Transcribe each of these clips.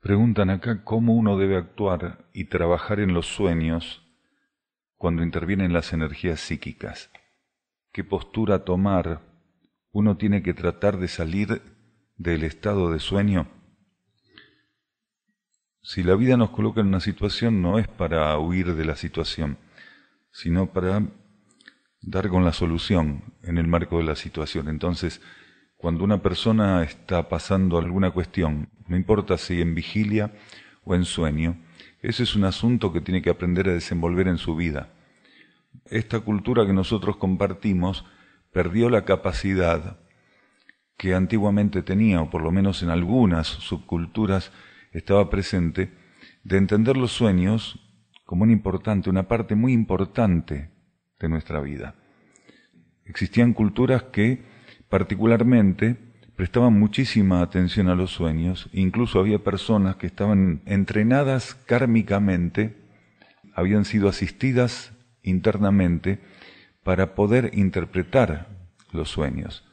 Preguntan acá cómo uno debe actuar y trabajar en los sueños cuando intervienen las energías psíquicas. ¿Qué postura tomar? ¿Uno tiene que tratar de salir del estado de sueño? Si la vida nos coloca en una situación, no es para huir de la situación, sino para dar con la solución en el marco de la situación. Entonces, cuando una persona está pasando alguna cuestión, no importa si en vigilia o en sueño, ese es un asunto que tiene que aprender a desenvolver en su vida. Esta cultura que nosotros compartimos perdió la capacidad que antiguamente tenía, o por lo menos en algunas subculturas estaba presente, de entender los sueños como una parte muy importante de nuestra vida. Existían culturas que particularmente prestaban muchísima atención a los sueños, incluso había personas que estaban entrenadas kármicamente, habían sido asistidas internamente para poder interpretar los sueños.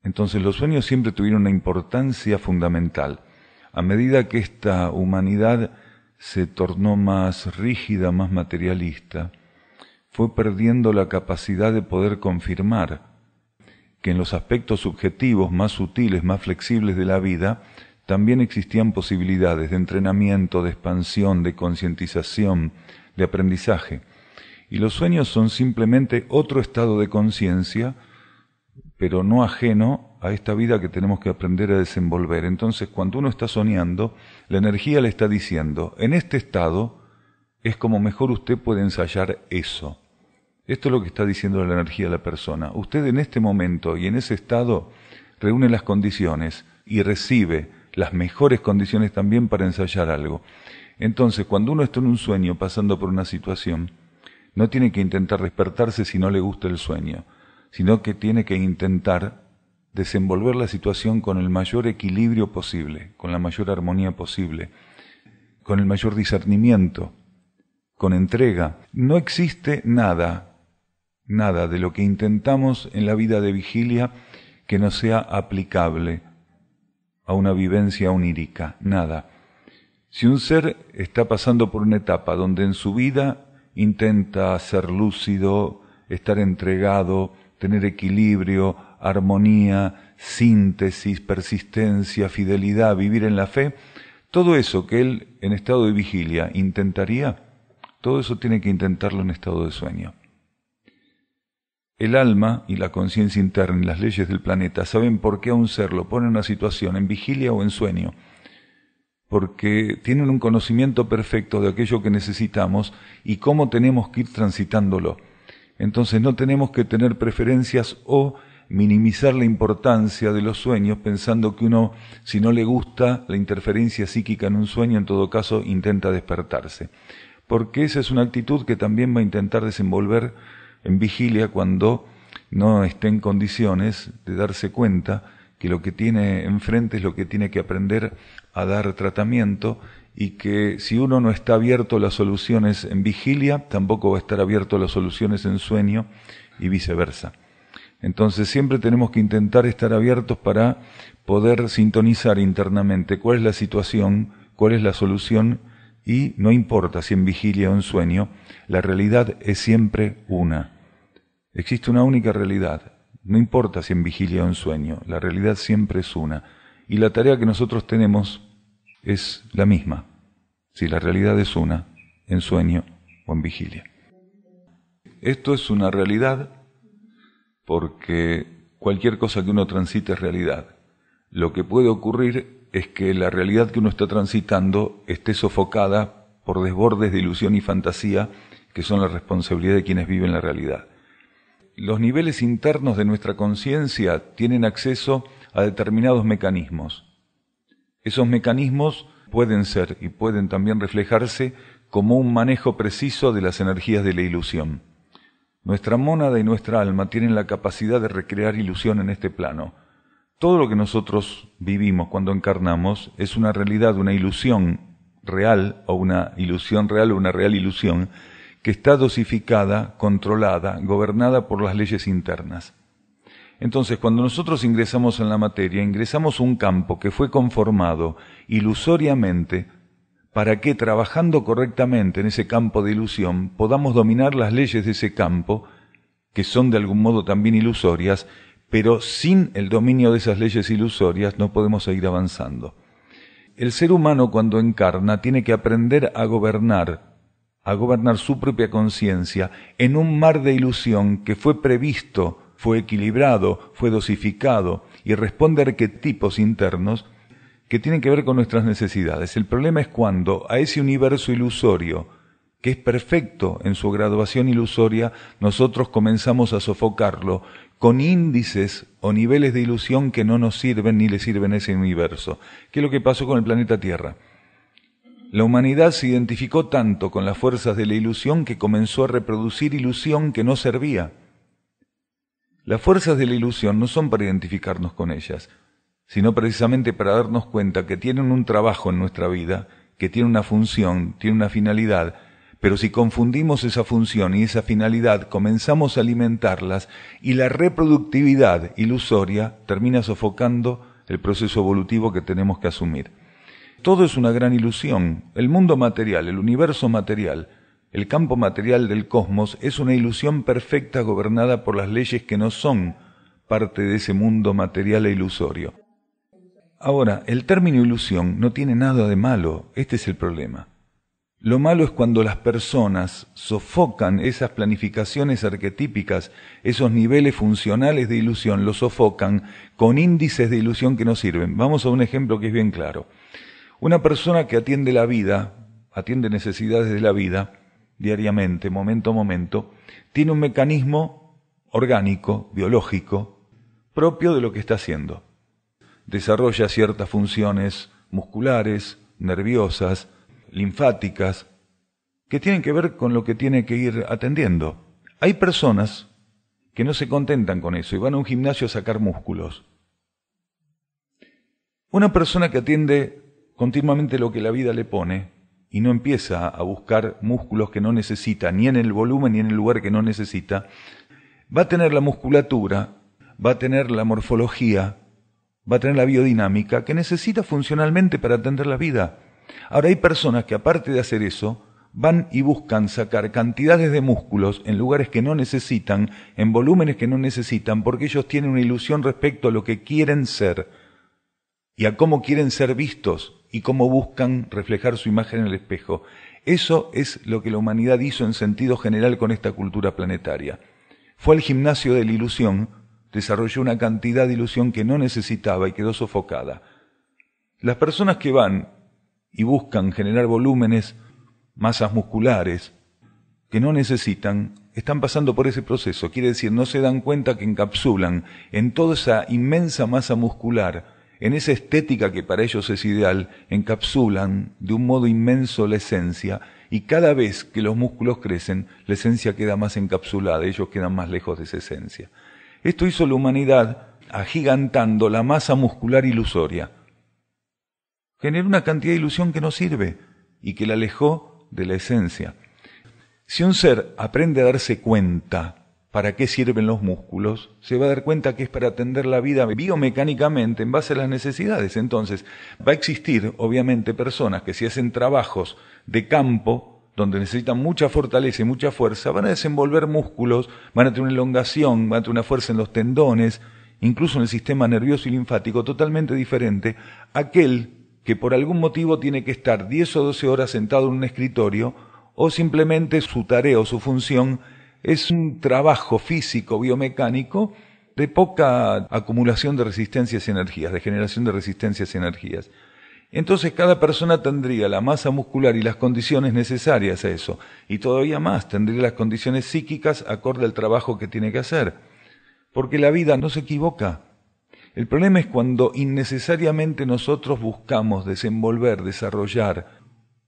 Entonces los sueños siempre tuvieron una importancia fundamental. A medida que esta humanidad se tornó más rígida, más materialista, fue perdiendo la capacidad de poder confirmar que en los aspectos subjetivos más sutiles, más flexibles de la vida, también existían posibilidades de entrenamiento, de expansión, de concientización, de aprendizaje. Y los sueños son simplemente otro estado de conciencia, pero no ajeno a esta vida que tenemos que aprender a desenvolver. Entonces, cuando uno está soñando, la energía le está diciendo, en este estado es como mejor usted puede ensayar eso. Esto es lo que está diciendo la energía de la persona. Usted en este momento y en ese estado reúne las condiciones y recibe las mejores condiciones también para ensayar algo. Entonces, cuando uno está en un sueño pasando por una situación, no tiene que intentar despertarse si no le gusta el sueño, sino que tiene que intentar desenvolver la situación con el mayor equilibrio posible, con la mayor armonía posible, con el mayor discernimiento, con entrega. No existe nada de lo que intentamos en la vida de vigilia que no sea aplicable a una vivencia onírica, nada. Si un ser está pasando por una etapa donde en su vida intenta ser lúcido, estar entregado, tener equilibrio, armonía, síntesis, persistencia, fidelidad, vivir en la fe, todo eso que él en estado de vigilia intentaría, todo eso tiene que intentarlo en estado de sueño. El alma y la conciencia interna y las leyes del planeta saben por qué a un ser lo pone en una situación en vigilia o en sueño, porque tienen un conocimiento perfecto de aquello que necesitamos y cómo tenemos que ir transitándolo. Entonces no tenemos que tener preferencias o minimizar la importancia de los sueños pensando que uno, si no le gusta la interferencia psíquica en un sueño, en todo caso intenta despertarse. Porque esa es una actitud que también va a intentar desenvolver en vigilia cuando no esté en condiciones de darse cuenta que lo que tiene enfrente es lo que tiene que aprender a dar tratamiento y que si uno no está abierto a las soluciones en vigilia, tampoco va a estar abierto a las soluciones en sueño y viceversa. Entonces siempre tenemos que intentar estar abiertos para poder sintonizar internamente cuál es la situación, cuál es la solución y no importa si en vigilia o en sueño, la realidad es siempre una. Existe una única realidad, no importa si en vigilia o en sueño, la realidad siempre es una. Y la tarea que nosotros tenemos es la misma, si la realidad es una, en sueño o en vigilia. Esto es una realidad porque cualquier cosa que uno transite es realidad. Lo que puede ocurrir es que la realidad que uno está transitando esté sofocada por desbordes de ilusión y fantasía que son la responsabilidad de quienes viven la realidad. Los niveles internos de nuestra conciencia tienen acceso a determinados mecanismos. Esos mecanismos pueden ser y pueden también reflejarse como un manejo preciso de las energías de la ilusión. Nuestra mónada y nuestra alma tienen la capacidad de recrear ilusión en este plano. Todo lo que nosotros vivimos cuando encarnamos es una realidad, una ilusión real o una ilusión real o una real ilusión que está dosificada, controlada, gobernada por las leyes internas. Entonces, cuando nosotros ingresamos en la materia, ingresamos un campo que fue conformado ilusoriamente para que, trabajando correctamente en ese campo de ilusión, podamos dominar las leyes de ese campo, que son de algún modo también ilusorias, pero sin el dominio de esas leyes ilusorias no podemos seguir avanzando. El ser humano, cuando encarna, tiene que aprender a gobernar su propia conciencia en un mar de ilusión que fue previsto, fue equilibrado, fue dosificado y responde a arquetipos internos que tienen que ver con nuestras necesidades. El problema es cuando a ese universo ilusorio, que es perfecto en su graduación ilusoria, nosotros comenzamos a sofocarlo con índices o niveles de ilusión que no nos sirven ni le sirven a ese universo. ¿Qué es lo que pasó con el planeta Tierra? La humanidad se identificó tanto con las fuerzas de la ilusión que comenzó a reproducir ilusión que no servía. Las fuerzas de la ilusión no son para identificarnos con ellas, sino precisamente para darnos cuenta que tienen un trabajo en nuestra vida, que tiene una función, tiene una finalidad, pero si confundimos esa función y esa finalidad, comenzamos a alimentarlas y la reproductividad ilusoria termina sofocando el proceso evolutivo que tenemos que asumir. Todo es una gran ilusión. El mundo material, el universo material, el campo material del cosmos es una ilusión perfecta gobernada por las leyes que no son parte de ese mundo material e ilusorio. Ahora, el término ilusión no tiene nada de malo, este es el problema. Lo malo es cuando las personas sofocan esas planificaciones arquetípicas, esos niveles funcionales de ilusión, los sofocan con índices de ilusión que no sirven. Vamos a un ejemplo que es bien claro. Una persona que atiende la vida, atiende necesidades de la vida, diariamente, momento a momento, tiene un mecanismo orgánico, biológico, propio de lo que está haciendo. Desarrolla ciertas funciones musculares, nerviosas, linfáticas, que tienen que ver con lo que tiene que ir atendiendo. Hay personas que no se contentan con eso y van a un gimnasio a sacar músculos. Una persona que atiende continuamente lo que la vida le pone y no empieza a buscar músculos que no necesita, ni en el volumen ni en el lugar que no necesita, va a tener la musculatura, va a tener la morfología, va a tener la biodinámica que necesita funcionalmente para atender la vida. Ahora hay personas que aparte de hacer eso, van y buscan sacar cantidades de músculos en lugares que no necesitan, en volúmenes que no necesitan, porque ellos tienen una ilusión respecto a lo que quieren ser y a cómo quieren ser vistos y cómo buscan reflejar su imagen en el espejo. Eso es lo que la humanidad hizo en sentido general con esta cultura planetaria. Fue al gimnasio de la ilusión, desarrolló una cantidad de ilusión que no necesitaba y quedó sofocada. Las personas que van y buscan generar volúmenes, masas musculares, que no necesitan, están pasando por ese proceso. Quiere decir, no se dan cuenta que encapsulan en toda esa inmensa masa muscular, en esa estética que para ellos es ideal, encapsulan de un modo inmenso la esencia, y cada vez que los músculos crecen, la esencia queda más encapsulada, ellos quedan más lejos de esa esencia. Esto hizo la humanidad agigantando la masa muscular ilusoria. Generó una cantidad de ilusión que no sirve y que la alejó de la esencia. Si un ser aprende a darse cuenta para qué sirven los músculos, se va a dar cuenta que es para atender la vida biomecánicamente en base a las necesidades. Entonces, va a existir, obviamente, personas que si hacen trabajos de campo, donde necesitan mucha fortaleza y mucha fuerza, van a desenvolver músculos, van a tener una elongación, van a tener una fuerza en los tendones, incluso en el sistema nervioso y linfático, totalmente diferente a aquel que por algún motivo tiene que estar 10 o 12 horas sentado en un escritorio, o simplemente su tarea o su función es un trabajo físico, biomecánico, de poca acumulación de resistencias y energías, de generación de resistencias y energías. Entonces cada persona tendría la masa muscular y las condiciones necesarias a eso, y todavía más, tendría las condiciones psíquicas acorde al trabajo que tiene que hacer, porque la vida no se equivoca. El problema es cuando innecesariamente nosotros buscamos desenvolver, desarrollar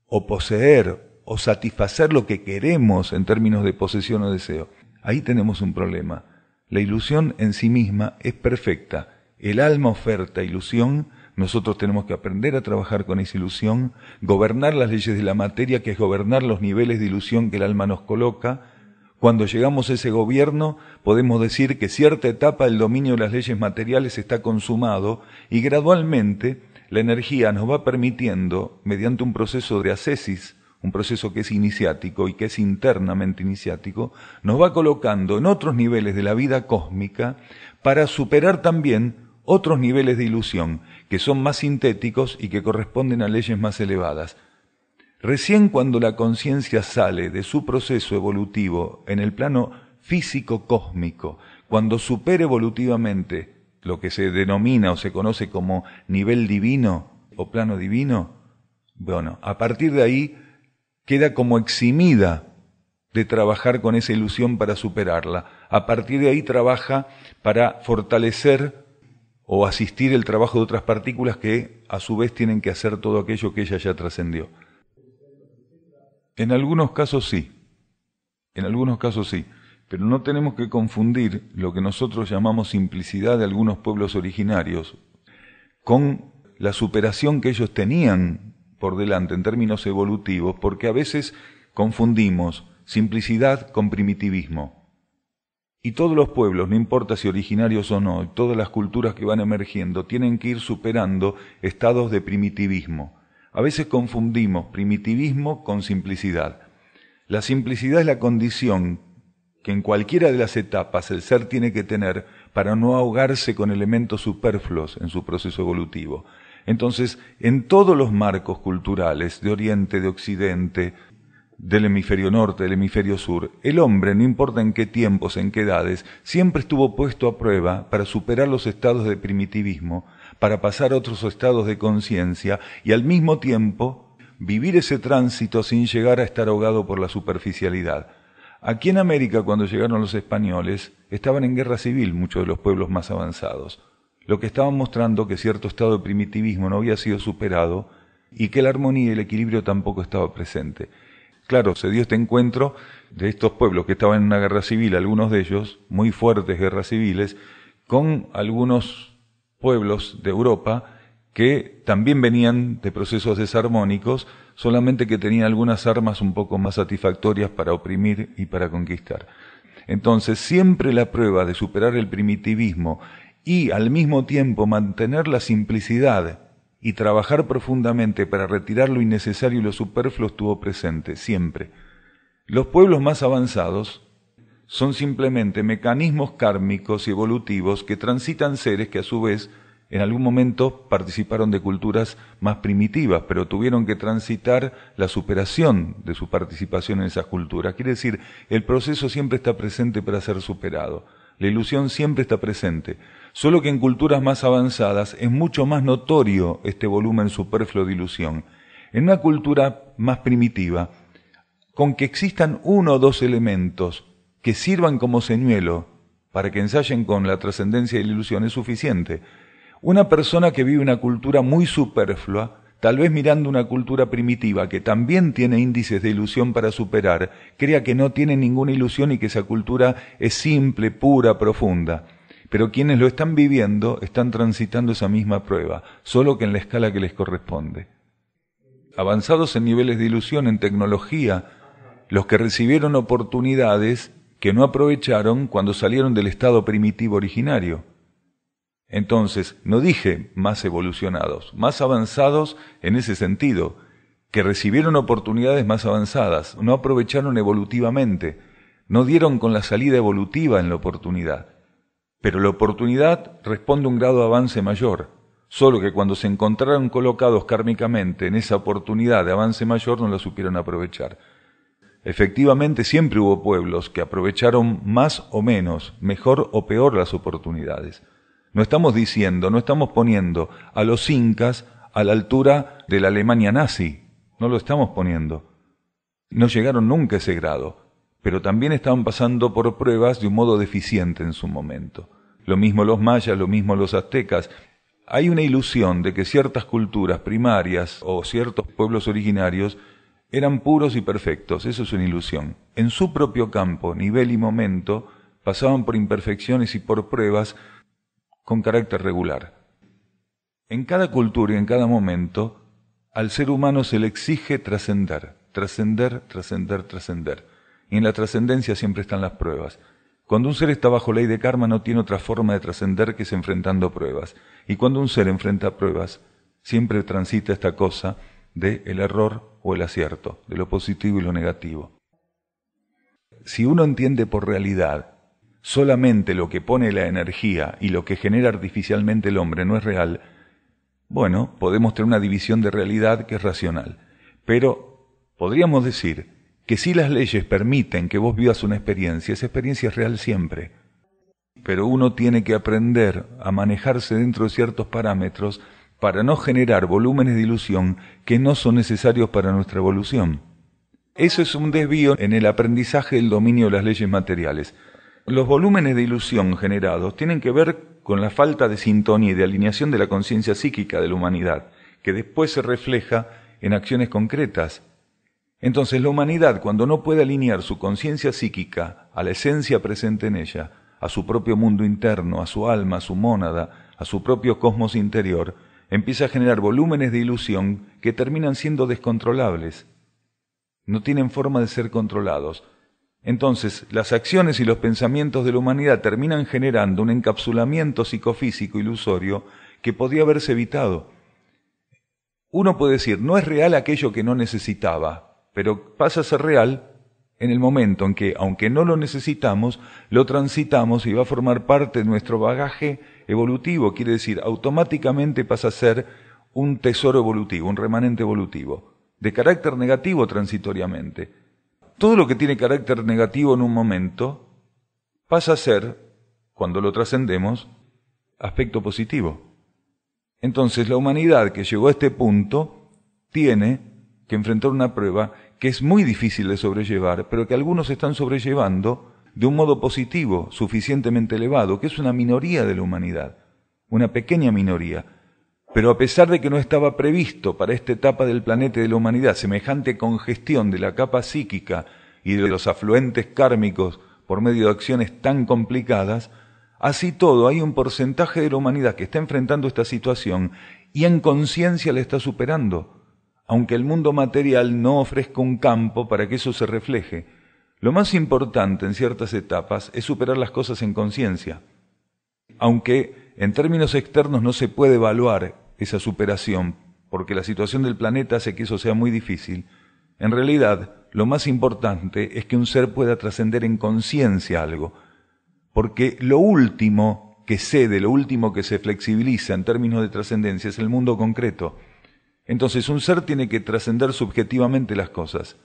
o poseer o satisfacer lo que queremos en términos de posesión o deseo. Ahí tenemos un problema. La ilusión en sí misma es perfecta. El alma oferta ilusión, nosotros tenemos que aprender a trabajar con esa ilusión, gobernar las leyes de la materia, que es gobernar los niveles de ilusión que el alma nos coloca. Cuando llegamos a ese gobierno, podemos decir que cierta etapa del dominio de las leyes materiales está consumado y gradualmente la energía nos va permitiendo, mediante un proceso de ascesis, un proceso que es iniciático y que es internamente iniciático, nos va colocando en otros niveles de la vida cósmica para superar también otros niveles de ilusión, que son más sintéticos y que corresponden a leyes más elevadas. Recién cuando la conciencia sale de su proceso evolutivo en el plano físico-cósmico, cuando supera evolutivamente lo que se denomina o se conoce como nivel divino o plano divino, bueno, a partir de ahí queda como eximida de trabajar con esa ilusión para superarla. A partir de ahí trabaja para fortalecer o asistir el trabajo de otras partículas que a su vez tienen que hacer todo aquello que ella ya trascendió. En algunos casos sí, pero no tenemos que confundir lo que nosotros llamamos simplicidad de algunos pueblos originarios con la superación que ellos tenían por delante en términos evolutivos, porque a veces confundimos simplicidad con primitivismo. Y todos los pueblos, no importa si originarios o no, todas las culturas que van emergiendo, tienen que ir superando estados de primitivismo. A veces confundimos primitivismo con simplicidad. La simplicidad es la condición que en cualquiera de las etapas el ser tiene que tener para no ahogarse con elementos superfluos en su proceso evolutivo. Entonces, en todos los marcos culturales, de Oriente, de Occidente, del hemisferio norte, del hemisferio sur, el hombre, no importa en qué tiempos, en qué edades, siempre estuvo puesto a prueba para superar los estados de primitivismo, para pasar a otros estados de conciencia y al mismo tiempo vivir ese tránsito sin llegar a estar ahogado por la superficialidad. Aquí en América, cuando llegaron los españoles, estaban en guerra civil muchos de los pueblos más avanzados, lo que estaba mostrando que cierto estado de primitivismo no había sido superado y que la armonía y el equilibrio tampoco estaba presente. Claro, se dio este encuentro de estos pueblos que estaban en una guerra civil, algunos de ellos, muy fuertes guerras civiles, con algunos pueblos de Europa que también venían de procesos desarmónicos, solamente que tenían algunas armas un poco más satisfactorias para oprimir y para conquistar. Entonces, siempre la prueba de superar el primitivismo y al mismo tiempo mantener la simplicidad y trabajar profundamente para retirar lo innecesario y lo superfluo estuvo presente, siempre. Los pueblos más avanzados son simplemente mecanismos kármicos y evolutivos que transitan seres que a su vez en algún momento participaron de culturas más primitivas, pero tuvieron que transitar la superación de su participación en esas culturas. Quiere decir, el proceso siempre está presente para ser superado. La ilusión siempre está presente, solo que en culturas más avanzadas es mucho más notorio este volumen superfluo de ilusión. En una cultura más primitiva, con que existan uno o dos elementos que sirvan como señuelo para que ensayen con la trascendencia de la ilusión es suficiente. Una persona que vive una cultura muy superflua, tal vez mirando una cultura primitiva que también tiene índices de ilusión para superar, crea que no tiene ninguna ilusión y que esa cultura es simple, pura, profunda. Pero quienes lo están viviendo están transitando esa misma prueba, solo que en la escala que les corresponde. Avanzados en niveles de ilusión, en tecnología, los que recibieron oportunidades que no aprovecharon cuando salieron del estado primitivo originario. Entonces, no dije más evolucionados, más avanzados en ese sentido, que recibieron oportunidades más avanzadas, no aprovecharon evolutivamente, no dieron con la salida evolutiva en la oportunidad. Pero la oportunidad responde a un grado de avance mayor, solo que cuando se encontraron colocados kármicamente en esa oportunidad de avance mayor no la supieron aprovechar. Efectivamente, siempre hubo pueblos que aprovecharon más o menos, mejor o peor las oportunidades. No estamos diciendo, no estamos poniendo a los incas a la altura de la Alemania nazi, no lo estamos poniendo. No llegaron nunca a ese grado, pero también estaban pasando por pruebas de un modo deficiente en su momento. Lo mismo los mayas, lo mismo los aztecas. Hay una ilusión de que ciertas culturas primarias o ciertos pueblos originarios eran puros y perfectos, eso es una ilusión. En su propio campo, nivel y momento, pasaban por imperfecciones y por pruebas con carácter regular. En cada cultura y en cada momento, al ser humano se le exige trascender, trascender, trascender, trascender. Y en la trascendencia siempre están las pruebas. Cuando un ser está bajo ley de karma no tiene otra forma de trascender que es enfrentando pruebas. Y cuando un ser enfrenta pruebas, siempre transita esta cosa de el error o el acierto, de lo positivo y lo negativo. Si uno entiende por realidad solamente lo que pone la energía y lo que genera artificialmente el hombre no es real, bueno, podemos tener una división de realidad que es racional. Pero podríamos decir que si las leyes permiten que vos vivas una experiencia, esa experiencia es real siempre. Pero uno tiene que aprender a manejarse dentro de ciertos parámetros para no generar volúmenes de ilusión que no son necesarios para nuestra evolución. Eso es un desvío en el aprendizaje del dominio de las leyes materiales. Los volúmenes de ilusión generados tienen que ver con la falta de sintonía y de alineación de la conciencia psíquica de la humanidad, que después se refleja en acciones concretas. Entonces la humanidad, cuando no puede alinear su conciencia psíquica a la esencia presente en ella, a su propio mundo interno, a su alma, a su mónada, a su propio cosmos interior, empieza a generar volúmenes de ilusión que terminan siendo descontrolables. No tienen forma de ser controlados. Entonces, las acciones y los pensamientos de la humanidad terminan generando un encapsulamiento psicofísico ilusorio que podía haberse evitado. Uno puede decir, no es real aquello que no necesitaba, pero pasa a ser real en el momento en que, aunque no lo necesitamos, lo transitamos y va a formar parte de nuestro bagaje evolutivo. Quiere decir, automáticamente pasa a ser un tesoro evolutivo, un remanente evolutivo, de carácter negativo transitoriamente. Todo lo que tiene carácter negativo en un momento pasa a ser, cuando lo trascendemos, aspecto positivo. Entonces la humanidad que llegó a este punto tiene que enfrentar una prueba que es muy difícil de sobrellevar, pero que algunos están sobrellevando de un modo positivo, suficientemente elevado, que es una minoría de la humanidad, una pequeña minoría. Pero a pesar de que no estaba previsto para esta etapa del planeta y de la humanidad semejante congestión de la capa psíquica y de los afluentes kármicos por medio de acciones tan complicadas, así todo hay un porcentaje de la humanidad que está enfrentando esta situación y en conciencia la está superando, aunque el mundo material no ofrezca un campo para que eso se refleje. Lo más importante en ciertas etapas es superar las cosas en conciencia, aunque en términos externos no se puede evaluar esa superación, porque la situación del planeta hace que eso sea muy difícil. En realidad, lo más importante es que un ser pueda trascender en conciencia algo, porque lo último que cede, lo último que se flexibiliza en términos de trascendencia es el mundo concreto. Entonces un ser tiene que trascender subjetivamente las cosas.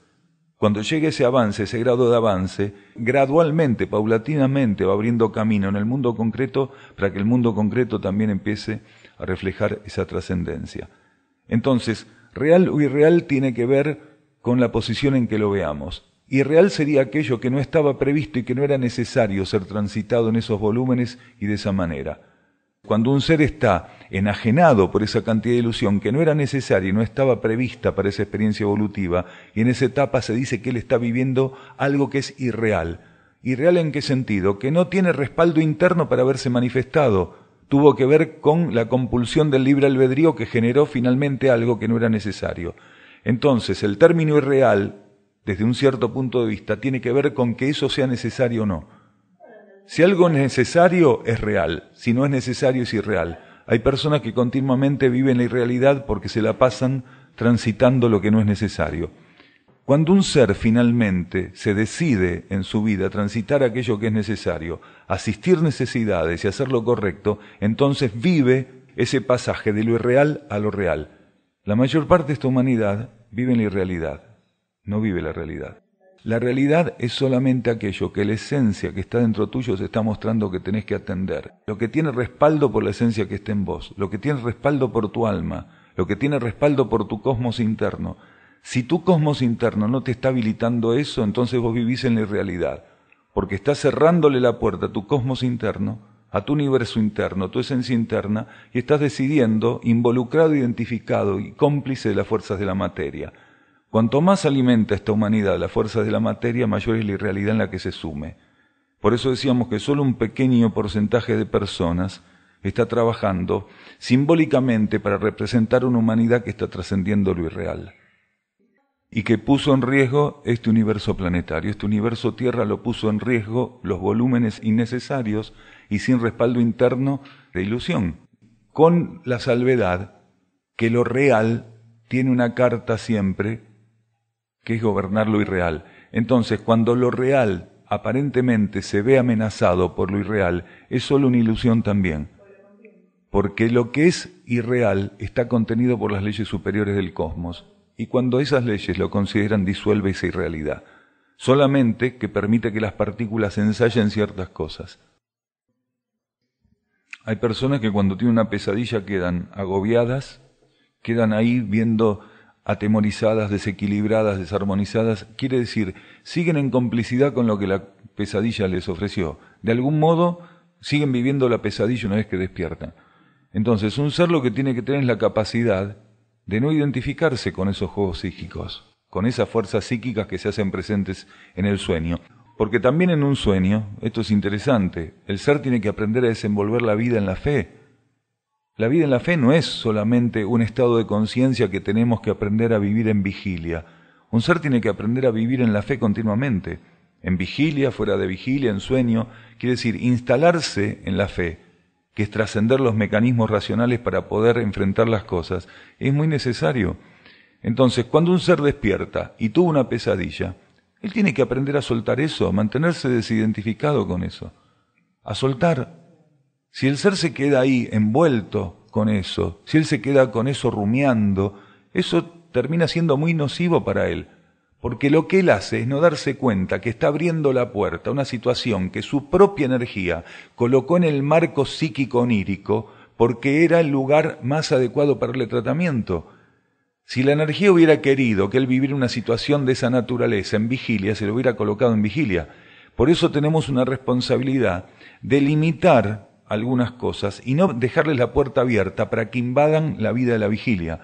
Cuando llegue ese avance, ese grado de avance, gradualmente, paulatinamente va abriendo camino en el mundo concreto para que el mundo concreto también empiece a reflejar esa trascendencia. Entonces, real o irreal tiene que ver con la posición en que lo veamos. Irreal sería aquello que no estaba previsto y que no era necesario ser transitado en esos volúmenes y de esa manera. Cuando un ser está enajenado por esa cantidad de ilusión que no era necesaria y no estaba prevista para esa experiencia evolutiva, y en esa etapa se dice que él está viviendo algo que es irreal. ¿Irreal en qué sentido? Que no tiene respaldo interno para haberse manifestado. Tuvo que ver con la compulsión del libre albedrío que generó finalmente algo que no era necesario. Entonces, el término irreal, desde un cierto punto de vista, tiene que ver con que eso sea necesario o no. Si algo es necesario, es real. Si no es necesario, es irreal. Hay personas que continuamente viven la irrealidad porque se la pasan transitando lo que no es necesario. Cuando un ser finalmente se decide en su vida a transitar aquello que es necesario, asistir necesidades y hacer lo correcto, entonces vive ese pasaje de lo irreal a lo real. La mayor parte de esta humanidad vive en la irrealidad, no vive la realidad. La realidad es solamente aquello que la esencia que está dentro tuyo se está mostrando que tenés que atender. Lo que tiene respaldo por la esencia que está en vos, lo que tiene respaldo por tu alma, lo que tiene respaldo por tu cosmos interno. Si tu cosmos interno no te está habilitando eso, entonces vos vivís en la irrealidad, porque estás cerrándole la puerta a tu cosmos interno, a tu universo interno, a tu esencia interna, y estás decidiendo, involucrado, identificado y cómplice de las fuerzas de la materia. Cuanto más alimenta esta humanidad las fuerzas de la materia, mayor es la irrealidad en la que se sume. Por eso decíamos que solo un pequeño porcentaje de personas está trabajando simbólicamente para representar una humanidad que está trascendiendo lo irreal. y que puso en riesgo este universo planetario. Este universo Tierra lo puso en riesgo los volúmenes innecesarios y sin respaldo interno de ilusión, con la salvedad que lo real tiene una carta siempre, que es gobernar lo irreal. Entonces, cuando lo real aparentemente se ve amenazado por lo irreal, es solo una ilusión también. Porque lo que es irreal está contenido por las leyes superiores del cosmos. Y cuando esas leyes lo consideran, disuelve esa irrealidad. Solamente que permite que las partículas ensayen ciertas cosas. Hay personas que cuando tienen una pesadilla quedan agobiadas, quedan ahí viendo atemorizadas, desequilibradas, desarmonizadas. Quiere decir, siguen en complicidad con lo que la pesadilla les ofreció. De algún modo, siguen viviendo la pesadilla una vez que despiertan. Entonces, un ser lo que tiene que tener es la capacidad de no identificarse con esos juegos psíquicos, con esas fuerzas psíquicas que se hacen presentes en el sueño. Porque también en un sueño, esto es interesante, el ser tiene que aprender a desenvolver la vida en la fe. La vida en la fe no es solamente un estado de conciencia que tenemos que aprender a vivir en vigilia. Un ser tiene que aprender a vivir en la fe continuamente, en vigilia, fuera de vigilia, en sueño. Quiere decir, instalarse en la fe, que es trascender los mecanismos racionales para poder enfrentar las cosas, es muy necesario. Entonces, cuando un ser despierta y tuvo una pesadilla, él tiene que aprender a soltar eso, a mantenerse desidentificado con eso, a soltar. Si el ser se queda ahí envuelto con eso, si él se queda con eso rumiando, eso termina siendo muy nocivo para él. Porque lo que él hace es no darse cuenta que está abriendo la puerta a una situación que su propia energía colocó en el marco psíquico onírico porque era el lugar más adecuado para el tratamiento. Si la energía hubiera querido que él viviera una situación de esa naturaleza en vigilia, se lo hubiera colocado en vigilia. Por eso tenemos una responsabilidad de limitar algunas cosas y no dejarles la puerta abierta para que invadan la vida de la vigilia.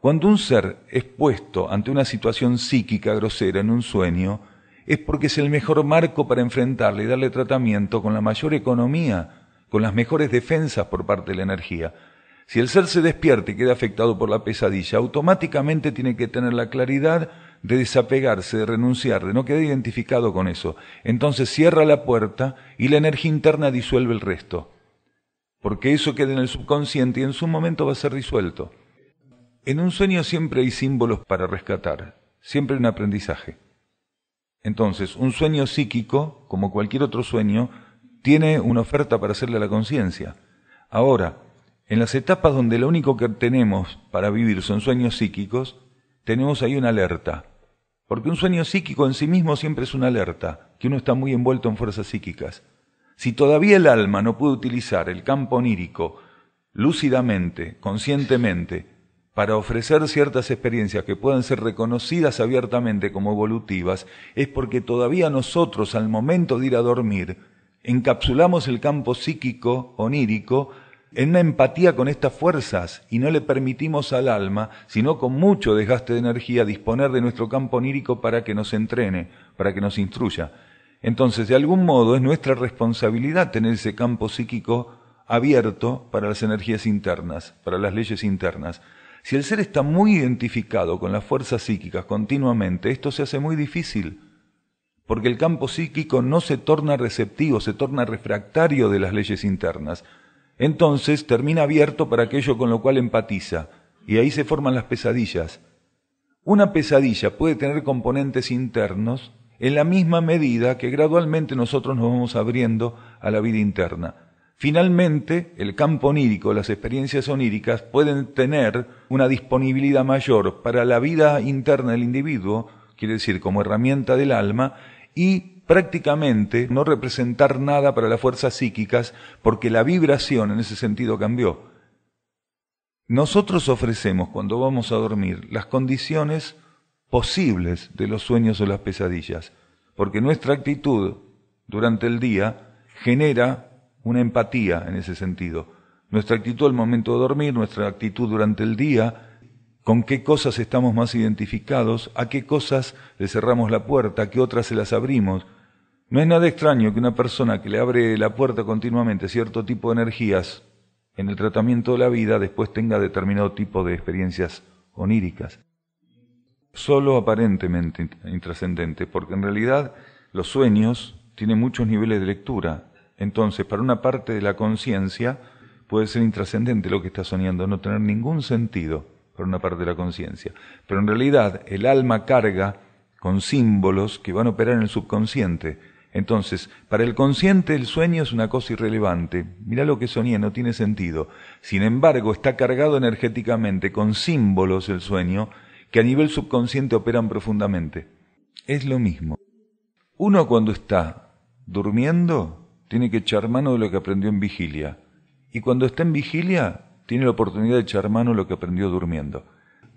Cuando un ser es puesto ante una situación psíquica grosera en un sueño, es porque es el mejor marco para enfrentarle y darle tratamiento con la mayor economía, con las mejores defensas por parte de la energía. Si el ser se despierta y queda afectado por la pesadilla, automáticamente tiene que tener la claridad de desapegarse, de renunciar, de no quedar identificado con eso. Entonces cierra la puerta y la energía interna disuelve el resto. Porque eso queda en el subconsciente y en su momento va a ser disuelto. En un sueño siempre hay símbolos para rescatar, siempre hay un aprendizaje. Entonces, un sueño psíquico, como cualquier otro sueño, tiene una oferta para hacerle a la conciencia. Ahora, en las etapas donde lo único que tenemos para vivir son sueños psíquicos, tenemos ahí una alerta. Porque un sueño psíquico en sí mismo siempre es una alerta, que uno está muy envuelto en fuerzas psíquicas. Si todavía el alma no puede utilizar el campo onírico lúcidamente, conscientemente, para ofrecer ciertas experiencias que puedan ser reconocidas abiertamente como evolutivas, es porque todavía nosotros, al momento de ir a dormir, encapsulamos el campo psíquico, onírico, en una empatía con estas fuerzas y no le permitimos al alma, sino con mucho desgaste de energía, disponer de nuestro campo onírico para que nos entrene, para que nos instruya. Entonces, de algún modo, es nuestra responsabilidad tener ese campo psíquico abierto para las energías internas, para las leyes internas. Si el ser está muy identificado con las fuerzas psíquicas continuamente, esto se hace muy difícil, porque el campo psíquico no se torna receptivo, se torna refractario de las leyes internas. Entonces termina abierto para aquello con lo cual empatiza, y ahí se forman las pesadillas. Una pesadilla puede tener componentes internos en la misma medida que gradualmente nosotros nos vamos abriendo a la vida interna. Finalmente, el campo onírico, las experiencias oníricas pueden tener una disponibilidad mayor para la vida interna del individuo, quiere decir como herramienta del alma, y prácticamente no representar nada para las fuerzas psíquicas porque la vibración en ese sentido cambió. Nosotros ofrecemos cuando vamos a dormir las condiciones posibles de los sueños o las pesadillas, porque nuestra actitud durante el día genera una empatía en ese sentido. Nuestra actitud al momento de dormir, nuestra actitud durante el día, con qué cosas estamos más identificados, a qué cosas le cerramos la puerta, a qué otras se las abrimos. No es nada extraño que una persona que le abre la puerta continuamente a cierto tipo de energías en el tratamiento de la vida después tenga determinado tipo de experiencias oníricas. solo aparentemente intrascendentes, porque en realidad los sueños tienen muchos niveles de lectura. Entonces, para una parte de la conciencia puede ser intrascendente lo que está soñando, no tener ningún sentido para una parte de la conciencia. Pero en realidad el alma carga con símbolos que van a operar en el subconsciente. Entonces, para el consciente el sueño es una cosa irrelevante. Mirá lo que soñé, no tiene sentido. Sin embargo, está cargado energéticamente con símbolos el sueño que a nivel subconsciente operan profundamente. Es lo mismo. Uno cuando está durmiendo tiene que echar mano de lo que aprendió en vigilia. Y cuando está en vigilia tiene la oportunidad de echar mano de lo que aprendió durmiendo.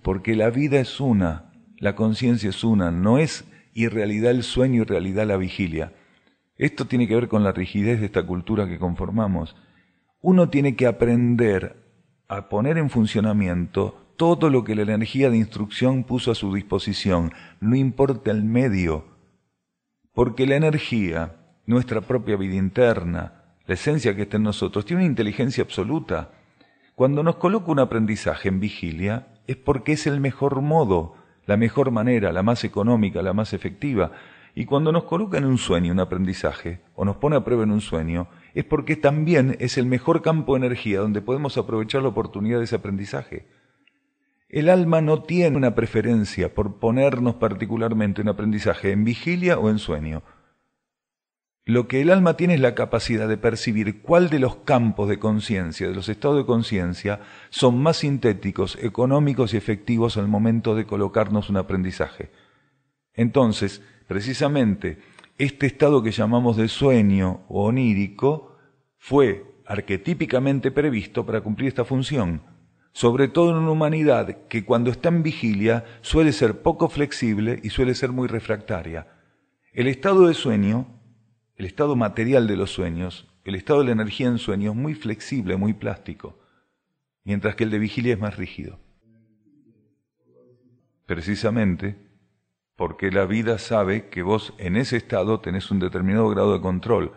Porque la vida es una, la conciencia es una, no es irrealidad el sueño y realidad la vigilia. Esto tiene que ver con la rigidez de esta cultura que conformamos. Uno tiene que aprender a poner en funcionamiento todo lo que la energía de instrucción puso a su disposición, no importa el medio, porque la energía, nuestra propia vida interna, la esencia que está en nosotros, tiene una inteligencia absoluta. Cuando nos coloca un aprendizaje en vigilia, es porque es el mejor modo, la mejor manera, la más económica, la más efectiva. Y cuando nos coloca en un sueño, un aprendizaje, o nos pone a prueba en un sueño, es porque también es el mejor campo de energía donde podemos aprovechar la oportunidad de ese aprendizaje. El alma no tiene una preferencia por ponernos particularmente un aprendizaje en vigilia o en sueño. Lo que el alma tiene es la capacidad de percibir cuál de los campos de conciencia, de los estados de conciencia, son más sintéticos, económicos y efectivos al momento de colocarnos un aprendizaje. Entonces, precisamente, este estado que llamamos de sueño o onírico fue arquetípicamente previsto para cumplir esta función, sobre todo en una humanidad que cuando está en vigilia suele ser poco flexible y suele ser muy refractaria. El estado de sueño, el estado material de los sueños, el estado de la energía en sueños es muy flexible, muy plástico, mientras que el de vigilia es más rígido. Precisamente porque la vida sabe que vos en ese estado tenés un determinado grado de control.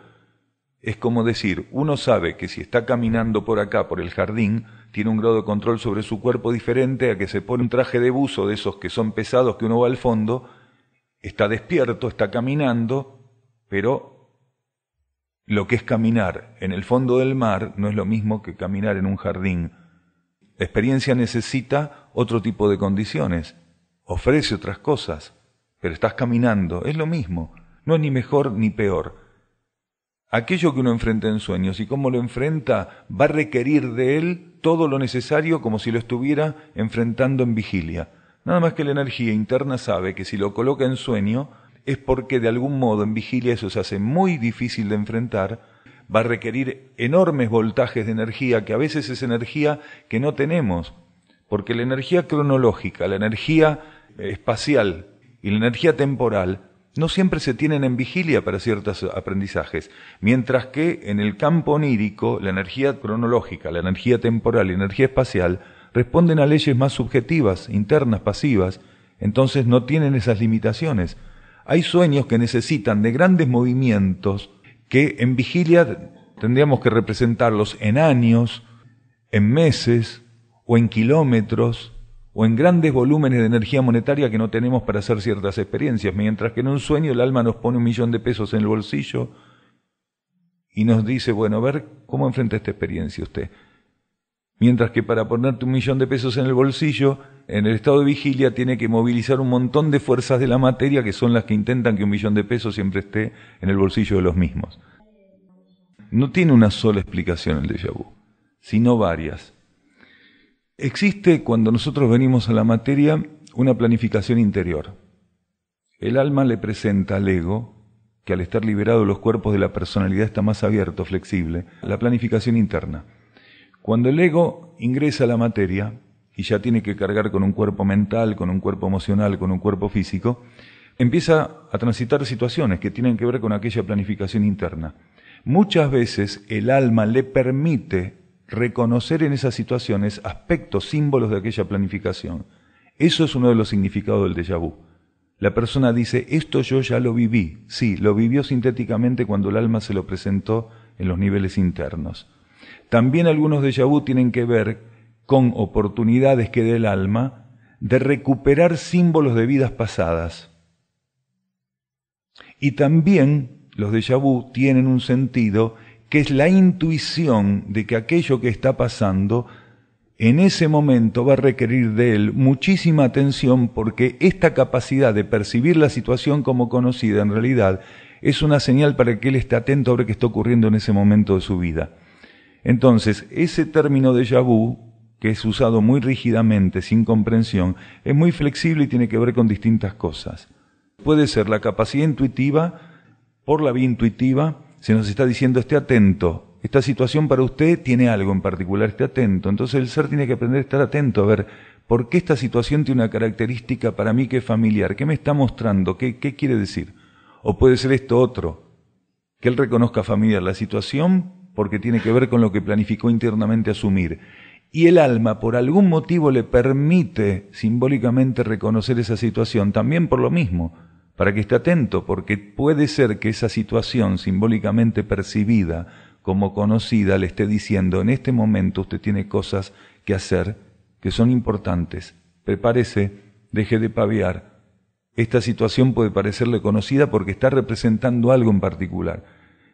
Es como decir, uno sabe que si está caminando por acá, por el jardín, tiene un grado de control sobre su cuerpo diferente a que se pone un traje de buzo de esos que son pesados, que uno va al fondo, está despierto, está caminando, pero lo que es caminar en el fondo del mar no es lo mismo que caminar en un jardín. La experiencia necesita otro tipo de condiciones, ofrece otras cosas, pero estás caminando, es lo mismo, no es ni mejor ni peor. Aquello que uno enfrenta en sueños y cómo lo enfrenta va a requerir de él todo lo necesario como si lo estuviera enfrentando en vigilia. Nada más que la energía interna sabe que si lo coloca en sueño es porque de algún modo en vigilia eso se hace muy difícil de enfrentar, va a requerir enormes voltajes de energía, que a veces es energía que no tenemos, porque la energía cronológica, la energía espacial y la energía temporal no siempre se tienen en vigilia para ciertos aprendizajes, mientras que en el campo onírico la energía cronológica, la energía temporal y la energía espacial responden a leyes más subjetivas, internas, pasivas, entonces no tienen esas limitaciones. Hay sueños que necesitan de grandes movimientos que en vigilia tendríamos que representarlos en años, en meses o en kilómetros, o en grandes volúmenes de energía monetaria que no tenemos para hacer ciertas experiencias, mientras que en un sueño el alma nos pone 1.000.000 de pesos en el bolsillo y nos dice, bueno, a ver, ¿cómo enfrenta esta experiencia usted? Mientras que para ponerte 1.000.000 de pesos en el bolsillo, en el estado de vigilia tiene que movilizar un montón de fuerzas de la materia que son las que intentan que 1.000.000 de pesos siempre esté en el bolsillo de los mismos. No tiene una sola explicación el déjà vu, sino varias. Existe, cuando nosotros venimos a la materia, una planificación interior. El alma le presenta al ego, que al estar liberado de los cuerpos de la personalidad está más abierto, flexible, la planificación interna. Cuando el ego ingresa a la materia, y ya tiene que cargar con un cuerpo mental, con un cuerpo emocional, con un cuerpo físico, empieza a transitar situaciones que tienen que ver con aquella planificación interna. Muchas veces el alma le permite reconocer en esas situaciones aspectos, símbolos de aquella planificación. Eso es uno de los significados del déjà vu. La persona dice, esto yo ya lo viví. Sí, lo vivió sintéticamente cuando el alma se lo presentó en los niveles internos. También algunos déjà vu tienen que ver con oportunidades que da el alma de recuperar símbolos de vidas pasadas. Y también los déjà vu tienen un sentido que es la intuición de que aquello que está pasando en ese momento va a requerir de él muchísima atención, porque esta capacidad de percibir la situación como conocida en realidad es una señal para que él esté atento a lo que está ocurriendo en ese momento de su vida. Entonces, ese término déjà vu, que es usado muy rígidamente, sin comprensión, es muy flexible y tiene que ver con distintas cosas. Puede ser la capacidad intuitiva, por la vía intuitiva, se nos está diciendo esté atento, esta situación para usted tiene algo en particular, esté atento. Entonces el ser tiene que aprender a estar atento, a ver, ¿por qué esta situación tiene una característica para mí que es familiar? ¿Qué me está mostrando? ¿Qué quiere decir? O puede ser esto otro, que él reconozca familiar la situación porque tiene que ver con lo que planificó internamente asumir. Y el alma, por algún motivo, le permite simbólicamente reconocer esa situación, también por lo mismo, para que esté atento, porque puede ser que esa situación simbólicamente percibida como conocida le esté diciendo, en este momento usted tiene cosas que hacer que son importantes, prepárese, deje de paviar. Esta situación puede parecerle conocida porque está representando algo en particular.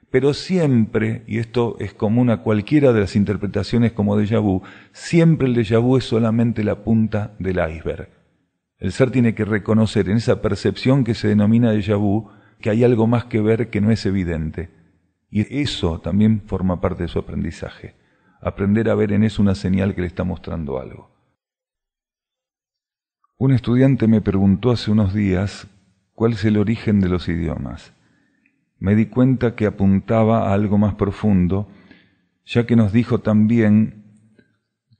Pero siempre, y esto es común a cualquiera de las interpretaciones como déjà vu, siempre el déjà vu es solamente la punta del iceberg. El ser tiene que reconocer en esa percepción que se denomina déjà vu que hay algo más que ver que no es evidente. Y eso también forma parte de su aprendizaje. Aprender a ver en eso una señal que le está mostrando algo. Un estudiante me preguntó hace unos días cuál es el origen de los idiomas. Me di cuenta que apuntaba a algo más profundo, ya que nos dijo también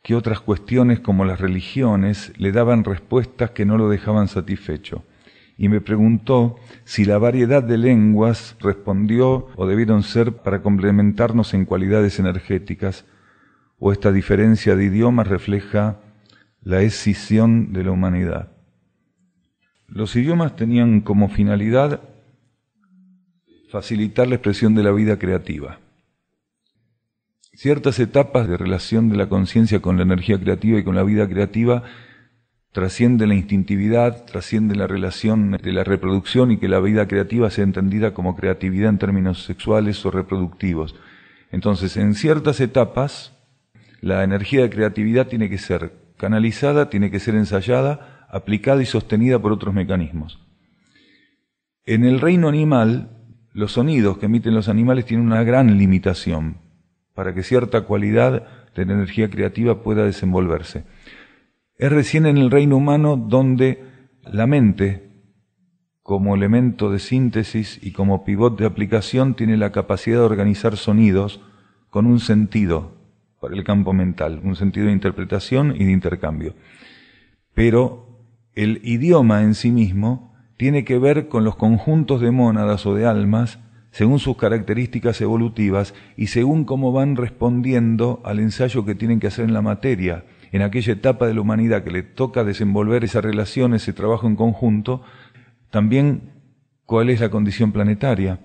que otras cuestiones como las religiones le daban respuestas que no lo dejaban satisfecho. Y me preguntó si la variedad de lenguas respondió o debieron ser para complementarnos en cualidades energéticas, o esta diferencia de idiomas refleja la escisión de la humanidad. Los idiomas tenían como finalidad facilitar la expresión de la vida creativa. Ciertas etapas de relación de la conciencia con la energía creativa y con la vida creativa trascienden la instintividad, trascienden la relación de la reproducción y que la vida creativa sea entendida como creatividad en términos sexuales o reproductivos. Entonces, en ciertas etapas, la energía de creatividad tiene que ser canalizada, tiene que ser ensayada, aplicada y sostenida por otros mecanismos. En el reino animal, los sonidos que emiten los animales tienen una gran limitación para que cierta cualidad de la energía creativa pueda desenvolverse. Es recién en el reino humano donde la mente, como elemento de síntesis y como pivot de aplicación, tiene la capacidad de organizar sonidos con un sentido para el campo mental, un sentido de interpretación y de intercambio. Pero el idioma en sí mismo tiene que ver con los conjuntos de mónadas o de almas según sus características evolutivas y según cómo van respondiendo al ensayo que tienen que hacer en la materia, en aquella etapa de la humanidad que le toca desenvolver esa relación, ese trabajo en conjunto. También cuál es la condición planetaria.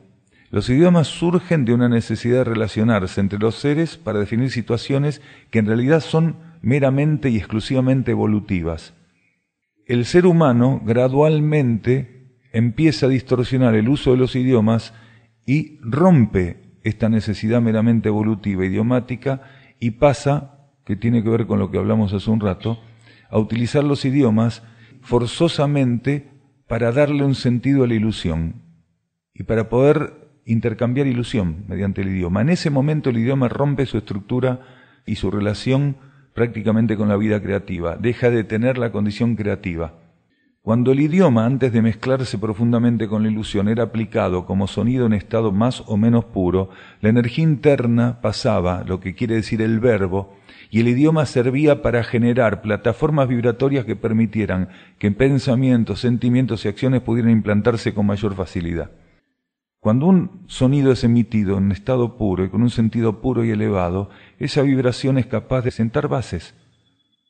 Los idiomas surgen de una necesidad de relacionarse entre los seres para definir situaciones que en realidad son meramente y exclusivamente evolutivas. El ser humano gradualmente empieza a distorsionar el uso de los idiomas y rompe esta necesidad meramente evolutiva idiomática y pasa, que tiene que ver con lo que hablamos hace un rato, a utilizar los idiomas forzosamente para darle un sentido a la ilusión y para poder intercambiar ilusión mediante el idioma. En ese momento el idioma rompe su estructura y su relación prácticamente con la vida creativa, deja de tener la condición creativa. Cuando el idioma, antes de mezclarse profundamente con la ilusión, era aplicado como sonido en estado más o menos puro, la energía interna pasaba, lo que quiere decir el verbo, y el idioma servía para generar plataformas vibratorias que permitieran que pensamientos, sentimientos y acciones pudieran implantarse con mayor facilidad. Cuando un sonido es emitido en estado puro y con un sentido puro y elevado, esa vibración es capaz de sentar bases,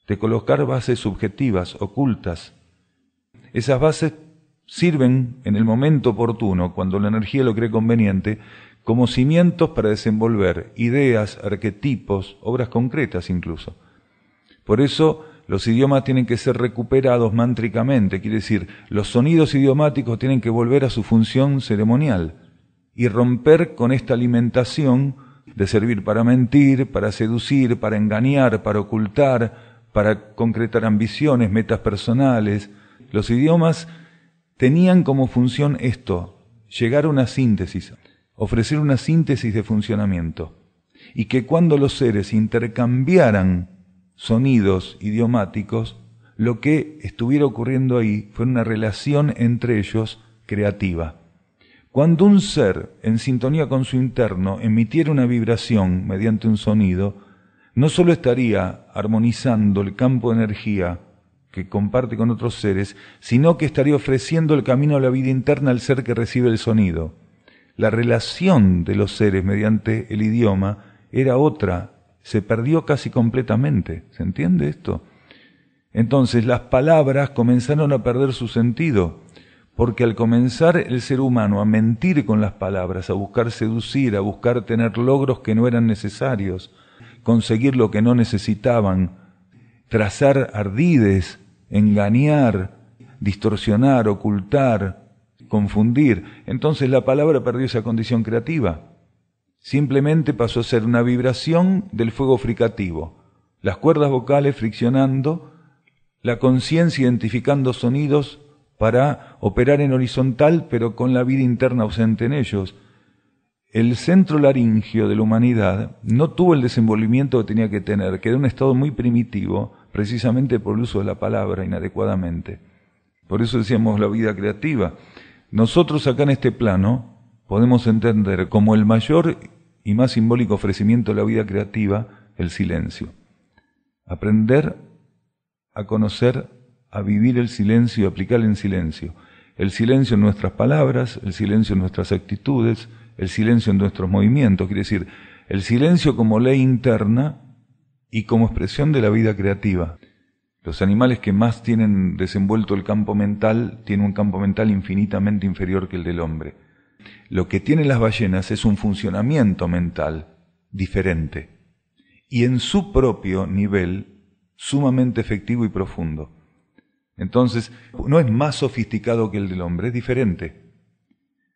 de colocar bases subjetivas, ocultas. Esas bases sirven en el momento oportuno, cuando la energía lo cree conveniente, como cimientos para desenvolver ideas, arquetipos, obras concretas incluso. Por eso Los idiomas tienen que ser recuperados mántricamente, quiere decir, los sonidos idiomáticos tienen que volver a su función ceremonial y romper con esta alimentación de servir para mentir, para seducir, para engañar, para ocultar, para concretar ambiciones, metas personales. Los idiomas tenían como función esto, llegar a una síntesis, ofrecer una síntesis de funcionamiento, y que cuando los seres intercambiaran sonidos idiomáticos, lo que estuviera ocurriendo ahí fue una relación entre ellos creativa. Cuando un ser, en sintonía con su interno, emitiera una vibración mediante un sonido, no solo estaría armonizando el campo de energía que comparte con otros seres, sino que estaría ofreciendo el camino a la vida interna al ser que recibe el sonido. La relación de los seres mediante el idioma era otra, se perdió casi completamente. ¿Se entiende esto? Entonces las palabras comenzaron a perder su sentido, porque al comenzar el ser humano a mentir con las palabras, a buscar seducir, a buscar tener logros que no eran necesarios, conseguir lo que no necesitaban, trazar ardides, engañar, distorsionar, ocultar, confundir, entonces la palabra perdió esa condición creativa. Simplemente pasó a ser una vibración del fuego fricativo, las cuerdas vocales friccionando, la conciencia identificando sonidos para operar en horizontal, pero con la vida interna ausente en ellos. El centro laringio de la humanidad no tuvo el desenvolvimiento que tenía que tener, quedó en un estado muy primitivo, precisamente por el uso de la palabra inadecuadamente. Por eso decíamos la vida creativa. Nosotros acá en este plano podemos entender como el mayor y más simbólico ofrecimiento de la vida creativa el silencio. Aprender a conocer, a vivir el silencio y aplicar en silencio. El silencio en nuestras palabras, el silencio en nuestras actitudes, el silencio en nuestros movimientos, quiere decir, el silencio como ley interna y como expresión de la vida creativa. Los animales que más tienen desenvuelto el campo mental tienen un campo mental infinitamente inferior que el del hombre. Lo que tienen las ballenas es un funcionamiento mental diferente y en su propio nivel sumamente efectivo y profundo. Entonces, no es más sofisticado que el del hombre, es diferente.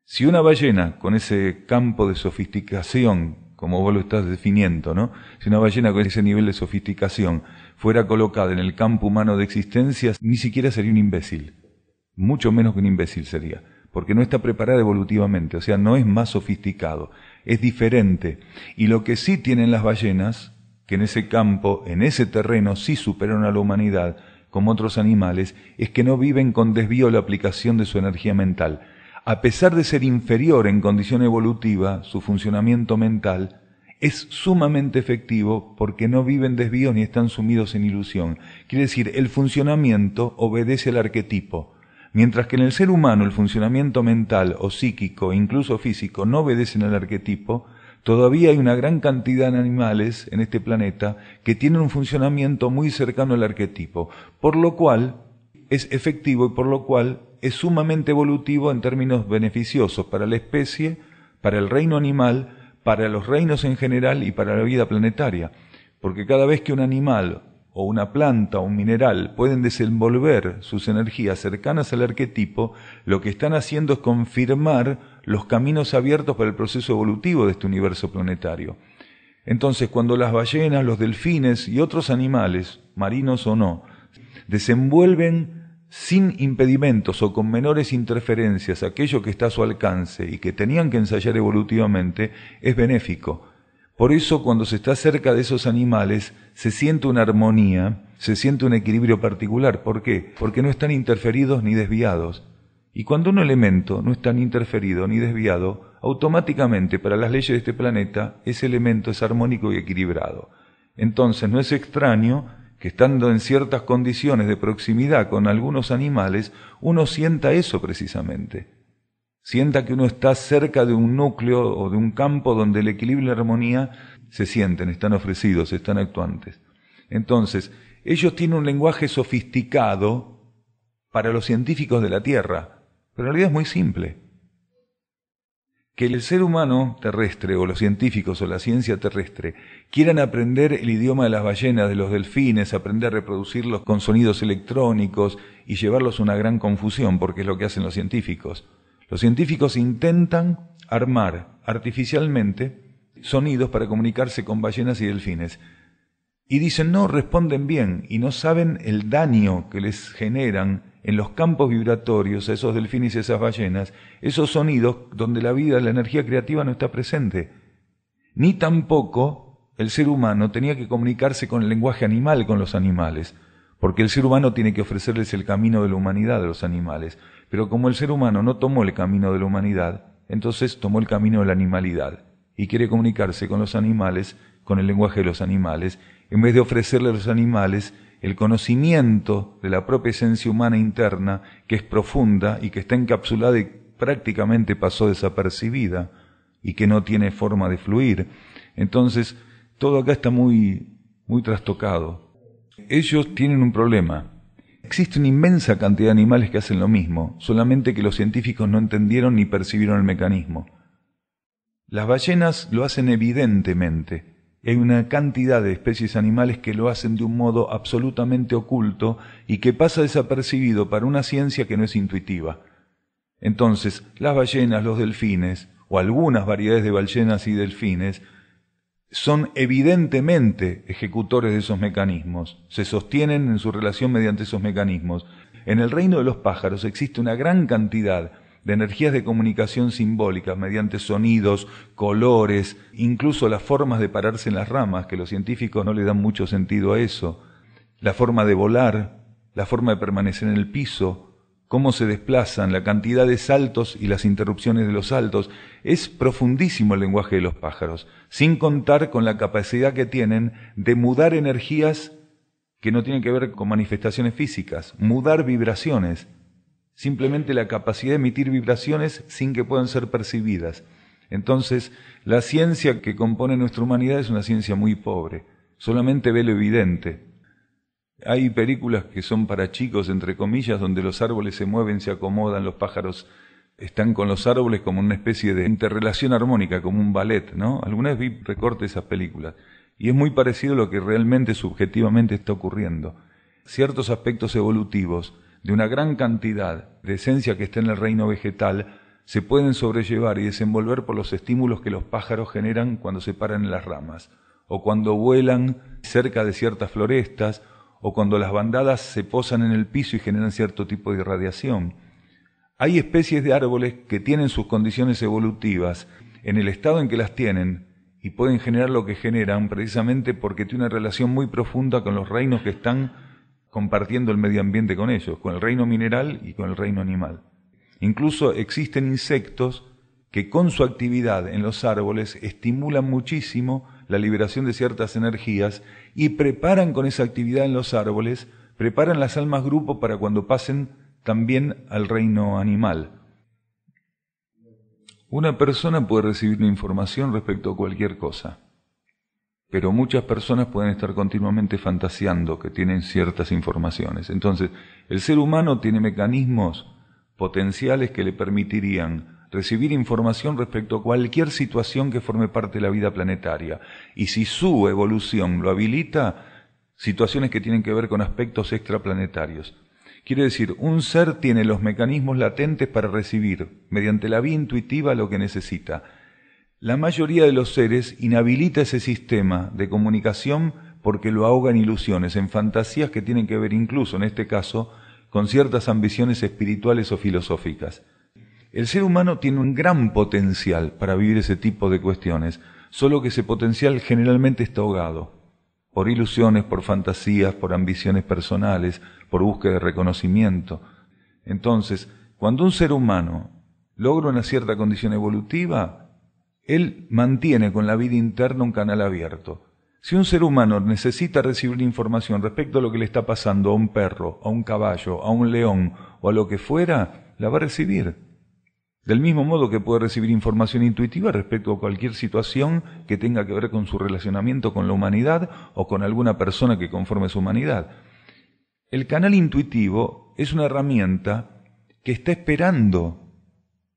Si una ballena con ese campo de sofisticación, como vos lo estás definiendo, ¿no? Si una ballena con ese nivel de sofisticación fuera colocada en el campo humano de existencia, ni siquiera sería un imbécil. Mucho menos que un imbécil sería, porque no está preparada evolutivamente, o sea, no es más sofisticado, es diferente. Y lo que sí tienen las ballenas, que en ese campo, en ese terreno, sí superan a la humanidad, como otros animales, es que no viven con desvío la aplicación de su energía mental. A pesar de ser inferior en condición evolutiva, su funcionamiento mental es sumamente efectivo porque no viven desvíos ni están sumidos en ilusión. Quiere decir, el funcionamiento obedece al arquetipo, mientras que en el ser humano el funcionamiento mental o psíquico, incluso físico, no obedecen al arquetipo. Todavía hay una gran cantidad de animales en este planeta que tienen un funcionamiento muy cercano al arquetipo, por lo cual es efectivo y por lo cual es sumamente evolutivo en términos beneficiosos para la especie, para el reino animal, para los reinos en general y para la vida planetaria. Porque cada vez que un animal o una planta o un mineral pueden desenvolver sus energías cercanas al arquetipo, lo que están haciendo es confirmar los caminos abiertos para el proceso evolutivo de este universo planetario. Entonces, cuando las ballenas, los delfines y otros animales, marinos o no, desenvuelven sin impedimentos o con menores interferencias aquello que está a su alcance y que tenían que ensayar evolutivamente, es benéfico. Por eso, cuando se está cerca de esos animales, se siente una armonía, se siente un equilibrio particular. ¿Por qué? Porque no están interferidos ni desviados. Y cuando un elemento no está ni interferido ni desviado, automáticamente para las leyes de este planeta, ese elemento es armónico y equilibrado. Entonces no es extraño que estando en ciertas condiciones de proximidad con algunos animales, uno sienta eso precisamente. Sienta que uno está cerca de un núcleo o de un campo donde el equilibrio y la armonía se sienten, están ofrecidos, están actuantes. Entonces, ellos tienen un lenguaje sofisticado para los científicos de la Tierra, pero en realidad es muy simple. Que el ser humano terrestre, o los científicos, o la ciencia terrestre, quieran aprender el idioma de las ballenas, de los delfines, aprender a reproducirlos con sonidos electrónicos y llevarlos a una gran confusión, porque es lo que hacen los científicos. Los científicos intentan armar artificialmente sonidos para comunicarse con ballenas y delfines. Y dicen, no, responden bien, y no saben el daño que les generan en los campos vibratorios a esos delfines y esas ballenas, esos sonidos donde la vida, la energía creativa no está presente. Ni tampoco el ser humano tenía que comunicarse con el lenguaje animal con los animales, porque el ser humano tiene que ofrecerles el camino de la humanidad a los animales. Pero como el ser humano no tomó el camino de la humanidad, entonces tomó el camino de la animalidad y quiere comunicarse con los animales con el lenguaje de los animales, en vez de ofrecerle a los animales el conocimiento de la propia esencia humana interna, que es profunda y que está encapsulada y prácticamente pasó desapercibida y que no tiene forma de fluir. Entonces, todo acá está muy trastocado. Ellos tienen un problema. Existe una inmensa cantidad de animales que hacen lo mismo, solamente que los científicos no entendieron ni percibieron el mecanismo. Las ballenas lo hacen evidentemente. Hay una cantidad de especies animales que lo hacen de un modo absolutamente oculto y que pasa desapercibido para una ciencia que no es intuitiva. Entonces, las ballenas, los delfines, o algunas variedades de ballenas y delfines, son evidentemente ejecutores de esos mecanismos, se sostienen en su relación mediante esos mecanismos. En el reino de los pájaros existe una gran cantidad de energías de comunicación simbólicas mediante sonidos, colores, incluso las formas de pararse en las ramas, que los científicos no le dan mucho sentido a eso, la forma de volar, la forma de permanecer en el piso, cómo se desplazan, la cantidad de saltos y las interrupciones de los saltos. Es profundísimo el lenguaje de los pájaros, sin contar con la capacidad que tienen de mudar energías que no tienen que ver con manifestaciones físicas, mudar vibraciones. Simplemente la capacidad de emitir vibraciones sin que puedan ser percibidas. Entonces, la ciencia que compone nuestra humanidad es una ciencia muy pobre, solamente ve lo evidente. Hay películas que son para chicos, entre comillas, donde los árboles se mueven, se acomodan, los pájaros están con los árboles como una especie de interrelación armónica, como un ballet, ¿no? Alguna vez vi recortes de esas películas, y es muy parecido a lo que realmente subjetivamente está ocurriendo. Ciertos aspectos evolutivos de una gran cantidad de esencia que está en el reino vegetal se pueden sobrellevar y desenvolver por los estímulos que los pájaros generan cuando se paran en las ramas, o cuando vuelan cerca de ciertas florestas, o cuando las bandadas se posan en el piso y generan cierto tipo de irradiación. Hay especies de árboles que tienen sus condiciones evolutivas en el estado en que las tienen y pueden generar lo que generan precisamente porque tienen una relación muy profunda con los reinos que están compartiendo el medio ambiente con ellos, con el reino mineral y con el reino animal. Incluso existen insectos que con su actividad en los árboles estimulan muchísimo la liberación de ciertas energías y preparan con esa actividad en los árboles, preparan las almas grupo para cuando pasen también al reino animal. Una persona puede recibir una información respecto a cualquier cosa, pero muchas personas pueden estar continuamente fantaseando que tienen ciertas informaciones. Entonces, el ser humano tiene mecanismos potenciales que le permitirían recibir información respecto a cualquier situación que forme parte de la vida planetaria. Y si su evolución lo habilita, situaciones que tienen que ver con aspectos extraplanetarios. Quiere decir, un ser tiene los mecanismos latentes para recibir, mediante la vía intuitiva, lo que necesita. La mayoría de los seres inhabilita ese sistema de comunicación porque lo ahoga en ilusiones, en fantasías que tienen que ver incluso, en este caso, con ciertas ambiciones espirituales o filosóficas. El ser humano tiene un gran potencial para vivir ese tipo de cuestiones, solo que ese potencial generalmente está ahogado por ilusiones, por fantasías, por ambiciones personales, por búsqueda de reconocimiento. Entonces, cuando un ser humano logra una cierta condición evolutiva, él mantiene con la vida interna un canal abierto. Si un ser humano necesita recibir información respecto a lo que le está pasando a un perro, a un caballo, a un león o a lo que fuera, la va a recibir. Del mismo modo que puede recibir información intuitiva respecto a cualquier situación que tenga que ver con su relacionamiento con la humanidad o con alguna persona que conforme su humanidad. El canal intuitivo es una herramienta que está esperando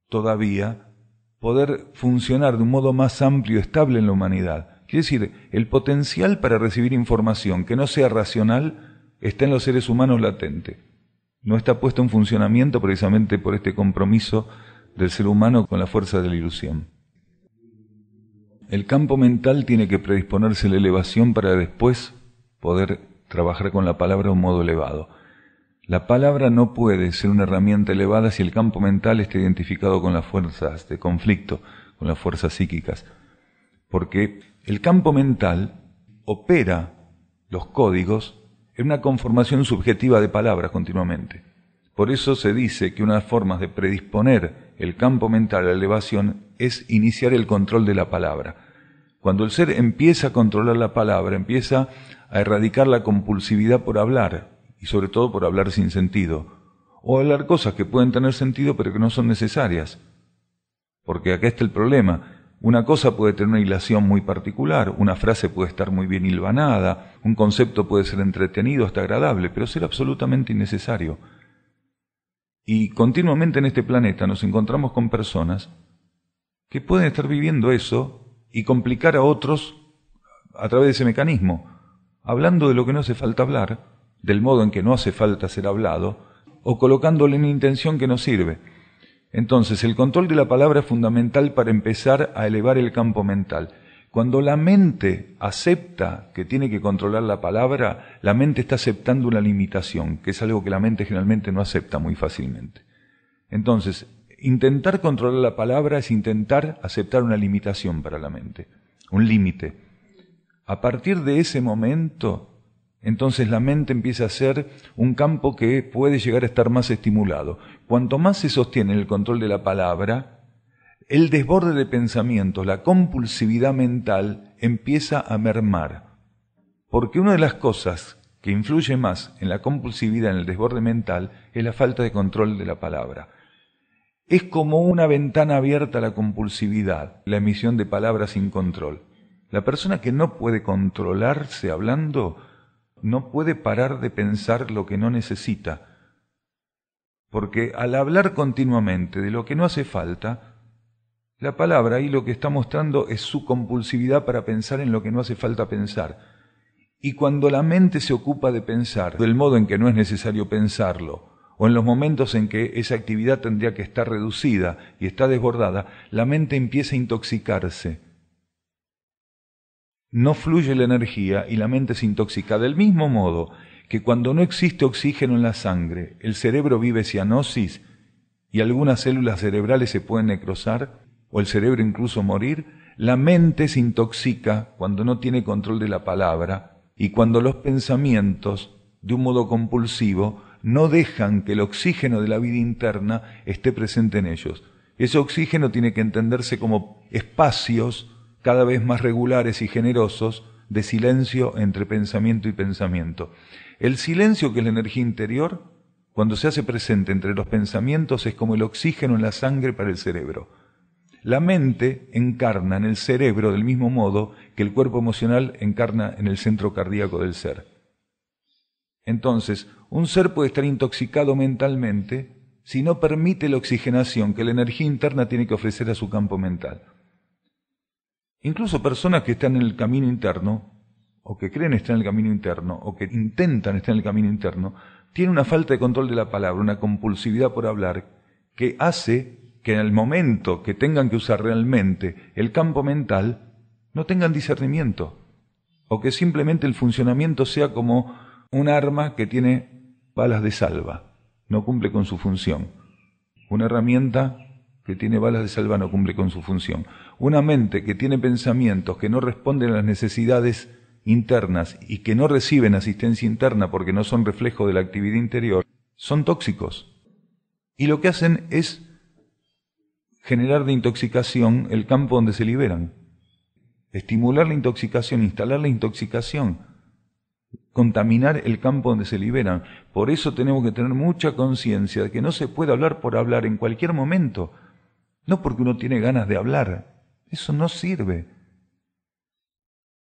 todavía poder funcionar de un modo más amplio y estable en la humanidad. Quiere decir, el potencial para recibir información que no sea racional está en los seres humanos latente. No está puesto en funcionamiento precisamente por este compromiso del ser humano con la fuerza de la ilusión. El campo mental tiene que predisponerse a la elevación para después poder trabajar con la palabra de un modo elevado. La palabra no puede ser una herramienta elevada si el campo mental está identificado con las fuerzas de conflicto, con las fuerzas psíquicas. Porque el campo mental opera los códigos en una conformación subjetiva de palabras continuamente. Por eso se dice que una de las formas de predisponer el campo mental a la elevación es iniciar el control de la palabra. Cuando el ser empieza a controlar la palabra, empieza a erradicar la compulsividad por hablar, y sobre todo por hablar sin sentido, o hablar cosas que pueden tener sentido pero que no son necesarias. Porque acá está el problema. Una cosa puede tener una hilación muy particular, una frase puede estar muy bien hilvanada, un concepto puede ser entretenido, hasta agradable, pero ser absolutamente innecesario. Y continuamente en este planeta nos encontramos con personas que pueden estar viviendo eso y complicar a otros a través de ese mecanismo, hablando de lo que no hace falta hablar, del modo en que no hace falta ser hablado, o colocándole una intención que no sirve. Entonces, el control de la palabra es fundamental para empezar a elevar el campo mental. Cuando la mente acepta que tiene que controlar la palabra, la mente está aceptando una limitación, que es algo que la mente generalmente no acepta muy fácilmente. Entonces, intentar controlar la palabra es intentar aceptar una limitación para la mente, un límite. A partir de ese momento, entonces la mente empieza a ser un campo que puede llegar a estar más estimulado. Cuanto más se sostiene el control de la palabra, el desborde de pensamientos, la compulsividad mental empieza a mermar. Porque una de las cosas que influye más en la compulsividad, en el desborde mental, es la falta de control de la palabra. Es como una ventana abierta a la compulsividad, la emisión de palabras sin control. La persona que no puede controlarse hablando no puede parar de pensar lo que no necesita, porque al hablar continuamente de lo que no hace falta, la palabra ahí lo que está mostrando es su compulsividad para pensar en lo que no hace falta pensar. Y cuando la mente se ocupa de pensar del modo en que no es necesario pensarlo, o en los momentos en que esa actividad tendría que estar reducida y está desbordada, la mente empieza a intoxicarse. No fluye la energía y la mente se intoxica. Del mismo modo que cuando no existe oxígeno en la sangre, el cerebro vive cianosis y algunas células cerebrales se pueden necrosar o el cerebro incluso morir, la mente se intoxica cuando no tiene control de la palabra y cuando los pensamientos, de un modo compulsivo, no dejan que el oxígeno de la vida interna esté presente en ellos. Ese oxígeno tiene que entenderse como espacios cada vez más regulares y generosos de silencio entre pensamiento y pensamiento. El silencio, que es la energía interior, cuando se hace presente entre los pensamientos, es como el oxígeno en la sangre para el cerebro. La mente encarna en el cerebro del mismo modo que el cuerpo emocional encarna en el centro cardíaco del ser. Entonces, un ser puede estar intoxicado mentalmente si no permite la oxigenación que la energía interna tiene que ofrecer a su campo mental. Incluso personas que están en el camino interno, o que creen estar en el camino interno, o que intentan estar en el camino interno, tienen una falta de control de la palabra, una compulsividad por hablar, que hace que en el momento que tengan que usar realmente el campo mental, no tengan discernimiento, o que simplemente el funcionamiento sea como un arma que tiene balas de salva, no cumple con su función. Una herramienta que tiene balas de salva no cumple con su función. Una mente que tiene pensamientos que no responden a las necesidades internas y que no reciben asistencia interna porque no son reflejo de la actividad interior, son tóxicos. Y lo que hacen es generar de intoxicación el campo donde se liberan. Estimular la intoxicación, instalar la intoxicación, contaminar el campo donde se liberan. Por eso tenemos que tener mucha conciencia de que no se puede hablar por hablar en cualquier momento. No porque uno tiene ganas de hablar, eso no sirve.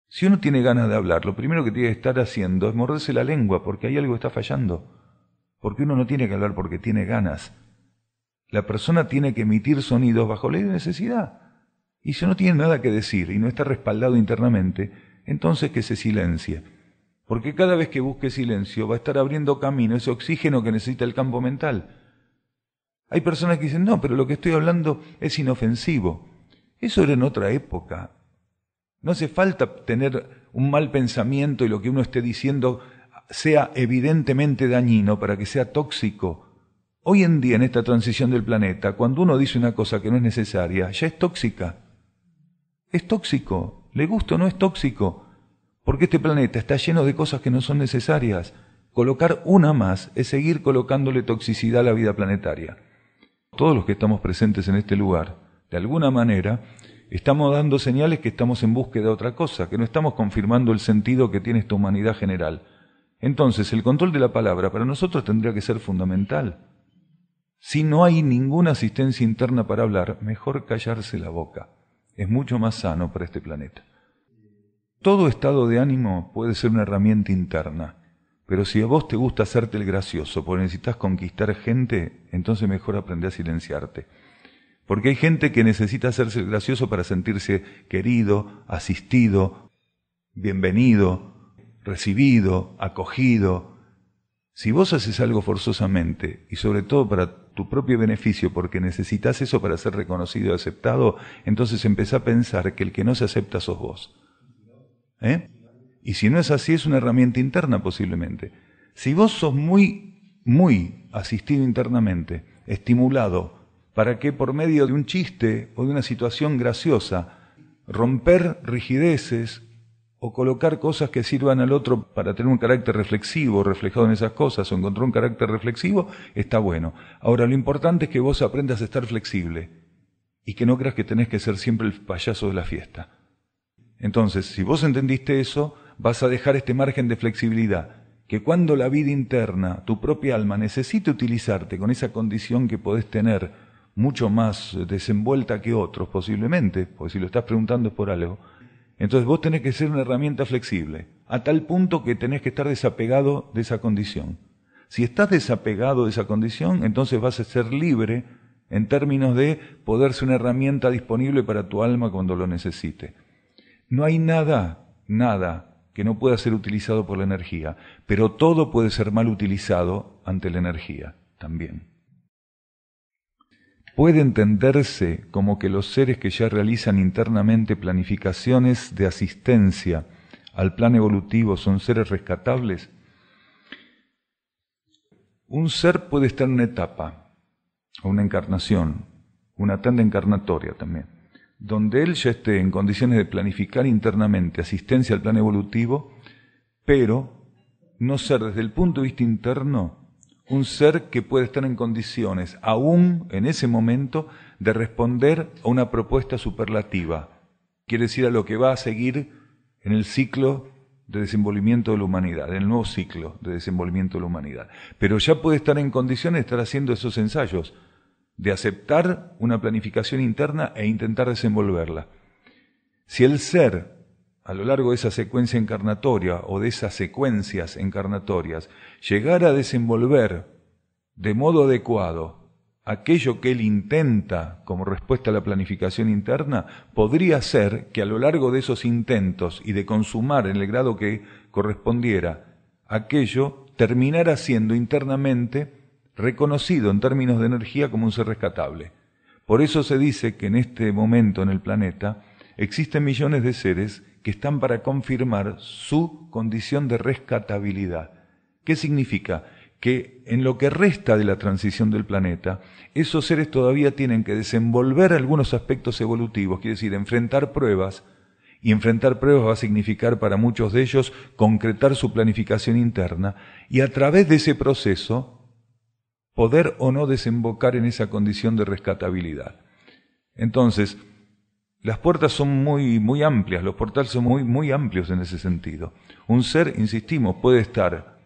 Si uno tiene ganas de hablar, lo primero que tiene que estar haciendo es morderse la lengua, porque hay algo que está fallando. Porque uno no tiene que hablar porque tiene ganas. La persona tiene que emitir sonidos bajo ley de necesidad. Y si no tiene nada que decir y no está respaldado internamente, entonces que se silencie. Porque cada vez que busque silencio va a estar abriendo camino, ese oxígeno que necesita el campo mental. Hay personas que dicen, no, pero lo que estoy hablando es inofensivo. Eso era en otra época. No hace falta tener un mal pensamiento y lo que uno esté diciendo sea evidentemente dañino para que sea tóxico. Hoy en día, en esta transición del planeta, cuando uno dice una cosa que no es necesaria, ya es tóxica. Es tóxico, le gusta o no es tóxico, porque este planeta está lleno de cosas que no son necesarias. Colocar una más es seguir colocándole toxicidad a la vida planetaria. Todos los que estamos presentes en este lugar, de alguna manera, estamos dando señales que estamos en búsqueda de otra cosa, que no estamos confirmando el sentido que tiene esta humanidad general. Entonces, el control de la palabra para nosotros tendría que ser fundamental. Si no hay ninguna asistencia interna para hablar, mejor callarse la boca. Es mucho más sano para este planeta. Todo estado de ánimo puede ser una herramienta interna, pero si a vos te gusta hacerte el gracioso porque necesitas conquistar gente, entonces mejor aprende a silenciarte. Porque hay gente que necesita hacerse el gracioso para sentirse querido, asistido, bienvenido, recibido, acogido. Si vos haces algo forzosamente, y sobre todo para tu propio beneficio, porque necesitas eso para ser reconocido y aceptado, entonces empezá a pensar que el que no se acepta sos vos. Y si no es así, es una herramienta interna posiblemente. Si vos sos muy asistido internamente, estimulado, para que por medio de un chiste o de una situación graciosa, romper rigideces o colocar cosas que sirvan al otro para tener un carácter reflexivo reflejado en esas cosas o encontrar un carácter reflexivo, está bueno. Ahora, lo importante es que vos aprendas a estar flexible y que no creas que tenés que ser siempre el payaso de la fiesta. Entonces, si vos entendiste eso, vas a dejar este margen de flexibilidad, que cuando la vida interna, tu propia alma, necesite utilizarte con esa condición que podés tener mucho más desenvuelta que otros posiblemente, porque si lo estás preguntando es por algo, entonces vos tenés que ser una herramienta flexible, a tal punto que tenés que estar desapegado de esa condición. Si estás desapegado de esa condición, entonces vas a ser libre en términos de poder ser una herramienta disponible para tu alma cuando lo necesite. No hay nada que no pueda ser utilizado por la energía, pero todo puede ser mal utilizado ante la energía también. Puede entenderse como que los seres que ya realizan internamente planificaciones de asistencia al plan evolutivo son seres rescatables. Un ser puede estar en una etapa, o una encarnación, una tanda encarnatoria también, donde él ya esté en condiciones de planificar internamente asistencia al plan evolutivo, pero no ser desde el punto de vista interno un ser que puede estar en condiciones, aún en ese momento, de responder a una propuesta superlativa. Quiere decir a lo que va a seguir en el ciclo de desenvolvimiento de la humanidad, en el nuevo ciclo de desenvolvimiento de la humanidad. Pero ya puede estar en condiciones de estar haciendo esos ensayos, de aceptar una planificación interna e intentar desenvolverla. Si el ser, a lo largo de esa secuencia encarnatoria o de esas secuencias encarnatorias, llegara a desenvolver de modo adecuado aquello que él intenta como respuesta a la planificación interna, podría ser que a lo largo de esos intentos y de consumar en el grado que correspondiera aquello, terminara siendo internamente reconocido en términos de energía como un ser rescatable. Por eso se dice que en este momento en el planeta existen millones de seres que están para confirmar su condición de rescatabilidad. ¿Qué significa? Que en lo que resta de la transición del planeta, esos seres todavía tienen que desenvolver algunos aspectos evolutivos, quiere decir, enfrentar pruebas, y enfrentar pruebas va a significar para muchos de ellos concretar su planificación interna, y a través de ese proceso poder o no desembocar en esa condición de rescatabilidad. Entonces, las puertas son muy amplias, los portales son muy amplios en ese sentido. Un ser, insistimos, puede estar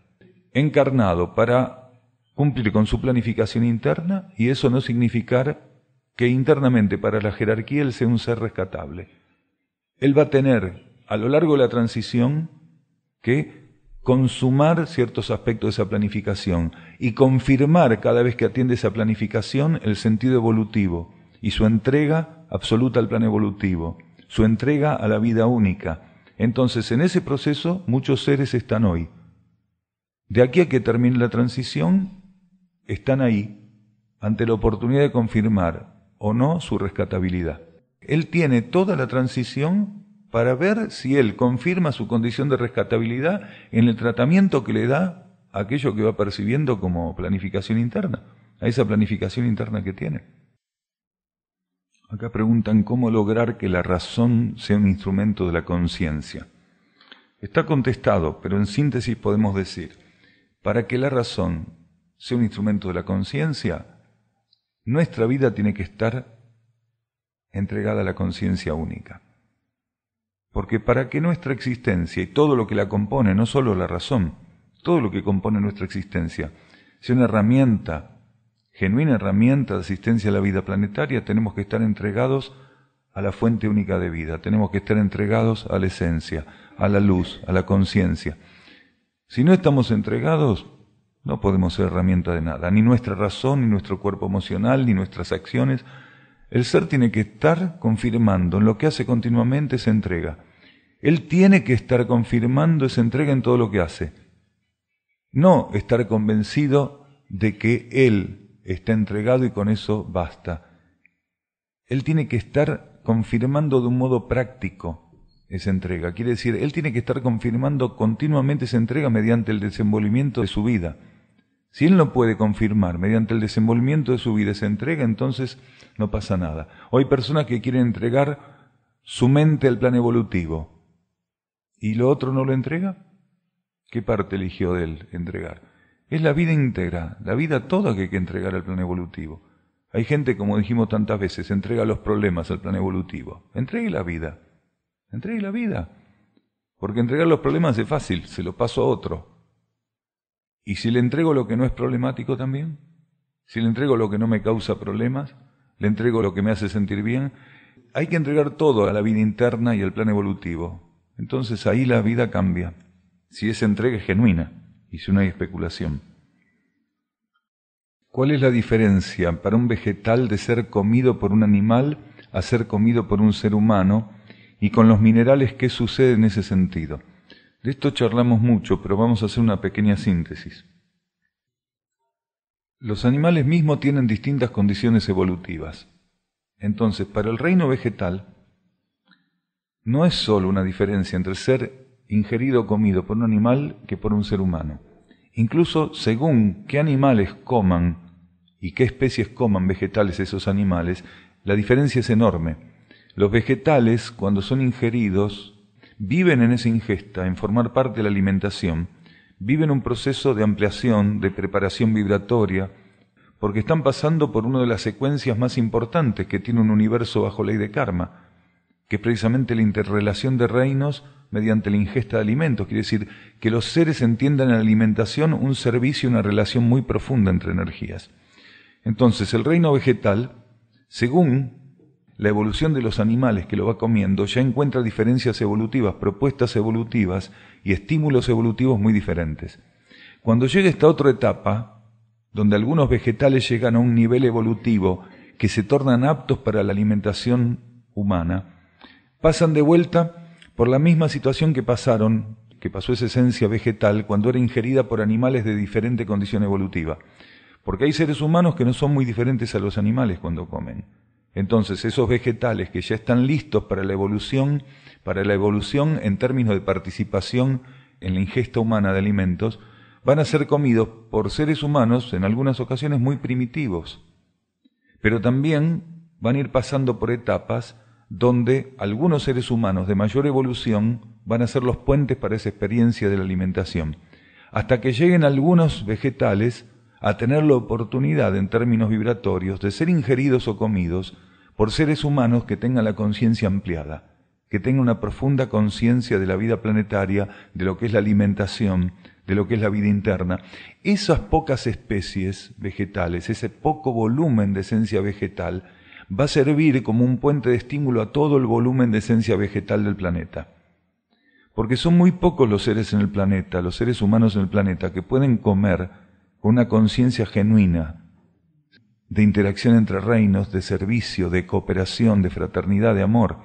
encarnado para cumplir con su planificación interna y eso no significar que internamente para la jerarquía él sea un ser rescatable. Él va a tener a lo largo de la transición que consumar ciertos aspectos de esa planificación y confirmar cada vez que atiende esa planificación el sentido evolutivo y su entrega absoluta al plan evolutivo, su entrega a la vida única. Entonces, en ese proceso, muchos seres están hoy. De aquí a que termine la transición, están ahí, ante la oportunidad de confirmar o no su rescatabilidad. Él tiene toda la transición para ver si él confirma su condición de rescatabilidad en el tratamiento que le da a aquello que va percibiendo como planificación interna, a esa planificación interna que tiene. Acá preguntan cómo lograr que la razón sea un instrumento de la conciencia. Está contestado, pero en síntesis podemos decir, para que la razón sea un instrumento de la conciencia, nuestra vida tiene que estar entregada a la conciencia única. Porque para que nuestra existencia y todo lo que la compone, no solo la razón, todo lo que compone nuestra existencia, sea una herramienta, genuina herramienta de asistencia a la vida planetaria, tenemos que estar entregados a la fuente única de vida, tenemos que estar entregados a la esencia, a la luz, a la conciencia. Si no estamos entregados, no podemos ser herramienta de nada, ni nuestra razón, ni nuestro cuerpo emocional, ni nuestras acciones. El ser tiene que estar confirmando en lo que hace continuamente esa entrega. Él tiene que estar confirmando esa entrega en todo lo que hace. No estar convencido de que él está entregado y con eso basta. Él tiene que estar confirmando de un modo práctico esa entrega. Quiere decir, él tiene que estar confirmando continuamente esa entrega mediante el desenvolvimiento de su vida. Si él no puede confirmar mediante el desenvolvimiento de su vida esa entrega, entonces no pasa nada. O hay personas que quieren entregar su mente al plan evolutivo. ¿Y lo otro no lo entrega? ¿Qué parte eligió de él entregar? Es la vida íntegra, la vida toda que hay que entregar al plan evolutivo. Hay gente, como dijimos tantas veces, entrega los problemas al plan evolutivo. Entregue la vida. Entregue la vida. Porque entregar los problemas es fácil, se lo paso a otro. ¿Y si le entrego lo que no es problemático también? Si le entrego lo que no me causa problemas, le entrego lo que me hace sentir bien. Hay que entregar todo a la vida interna y al plan evolutivo. Entonces ahí la vida cambia. Si esa entrega es genuina y si no hay especulación. ¿Cuál es la diferencia para un vegetal de ser comido por un animal a ser comido por un ser humano? Y con los minerales, ¿qué sucede en ese sentido? De esto charlamos mucho, pero vamos a hacer una pequeña síntesis. Los animales mismos tienen distintas condiciones evolutivas. Entonces, para el reino vegetal, no es solo una diferencia entre ser ingerido o comido por un animal que por un ser humano. Incluso según qué animales coman y qué especies coman vegetales esos animales, la diferencia es enorme. Los vegetales, cuando son ingeridos, viven en esa ingesta, en formar parte de la alimentación, viven un proceso de ampliación, de preparación vibratoria, porque están pasando por una de las secuencias más importantes que tiene un universo bajo ley de karma, que es precisamente la interrelación de reinos mediante la ingesta de alimentos. Quiere decir que los seres entiendan en la alimentación un servicio y una relación muy profunda entre energías. Entonces, el reino vegetal, según la evolución de los animales que lo va comiendo, ya encuentra diferencias evolutivas, propuestas evolutivas y estímulos evolutivos muy diferentes. Cuando llega esta otra etapa, donde algunos vegetales llegan a un nivel evolutivo que se tornan aptos para la alimentación humana, pasan de vuelta por la misma situación que pasó esa esencia vegetal cuando era ingerida por animales de diferente condición evolutiva. Porque hay seres humanos que no son muy diferentes a los animales cuando comen. Entonces, esos vegetales que ya están listos para la evolución en términos de participación en la ingesta humana de alimentos, van a ser comidos por seres humanos, en algunas ocasiones muy primitivos. Pero también van a ir pasando por etapas donde algunos seres humanos de mayor evolución van a ser los puentes para esa experiencia de la alimentación, hasta que lleguen algunos vegetales a tener la oportunidad en términos vibratorios de ser ingeridos o comidos por seres humanos que tengan la conciencia ampliada, que tengan una profunda conciencia de la vida planetaria, de lo que es la alimentación, de lo que es la vida interna. Esas pocas especies vegetales, ese poco volumen de esencia vegetal, va a servir como un puente de estímulo a todo el volumen de esencia vegetal del planeta. Porque son muy pocos los seres en el planeta, los seres humanos en el planeta, que pueden comer con una conciencia genuina de interacción entre reinos, de servicio, de cooperación, de fraternidad, de amor.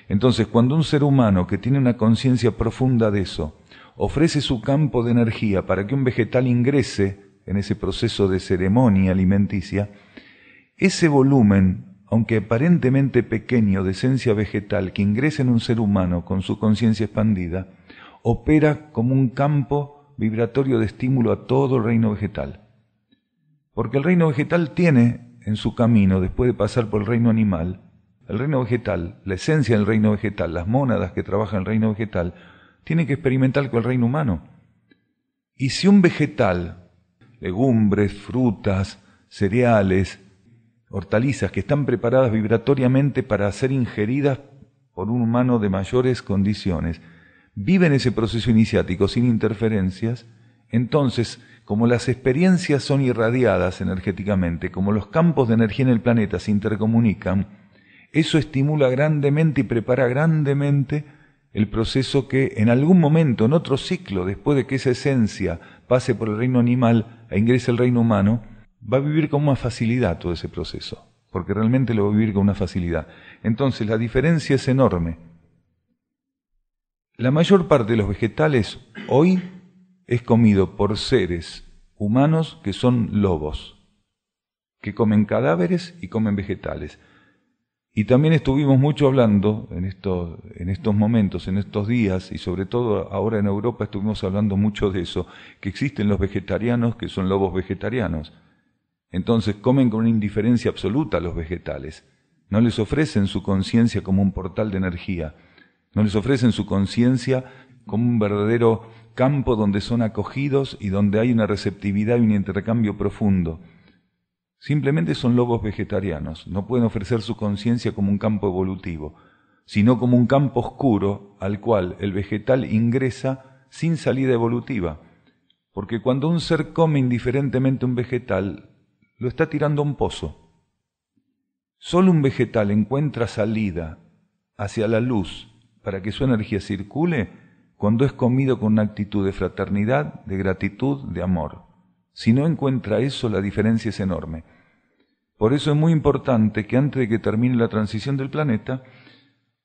Entonces, cuando un ser humano que tiene una conciencia profunda de eso, ofrece su campo de energía para que un vegetal ingrese en ese proceso de ceremonia alimenticia, ese volumen, aunque aparentemente pequeño, de esencia vegetal que ingresa en un ser humano con su conciencia expandida, opera como un campo vibratorio de estímulo a todo el reino vegetal. Porque el reino vegetal tiene en su camino, después de pasar por el reino animal, el reino vegetal, la esencia del reino vegetal, las mónadas que trabajan en el reino vegetal, tiene que experimentar con el reino humano. Y si un vegetal, legumbres, frutas, cereales, hortalizas que están preparadas vibratoriamente para ser ingeridas por un humano de mayores condiciones, viven ese proceso iniciático sin interferencias, entonces, como las experiencias son irradiadas energéticamente, como los campos de energía en el planeta se intercomunican, eso estimula grandemente y prepara grandemente el proceso que en algún momento, en otro ciclo, después de que esa esencia pase por el reino animal e ingrese al reino humano, va a vivir con más facilidad todo ese proceso, porque realmente lo va a vivir con una facilidad. Entonces la diferencia es enorme. La mayor parte de los vegetales hoy es comido por seres humanos que son lobos, que comen cadáveres y comen vegetales. Y también estuvimos mucho hablando en estos momentos, en estos días, y sobre todo ahora en Europa estuvimos hablando mucho de eso, que existen los vegetarianos que son lobos vegetarianos. Entonces comen con una indiferencia absoluta a los vegetales. No les ofrecen su conciencia como un portal de energía. No les ofrecen su conciencia como un verdadero campo donde son acogidos y donde hay una receptividad y un intercambio profundo. Simplemente son lobos vegetarianos. No pueden ofrecer su conciencia como un campo evolutivo, sino como un campo oscuro al cual el vegetal ingresa sin salida evolutiva. Porque cuando un ser come indiferentemente un vegetal, lo está tirando a un pozo. Solo un vegetal encuentra salida hacia la luz para que su energía circule cuando es comido con una actitud de fraternidad, de gratitud, de amor. Si no encuentra eso, la diferencia es enorme. Por eso es muy importante que antes de que termine la transición del planeta,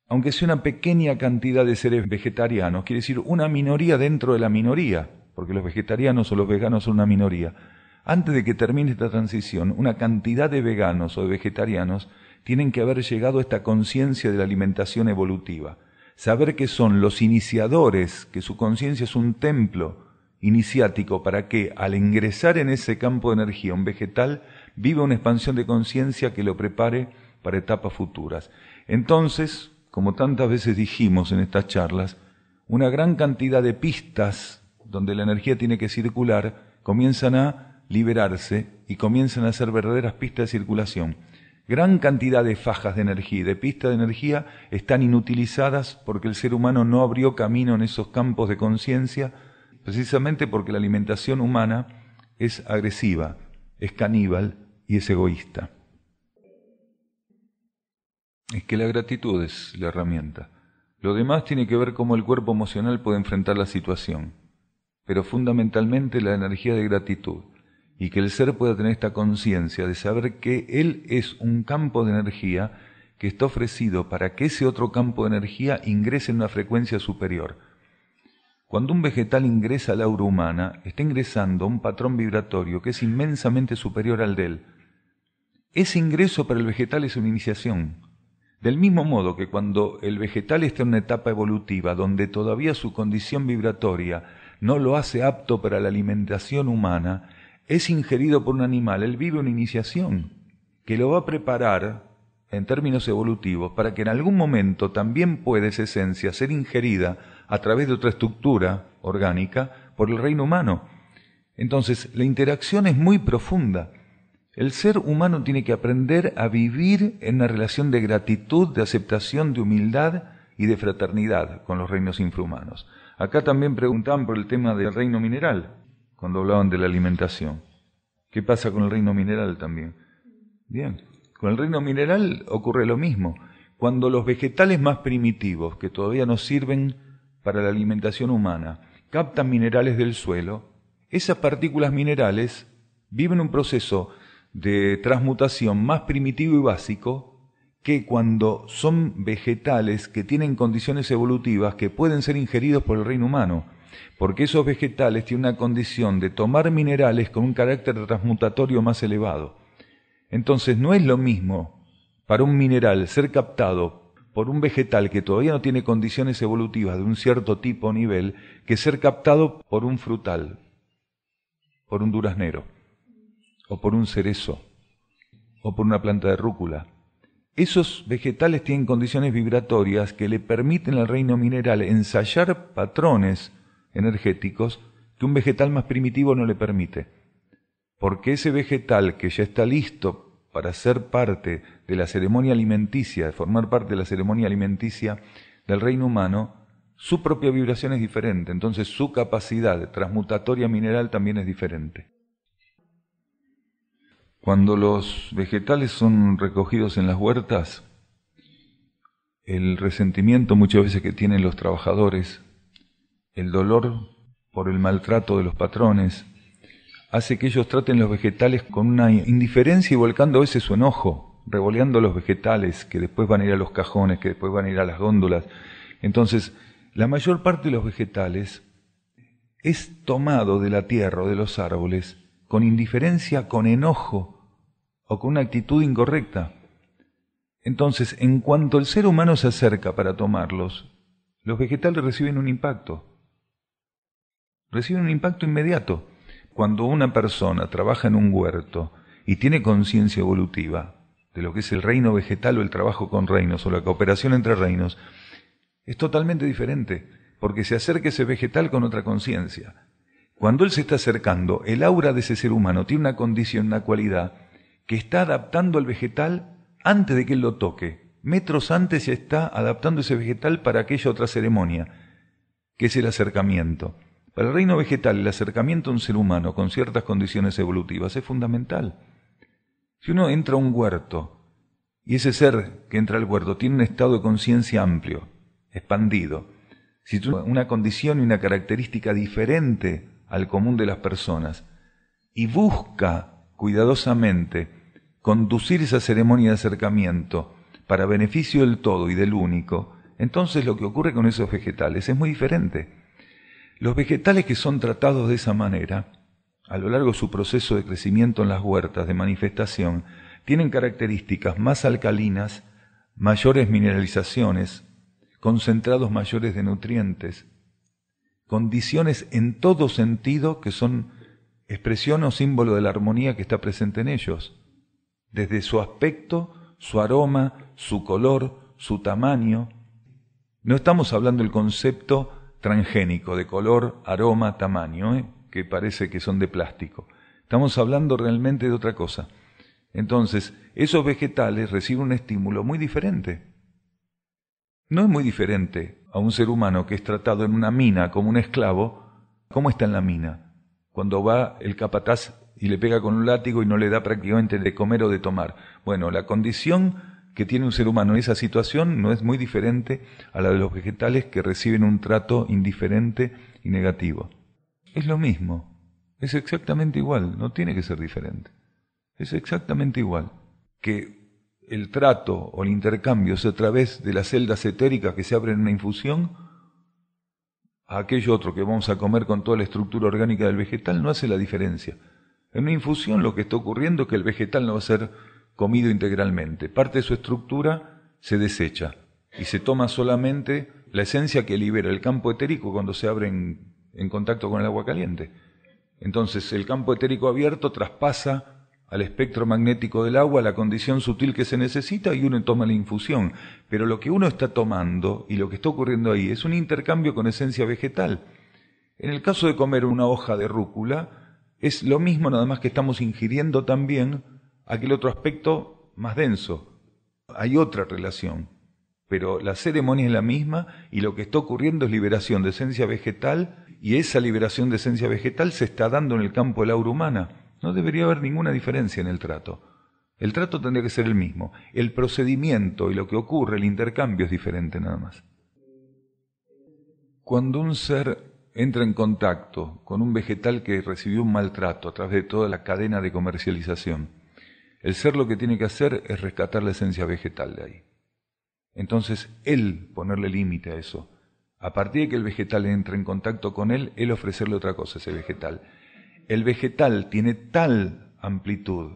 aunque sea una pequeña cantidad de seres vegetarianos, quiere decir una minoría dentro de la minoría, porque los vegetarianos o los veganos son una minoría, antes de que termine esta transición, una cantidad de veganos o de vegetarianos tienen que haber llegado a esta conciencia de la alimentación evolutiva. Saber que son los iniciadores, que su conciencia es un templo iniciático para que al ingresar en ese campo de energía un vegetal viva una expansión de conciencia que lo prepare para etapas futuras. Entonces, como tantas veces dijimos en estas charlas, una gran cantidad de pistas donde la energía tiene que circular comienzan a liberarse y comienzan a ser verdaderas pistas de circulación. Gran cantidad de fajas de energía y de pistas de energía están inutilizadas porque el ser humano no abrió camino en esos campos de conciencia, precisamente porque la alimentación humana es agresiva, es caníbal y es egoísta. Es que la gratitud es la herramienta. Lo demás tiene que ver cómo el cuerpo emocional puede enfrentar la situación, pero fundamentalmente la energía de gratitud. Y que el ser pueda tener esta conciencia de saber que él es un campo de energía que está ofrecido para que ese otro campo de energía ingrese en una frecuencia superior. Cuando un vegetal ingresa al aura humana, está ingresando a un patrón vibratorio que es inmensamente superior al de él. Ese ingreso para el vegetal es una iniciación. Del mismo modo que cuando el vegetal está en una etapa evolutiva donde todavía su condición vibratoria no lo hace apto para la alimentación humana, es ingerido por un animal, él vive una iniciación que lo va a preparar en términos evolutivos para que en algún momento también pueda esa esencia ser ingerida a través de otra estructura orgánica por el reino humano. Entonces, la interacción es muy profunda. El ser humano tiene que aprender a vivir en una relación de gratitud, de aceptación, de humildad y de fraternidad con los reinos infrahumanos. Acá también preguntaban por el tema del reino mineral, cuando hablaban de la alimentación. ¿Qué pasa con el reino mineral también? Bien, con el reino mineral ocurre lo mismo. Cuando los vegetales más primitivos, que todavía nos sirven para la alimentación humana, captan minerales del suelo, esas partículas minerales viven un proceso de transmutación más primitivo y básico que cuando son vegetales que tienen condiciones evolutivas que pueden ser ingeridos por el reino humano, porque esos vegetales tienen una condición de tomar minerales con un carácter transmutatorio más elevado. Entonces no es lo mismo para un mineral ser captado por un vegetal que todavía no tiene condiciones evolutivas de un cierto tipo o nivel que ser captado por un frutal, por un duraznero, o por un cerezo, o por una planta de rúcula. Esos vegetales tienen condiciones vibratorias que le permiten al reino mineral ensayar patrones energéticos que un vegetal más primitivo no le permite. Porque ese vegetal que ya está listo para ser parte de la ceremonia alimenticia, de formar parte de la ceremonia alimenticia del reino humano, su propia vibración es diferente, entonces su capacidad transmutatoria mineral también es diferente. Cuando los vegetales son recogidos en las huertas, el resentimiento muchas veces que tienen los trabajadores, el dolor por el maltrato de los patrones, hace que ellos traten los vegetales con una indiferencia y volcando a veces su enojo, revoleando los vegetales que después van a ir a los cajones, que después van a ir a las góndolas. Entonces, la mayor parte de los vegetales es tomado de la tierra o de los árboles con indiferencia, con enojo o con una actitud incorrecta. Entonces, en cuanto el ser humano se acerca para tomarlos, los vegetales reciben un impacto. Reciben un impacto inmediato. Cuando una persona trabaja en un huerto y tiene conciencia evolutiva de lo que es el reino vegetal o el trabajo con reinos o la cooperación entre reinos, es totalmente diferente, porque se acerca ese vegetal con otra conciencia. Cuando él se está acercando, el aura de ese ser humano tiene una condición, una cualidad, que está adaptando al vegetal antes de que él lo toque. Metros antes ya está adaptando ese vegetal para aquella otra ceremonia, que es el acercamiento. Para el reino vegetal, el acercamiento a un ser humano con ciertas condiciones evolutivas es fundamental. Si uno entra a un huerto, y ese ser que entra al huerto tiene un estado de conciencia amplio, expandido, si tiene una condición y una característica diferente al común de las personas, y busca cuidadosamente conducir esa ceremonia de acercamiento para beneficio del todo y del único, entonces lo que ocurre con esos vegetales es muy diferente. Los vegetales que son tratados de esa manera, a lo largo de su proceso de crecimiento en las huertas, de manifestación, tienen características más alcalinas, mayores mineralizaciones, concentrados mayores de nutrientes, condiciones en todo sentido que son expresión o símbolo de la armonía que está presente en ellos, desde su aspecto, su aroma, su color, su tamaño. No estamos hablando del concepto transgénico de color, aroma, tamaño, que parece que son de plástico. Estamos hablando realmente de otra cosa. Entonces, esos vegetales reciben un estímulo muy diferente. No es muy diferente a un ser humano que es tratado en una mina como un esclavo. ¿Cómo está en la mina? Cuando va el capataz y le pega con un látigo y no le da prácticamente de comer o de tomar. Bueno, la condición que tiene un ser humano en esa situación no es muy diferente a la de los vegetales que reciben un trato indiferente y negativo. Es lo mismo, es exactamente igual, no tiene que ser diferente. Es exactamente igual que el trato o el intercambio es a través de las celdas etéricas que se abren en una infusión, a aquello otro que vamos a comer con toda la estructura orgánica del vegetal no hace la diferencia. En una infusión lo que está ocurriendo es que el vegetal no va a ser comido integralmente. Parte de su estructura se desecha y se toma solamente la esencia que libera el campo etérico cuando se abre en contacto con el agua caliente. Entonces el campo etérico abierto traspasa al espectro magnético del agua la condición sutil que se necesita y uno toma la infusión. Pero lo que uno está tomando y lo que está ocurriendo ahí es un intercambio con esencia vegetal. En el caso de comer una hoja de rúcula, es lo mismo, nada más que estamos ingiriendo también aquel otro aspecto más denso. Hay otra relación, pero la ceremonia es la misma y lo que está ocurriendo es liberación de esencia vegetal y esa liberación de esencia vegetal se está dando en el campo del aura humana. No debería haber ninguna diferencia en el trato. El trato tendría que ser el mismo. El procedimiento y lo que ocurre, el intercambio es diferente nada más. Cuando un ser entra en contacto con un vegetal que recibió un maltrato a través de toda la cadena de comercialización, el ser lo que tiene que hacer es rescatar la esencia vegetal de ahí. Entonces, él ponerle límite a eso. A partir de que el vegetal entre en contacto con él ofrecerle otra cosa a ese vegetal. El vegetal tiene tal amplitud,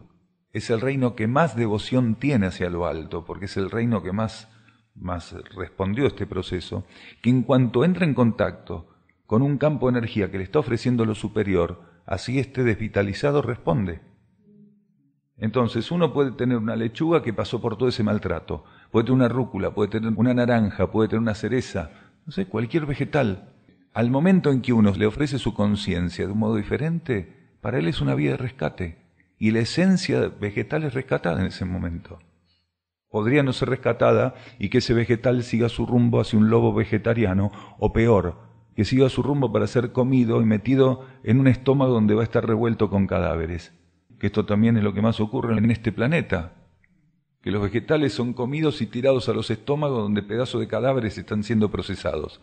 es el reino que más devoción tiene hacia lo alto, porque es el reino que más respondió a este proceso, que en cuanto entra en contacto con un campo de energía que le está ofreciendo lo superior, así esté desvitalizado, responde. Entonces uno puede tener una lechuga que pasó por todo ese maltrato, puede tener una rúcula, puede tener una naranja, puede tener una cereza, no sé, cualquier vegetal. Al momento en que uno le ofrece su conciencia de un modo diferente, para él es una vía de rescate, y la esencia vegetal es rescatada en ese momento. Podría no ser rescatada y que ese vegetal siga su rumbo hacia un lobo vegetariano, o peor, que siga su rumbo para ser comido y metido en un estómago donde va a estar revuelto con cadáveres. Que esto también es lo que más ocurre en este planeta, que los vegetales son comidos y tirados a los estómagos donde pedazos de cadáveres están siendo procesados.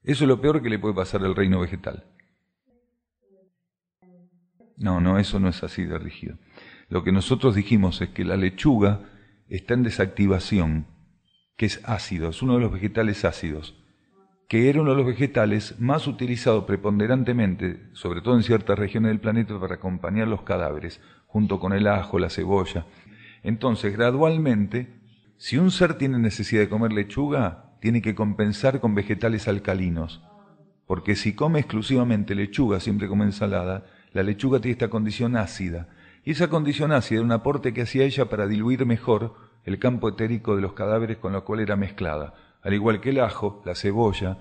Eso es lo peor que le puede pasar al reino vegetal. No, eso no es así de rígido. Lo que nosotros dijimos es que la lechuga está en desactivación, que es ácido, es uno de los vegetales ácidos, que era uno de los vegetales más utilizados preponderantemente, sobre todo en ciertas regiones del planeta, para acompañar los cadáveres, junto con el ajo, la cebolla. Entonces, gradualmente, si un ser tiene necesidad de comer lechuga, tiene que compensar con vegetales alcalinos, porque si come exclusivamente lechuga, siempre come ensalada, la lechuga tiene esta condición ácida, y esa condición ácida era un aporte que hacía ella para diluir mejor el campo etérico de los cadáveres con lo cual era mezclada, al igual que el ajo, la cebolla,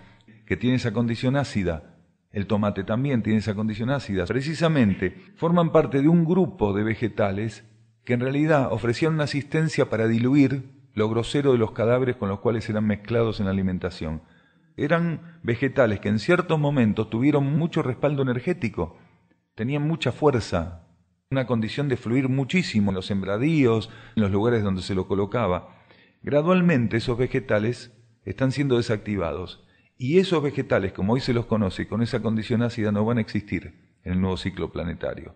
que tiene esa condición ácida, el tomate también tiene esa condición ácida. Precisamente forman parte de un grupo de vegetales que en realidad ofrecían una asistencia para diluir lo grosero de los cadáveres con los cuales eran mezclados en la alimentación. Eran vegetales que en ciertos momentos tuvieron mucho respaldo energético, tenían mucha fuerza, una condición de fluir muchísimo en los sembradíos, en los lugares donde se lo colocaba. Gradualmente esos vegetales están siendo desactivados, y esos vegetales, como hoy se los conoce, con esa condición ácida no van a existir en el nuevo ciclo planetario,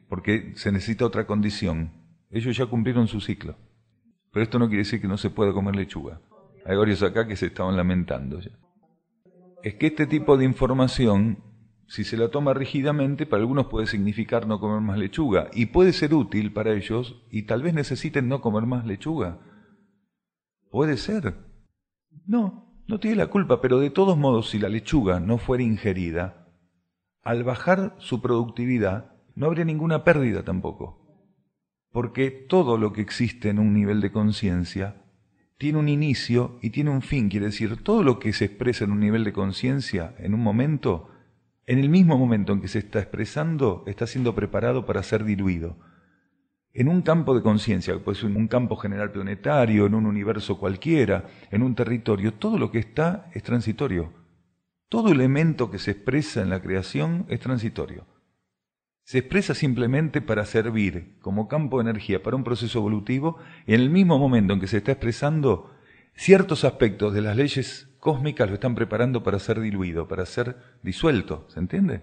porque se necesita otra condición. Ellos ya cumplieron su ciclo, pero esto no quiere decir que no se pueda comer lechuga. Hay varios acá que se estaban lamentando ya. Es que este tipo de información, si se la toma rígidamente, para algunos puede significar no comer más lechuga, y puede ser útil para ellos, y tal vez necesiten no comer más lechuga. Puede ser. No tiene la culpa, pero de todos modos, si la lechuga no fuera ingerida, al bajar su productividad, no habría ninguna pérdida tampoco. Porque todo lo que existe en un nivel de conciencia tiene un inicio y tiene un fin. Quiere decir, todo lo que se expresa en un nivel de conciencia, en un momento, en el mismo momento en que se está expresando, está siendo preparado para ser diluido. En un campo de conciencia, que puede ser un campo general planetario, en un universo cualquiera, en un territorio, todo lo que está es transitorio. Todo elemento que se expresa en la creación es transitorio. Se expresa simplemente para servir como campo de energía para un proceso evolutivo, y en el mismo momento en que se está expresando, ciertos aspectos de las leyes cósmicas lo están preparando para ser diluido, para ser disuelto, ¿se entiende?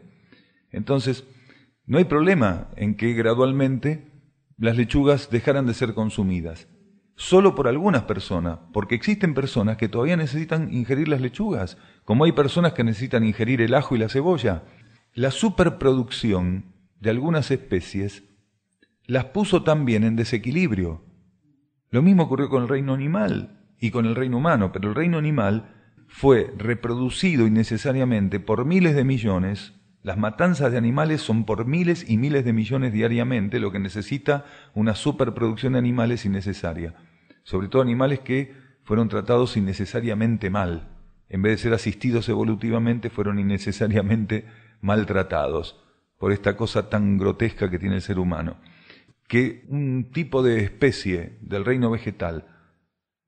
Entonces, no hay problema en que gradualmente las lechugas dejaran de ser consumidas, solo por algunas personas, porque existen personas que todavía necesitan ingerir las lechugas, como hay personas que necesitan ingerir el ajo y la cebolla. La superproducción de algunas especies las puso también en desequilibrio. Lo mismo ocurrió con el reino animal y con el reino humano, pero el reino animal fue reproducido innecesariamente por miles de millones. Las matanzas de animales son por miles y miles de millones diariamente, lo que necesita una superproducción de animales innecesaria. Sobre todo animales que fueron tratados innecesariamente mal. En vez de ser asistidos evolutivamente, fueron innecesariamente maltratados por esta cosa tan grotesca que tiene el ser humano. Que un tipo de especie del reino vegetal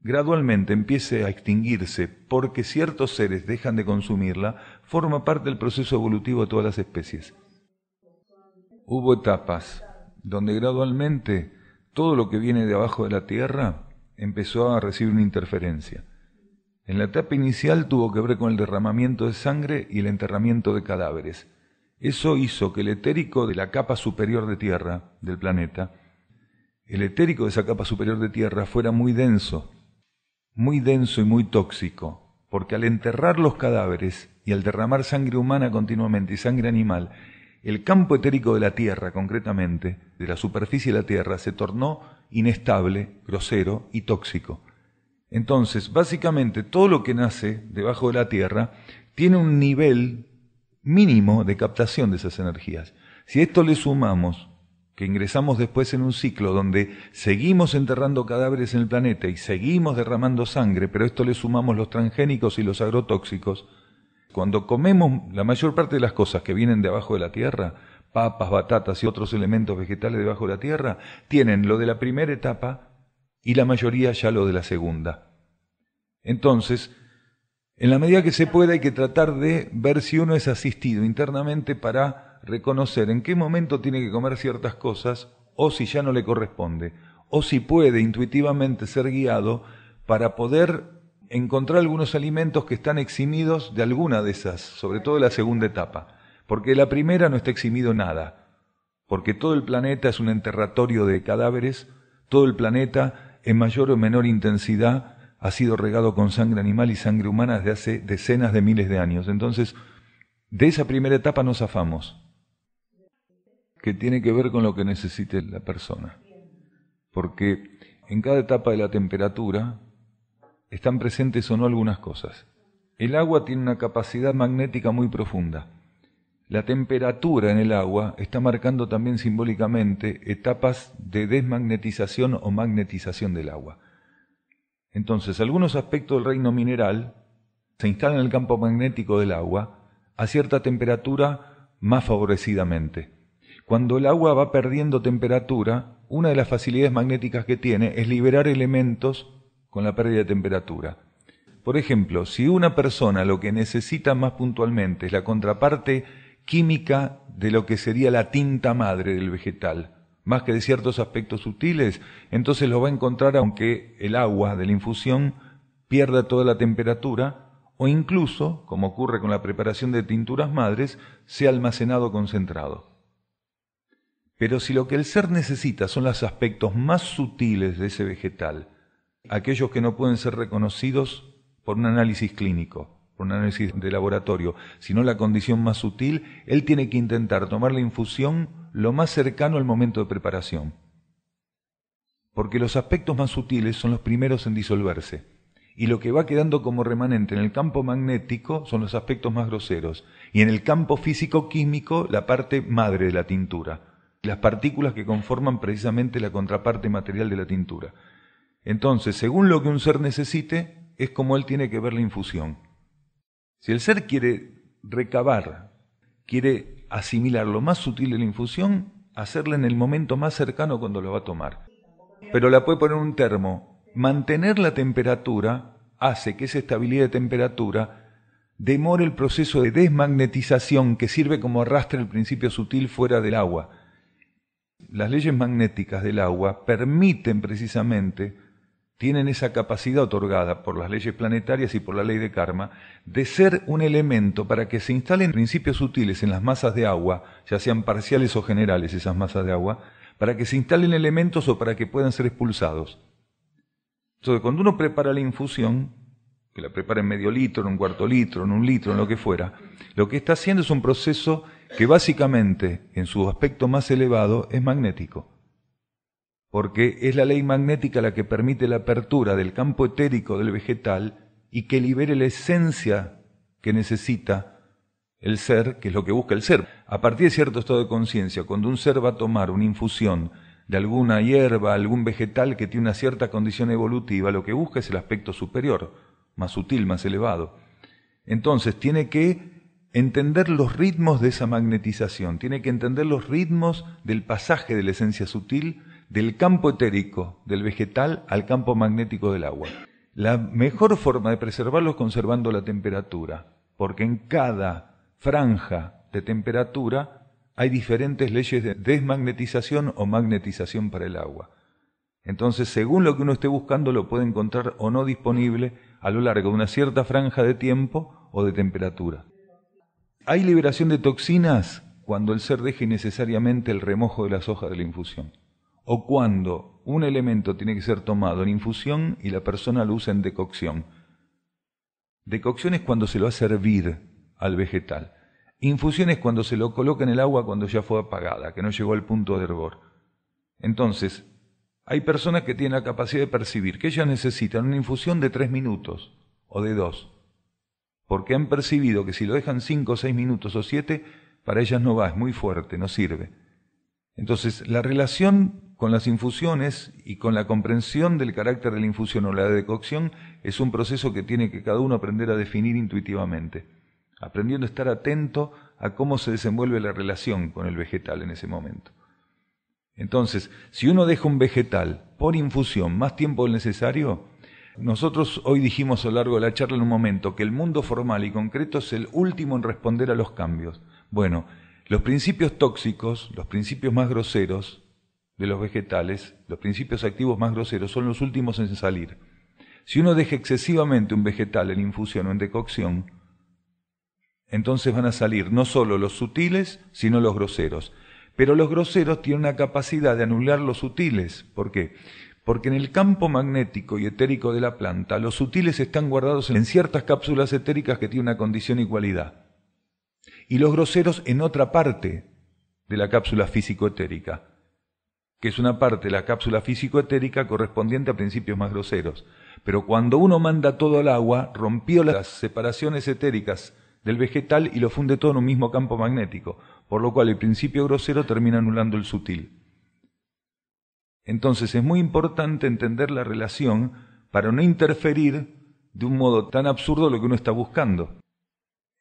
gradualmente empiece a extinguirse porque ciertos seres dejan de consumirla, forma parte del proceso evolutivo de todas las especies. Hubo etapas donde gradualmente todo lo que viene de abajo de la tierra empezó a recibir una interferencia. En la etapa inicial tuvo que ver con el derramamiento de sangre y el enterramiento de cadáveres. Eso hizo que el etérico de la capa superior de tierra del planeta, el etérico de esa capa superior de tierra fuera muy denso y muy tóxico, porque al enterrar los cadáveres y al derramar sangre humana continuamente y sangre animal, el campo etérico de la tierra, concretamente, de la superficie de la tierra, se tornó inestable, grosero y tóxico. Entonces, básicamente, todo lo que nace debajo de la tierra tiene un nivel mínimo de captación de esas energías. Si a esto le sumamos que ingresamos después en un ciclo donde seguimos enterrando cadáveres en el planeta y seguimos derramando sangre, pero a esto le sumamos los transgénicos y los agrotóxicos, cuando comemos la mayor parte de las cosas que vienen de abajo de la tierra, papas, batatas y otros elementos vegetales debajo de la tierra, tienen lo de la primera etapa y la mayoría ya lo de la segunda. Entonces, en la medida que se pueda hay que tratar de ver si uno es asistido internamente para reconocer en qué momento tiene que comer ciertas cosas o si ya no le corresponde, o si puede intuitivamente ser guiado para poder encontrar algunos alimentos que están eximidos de alguna de esas, sobre todo de la segunda etapa, porque la primera no está eximido nada, porque todo el planeta es un enterratorio de cadáveres, todo el planeta en mayor o menor intensidad ha sido regado con sangre animal y sangre humana desde hace decenas de miles de años. Entonces, de esa primera etapa nos zafamos, que tiene que ver con lo que necesite la persona. Porque en cada etapa de la temperatura están presentes o no algunas cosas. El agua tiene una capacidad magnética muy profunda. La temperatura en el agua está marcando también simbólicamente etapas de desmagnetización o magnetización del agua. Entonces, algunos aspectos del reino mineral se instalan en el campo magnético del agua a cierta temperatura más favorecidamente. Cuando el agua va perdiendo temperatura, una de las facilidades magnéticas que tiene es liberar elementos con la pérdida de temperatura. Por ejemplo, si una persona lo que necesita más puntualmente es la contraparte química de lo que sería la tinta madre del vegetal, más que de ciertos aspectos sutiles, entonces lo va a encontrar aunque el agua de la infusión pierda toda la temperatura o incluso, como ocurre con la preparación de tinturas madres, sea almacenado concentrado. Pero si lo que el ser necesita son los aspectos más sutiles de ese vegetal, aquellos que no pueden ser reconocidos por un análisis clínico, por un análisis de laboratorio, sino la condición más sutil, él tiene que intentar tomar la infusión lo más cercano al momento de preparación. Porque los aspectos más sutiles son los primeros en disolverse, y lo que va quedando como remanente en el campo magnético son los aspectos más groseros, y en el campo físico-químico la parte madre de la tintura, las partículas que conforman precisamente la contraparte material de la tintura. Entonces, según lo que un ser necesite, es como él tiene que ver la infusión. Si el ser quiere recabar, quiere asimilar lo más sutil de la infusión, hacerla en el momento más cercano cuando lo va a tomar. Pero la puede poner en un termo. Mantener la temperatura hace que esa estabilidad de temperatura demore el proceso de desmagnetización que sirve como arrastre el principio sutil fuera del agua. Las leyes magnéticas del agua permiten precisamente, tienen esa capacidad otorgada por las leyes planetarias y por la ley de karma, de ser un elemento para que se instalen principios sutiles en las masas de agua, ya sean parciales o generales esas masas de agua, para que se instalen elementos o para que puedan ser expulsados. Entonces, cuando uno prepara la infusión, que la prepara en medio litro, en un cuarto litro, en un litro, en lo que fuera, lo que está haciendo es un proceso que básicamente, en su aspecto más elevado, es magnético. Porque es la ley magnética la que permite la apertura del campo etérico del vegetal y que libere la esencia que necesita el ser, que es lo que busca el ser. A partir de cierto estado de conciencia, cuando un ser va a tomar una infusión de alguna hierba, algún vegetal que tiene una cierta condición evolutiva, lo que busca es el aspecto superior, más sutil, más elevado. Entonces tiene que entender los ritmos de esa magnetización, tiene que entender los ritmos del pasaje de la esencia sutil del campo etérico del vegetal al campo magnético del agua. La mejor forma de preservarlo es conservando la temperatura, porque en cada franja de temperatura hay diferentes leyes de desmagnetización o magnetización para el agua. Entonces, según lo que uno esté buscando, lo puede encontrar o no disponible a lo largo de una cierta franja de tiempo o de temperatura. Hay liberación de toxinas cuando el ser deja innecesariamente el remojo de las hojas de la infusión, o cuando un elemento tiene que ser tomado en infusión y la persona lo usa en decocción. Decocción es cuando se lo hace hervir al vegetal. Infusión es cuando se lo coloca en el agua cuando ya fue apagada, que no llegó al punto de hervor. Entonces, hay personas que tienen la capacidad de percibir que ellas necesitan una infusión de 3 minutos o de 2, porque han percibido que si lo dejan 5 o 6 minutos o 7, para ellas no va, es muy fuerte, no sirve. Entonces, la relación con las infusiones y con la comprensión del carácter de la infusión o la decocción es un proceso que tiene que cada uno aprender a definir intuitivamente, aprendiendo a estar atento a cómo se desenvuelve la relación con el vegetal en ese momento. Entonces, si uno deja un vegetal por infusión más tiempo del necesario, nosotros hoy dijimos a lo largo de la charla en un momento que el mundo formal y concreto es el último en responder a los cambios. Bueno, los principios tóxicos, los principios más groseros de los vegetales, los principios activos más groseros son los últimos en salir. Si uno deja excesivamente un vegetal en infusión o en decocción, entonces van a salir no solo los sutiles, sino los groseros. Pero los groseros tienen una capacidad de anular los sutiles. ¿Por qué? Porque en el campo magnético y etérico de la planta, los sutiles están guardados en ciertas cápsulas etéricas que tienen una condición y cualidad. Y los groseros en otra parte de la cápsula físico-etérica, que es una parte de la cápsula físico-etérica correspondiente a principios más groseros. Pero cuando uno manda todo al agua, rompió las separaciones etéricas del vegetal y lo funde todo en un mismo campo magnético, por lo cual el principio grosero termina anulando el sutil. Entonces es muy importante entender la relación para no interferir de un modo tan absurdo lo que uno está buscando.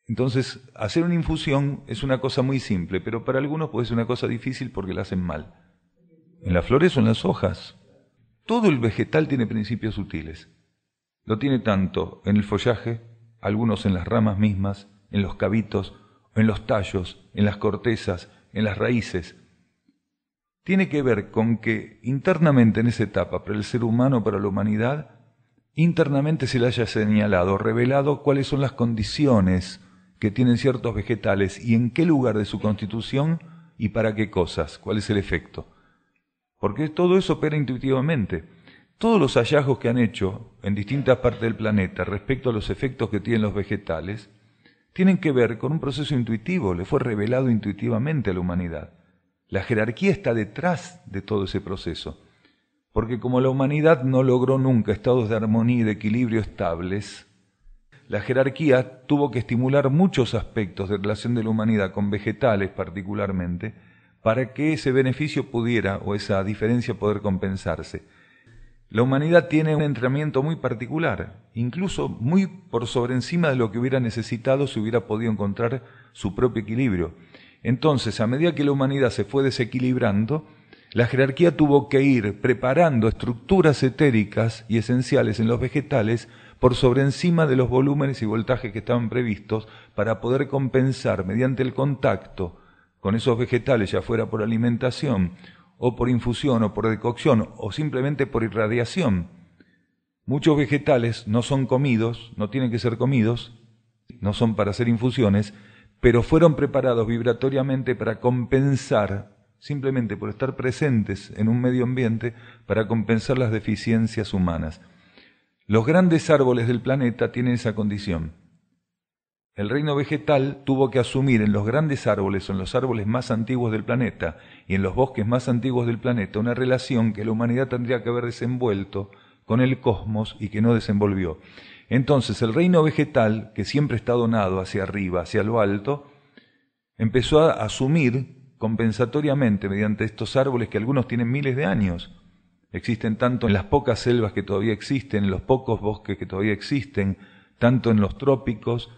Entonces, hacer una infusión es una cosa muy simple, pero para algunos puede ser una cosa difícil porque la hacen mal. En las flores o en las hojas. Todo el vegetal tiene principios sutiles. Lo tiene tanto en el follaje, algunos en las ramas mismas, en los cabitos, en los tallos, en las cortezas, en las raíces. Tiene que ver con que internamente en esa etapa, para el ser humano, para la humanidad, internamente se le haya señalado, revelado cuáles son las condiciones que tienen ciertos vegetales y en qué lugar de su constitución y para qué cosas, cuál es el efecto. Porque todo eso opera intuitivamente. Todos los hallazgos que han hecho en distintas partes del planeta respecto a los efectos que tienen los vegetales tienen que ver con un proceso intuitivo, le fue revelado intuitivamente a la humanidad. La jerarquía está detrás de todo ese proceso, porque como la humanidad no logró nunca estados de armonía y de equilibrio estables, la jerarquía tuvo que estimular muchos aspectos de relación de la humanidad con vegetales particularmente, para que ese beneficio pudiera, o esa diferencia poder compensarse. La humanidad tiene un entrenamiento muy particular, incluso muy por sobre encima de lo que hubiera necesitado si hubiera podido encontrar su propio equilibrio. Entonces, a medida que la humanidad se fue desequilibrando, la jerarquía tuvo que ir preparando estructuras etéricas y esenciales en los vegetales por sobre encima de los volúmenes y voltajes que estaban previstos para poder compensar mediante el contacto con esos vegetales, ya fuera por alimentación o por infusión o por decocción o simplemente por irradiación. Muchos vegetales no son comidos, no tienen que ser comidos, no son para hacer infusiones, pero fueron preparados vibratoriamente para compensar, simplemente por estar presentes en un medio ambiente, para compensar las deficiencias humanas. Los grandes árboles del planeta tienen esa condición. El reino vegetal tuvo que asumir en los grandes árboles o en los árboles más antiguos del planeta y en los bosques más antiguos del planeta una relación que la humanidad tendría que haber desenvuelto con el cosmos y que no desenvolvió. Entonces el reino vegetal, que siempre está donado hacia arriba, hacia lo alto, empezó a asumir compensatoriamente mediante estos árboles que algunos tienen miles de años. Existen tanto en las pocas selvas que todavía existen, en los pocos bosques que todavía existen, tanto en los trópicos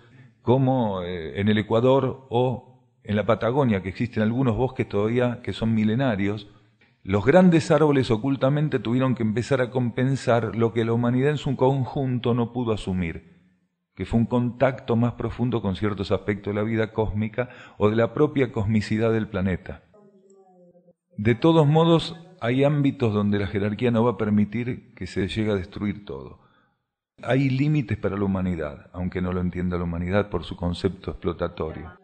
como en el Ecuador o en la Patagonia, que existen algunos bosques todavía que son milenarios. Los grandes árboles ocultamente tuvieron que empezar a compensar lo que la humanidad en su conjunto no pudo asumir, que fue un contacto más profundo con ciertos aspectos de la vida cósmica o de la propia cosmicidad del planeta. De todos modos, hay ámbitos donde la jerarquía no va a permitir que se llegue a destruir todo. Hay límites para la humanidad, aunque no lo entienda la humanidad por su concepto explotatorio.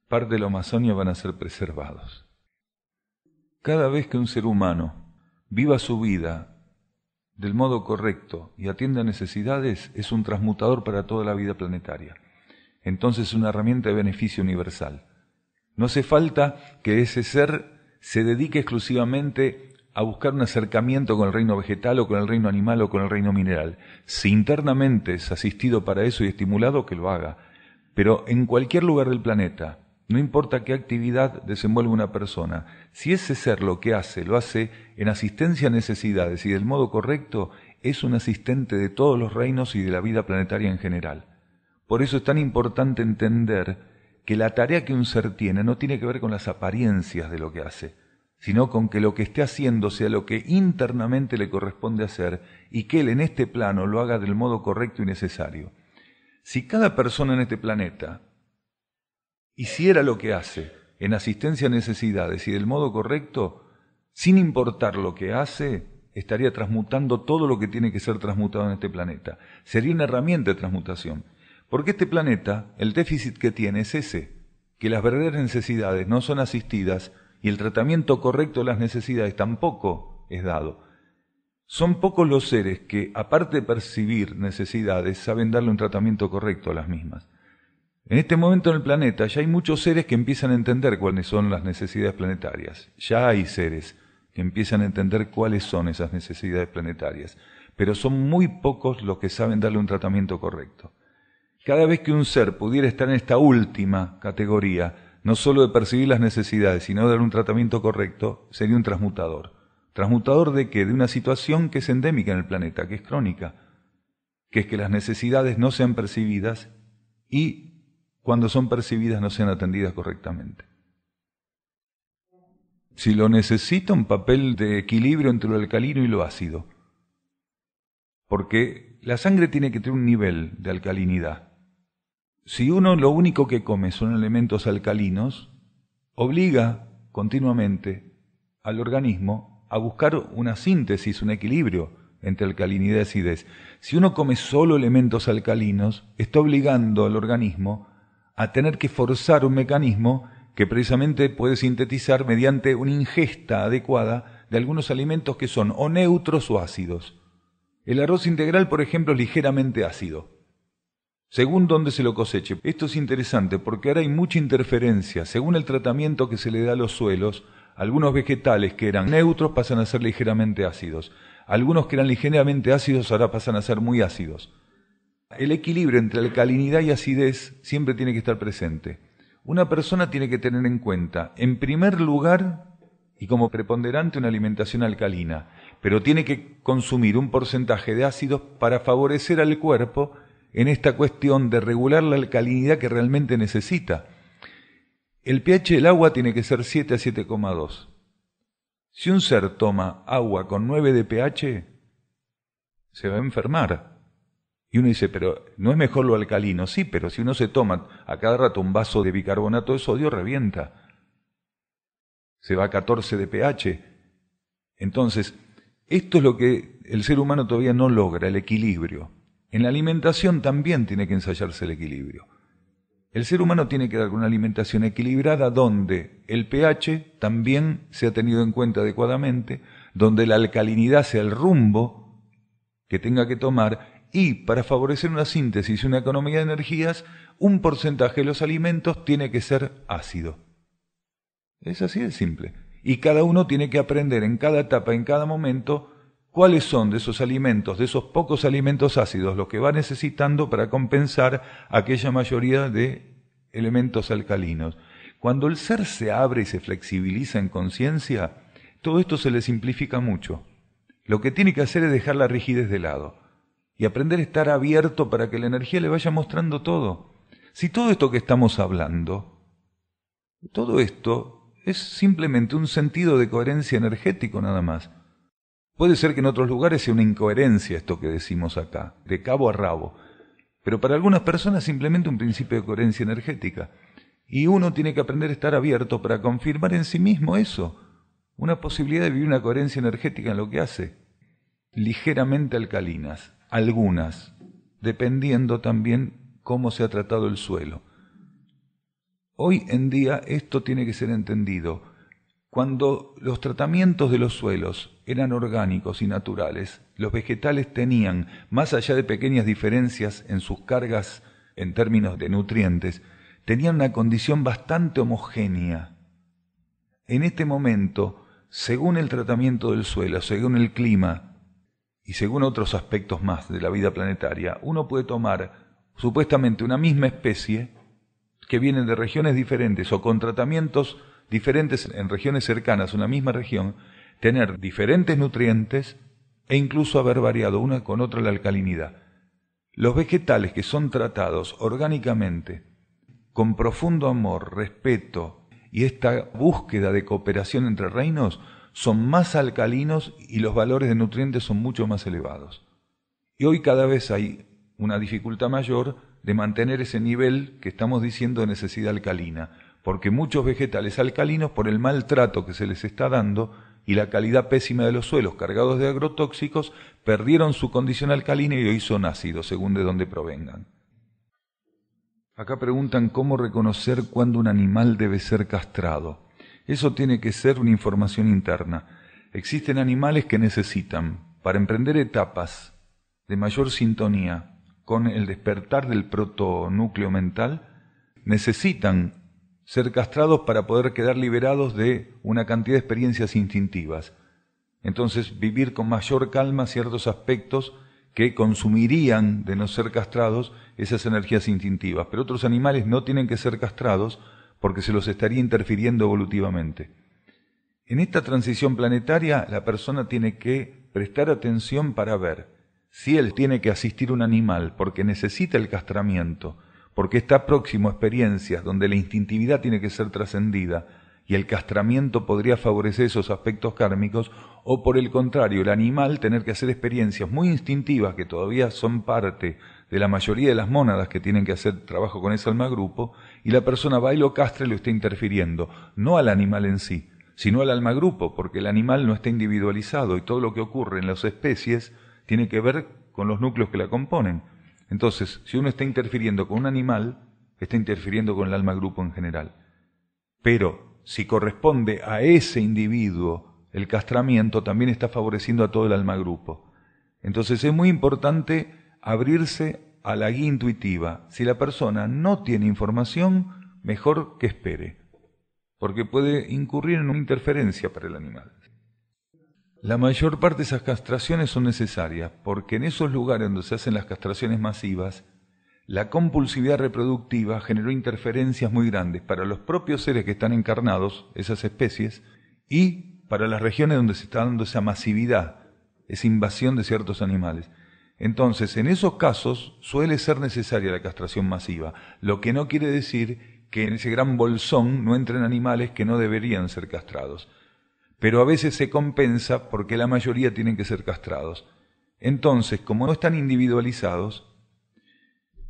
Parte de la Amazonia van a ser preservados. Cada vez que un ser humano viva su vida del modo correcto y atienda necesidades, es un transmutador para toda la vida planetaria. Entonces es una herramienta de beneficio universal. No hace falta que ese ser se dedique exclusivamente a buscar un acercamiento con el reino vegetal o con el reino animal o con el reino mineral. Si internamente es asistido para eso y estimulado, que lo haga. Pero en cualquier lugar del planeta, no importa qué actividad desenvuelve una persona, si ese ser lo que hace, lo hace en asistencia a necesidades y del modo correcto, es un asistente de todos los reinos y de la vida planetaria en general. Por eso es tan importante entender que la tarea que un ser tiene no tiene que ver con las apariencias de lo que hace, sino con que lo que esté haciendo sea lo que internamente le corresponde hacer y que él en este plano lo haga del modo correcto y necesario. Si cada persona en este planeta hiciera lo que hace en asistencia a necesidades y del modo correcto, sin importar lo que hace, estaría transmutando todo lo que tiene que ser transmutado en este planeta. Sería una herramienta de transmutación. Porque este planeta, el déficit que tiene es ese, que las verdaderas necesidades no son asistidas y el tratamiento correcto de las necesidades tampoco es dado. Son pocos los seres que, aparte de percibir necesidades, saben darle un tratamiento correcto a las mismas. En este momento en el planeta ya hay muchos seres que empiezan a entender cuáles son las necesidades planetarias. Ya hay seres que empiezan a entender cuáles son esas necesidades planetarias, pero son muy pocos los que saben darle un tratamiento correcto. Cada vez que un ser pudiera estar en esta última categoría, no solo de percibir las necesidades, sino de dar un tratamiento correcto, sería un transmutador. ¿Transmutador de qué? De una situación que es endémica en el planeta, que es crónica, que es que las necesidades no sean percibidas y cuando son percibidas no sean atendidas correctamente. Si lo necesita, un papel de equilibrio entre lo alcalino y lo ácido, porque la sangre tiene que tener un nivel de alcalinidad. Si uno lo único que come son elementos alcalinos, obliga continuamente al organismo a buscar una síntesis, un equilibrio entre alcalinidad y acidez. Si uno come solo elementos alcalinos, está obligando al organismo a tener que forzar un mecanismo que precisamente puede sintetizar mediante una ingesta adecuada de algunos alimentos que son o neutros o ácidos. El arroz integral, por ejemplo, es ligeramente ácido, según dónde se lo coseche. Esto es interesante porque ahora hay mucha interferencia. Según el tratamiento que se le da a los suelos, algunos vegetales que eran neutros pasan a ser ligeramente ácidos. Algunos que eran ligeramente ácidos ahora pasan a ser muy ácidos. El equilibrio entre alcalinidad y acidez siempre tiene que estar presente. Una persona tiene que tener en cuenta, en primer lugar, y como preponderante, una alimentación alcalina, pero tiene que consumir un porcentaje de ácidos para favorecer al cuerpo en esta cuestión de regular la alcalinidad que realmente necesita. El pH del agua tiene que ser 7 a 7,2. Si un ser toma agua con 9 de pH, se va a enfermar. Y uno dice, pero ¿no es mejor lo alcalino? Sí, pero si uno se toma a cada rato un vaso de bicarbonato de sodio, revienta. Se va a 14 de pH. Entonces, esto es lo que el ser humano todavía no logra, el equilibrio. En la alimentación también tiene que ensayarse el equilibrio. El ser humano tiene que dar una alimentación equilibrada donde el pH también se ha tenido en cuenta adecuadamente, donde la alcalinidad sea el rumbo que tenga que tomar y para favorecer una síntesis y una economía de energías, un porcentaje de los alimentos tiene que ser ácido. Es así de simple. Y cada uno tiene que aprender en cada etapa, en cada momento, cuáles son de esos alimentos, de esos pocos alimentos ácidos, los que va necesitando para compensar aquella mayoría de elementos alcalinos. Cuando el ser se abre y se flexibiliza en conciencia, todo esto se le simplifica mucho. Lo que tiene que hacer es dejar la rigidez de lado y aprender a estar abierto para que la energía le vaya mostrando todo. Si todo esto que estamos hablando, todo esto es simplemente un sentido de coherencia energético nada más. Puede ser que en otros lugares sea una incoherencia esto que decimos acá, de cabo a rabo, pero para algunas personas es simplemente un principio de coherencia energética. Y uno tiene que aprender a estar abierto para confirmar en sí mismo eso. una posibilidad de vivir una coherencia energética en lo que hace. Ligeramente alcalinas, algunas, dependiendo también cómo se ha tratado el suelo. Hoy en día esto tiene que ser entendido. Cuando los tratamientos de los suelos eran orgánicos y naturales, los vegetales tenían, más allá de pequeñas diferencias en sus cargas en términos de nutrientes, tenían una condición bastante homogénea. En este momento, según el tratamiento del suelo, según el clima y según otros aspectos más de la vida planetaria, uno puede tomar supuestamente una misma especie que vienen de regiones diferentes o con tratamientos diferentes en regiones cercanas a una misma región, tener diferentes nutrientes e incluso haber variado una con otra la alcalinidad. Los vegetales que son tratados orgánicamente, con profundo amor, respeto y esta búsqueda de cooperación entre reinos, son más alcalinos y los valores de nutrientes son mucho más elevados. Y hoy cada vez hay una dificultad mayor de mantener ese nivel que estamos diciendo de necesidad alcalina, porque muchos vegetales alcalinos, por el maltrato que se les está dando y la calidad pésima de los suelos cargados de agrotóxicos, perdieron su condición alcalina y hoy son ácidos, según de dónde provengan. Acá preguntan cómo reconocer cuándo un animal debe ser castrado. Eso tiene que ser una información interna. Existen animales que necesitan, para emprender etapas de mayor sintonía con el despertar del protonúcleo mental, necesitan ser castrados para poder quedar liberados de una cantidad de experiencias instintivas. Entonces, vivir con mayor calma ciertos aspectos que consumirían, de no ser castrados, esas energías instintivas. Pero otros animales no tienen que ser castrados porque se los estaría interfiriendo evolutivamente. En esta transición planetaria, la persona tiene que prestar atención para ver si él tiene que asistir a un animal porque necesita el castramiento, porque está próximo a experiencias donde la instintividad tiene que ser trascendida y el castramiento podría favorecer esos aspectos kármicos, o por el contrario, el animal tener que hacer experiencias muy instintivas que todavía son parte de la mayoría de las mónadas que tienen que hacer trabajo con ese alma grupo, y la persona va y lo castra y lo está interfiriendo, no al animal en sí, sino al alma grupo, porque el animal no está individualizado y todo lo que ocurre en las especies tiene que ver con los núcleos que la componen. Entonces, si uno está interfiriendo con un animal, está interfiriendo con el alma grupo en general. Pero si corresponde a ese individuo el castramiento, también está favoreciendo a todo el alma grupo. Entonces es muy importante abrirse a la guía intuitiva. Si la persona no tiene información, mejor que espere, porque puede incurrir en una interferencia para el animal. La mayor parte de esas castraciones son necesarias, porque en esos lugares donde se hacen las castraciones masivas, la compulsividad reproductiva generó interferencias muy grandes para los propios seres que están encarnados, esas especies, y para las regiones donde se está dando esa masividad, esa invasión de ciertos animales. Entonces, en esos casos suele ser necesaria la castración masiva, lo que no quiere decir que en ese gran bolsón no entren animales que no deberían ser castrados. Pero a veces se compensa porque la mayoría tienen que ser castrados. Entonces, como no están individualizados,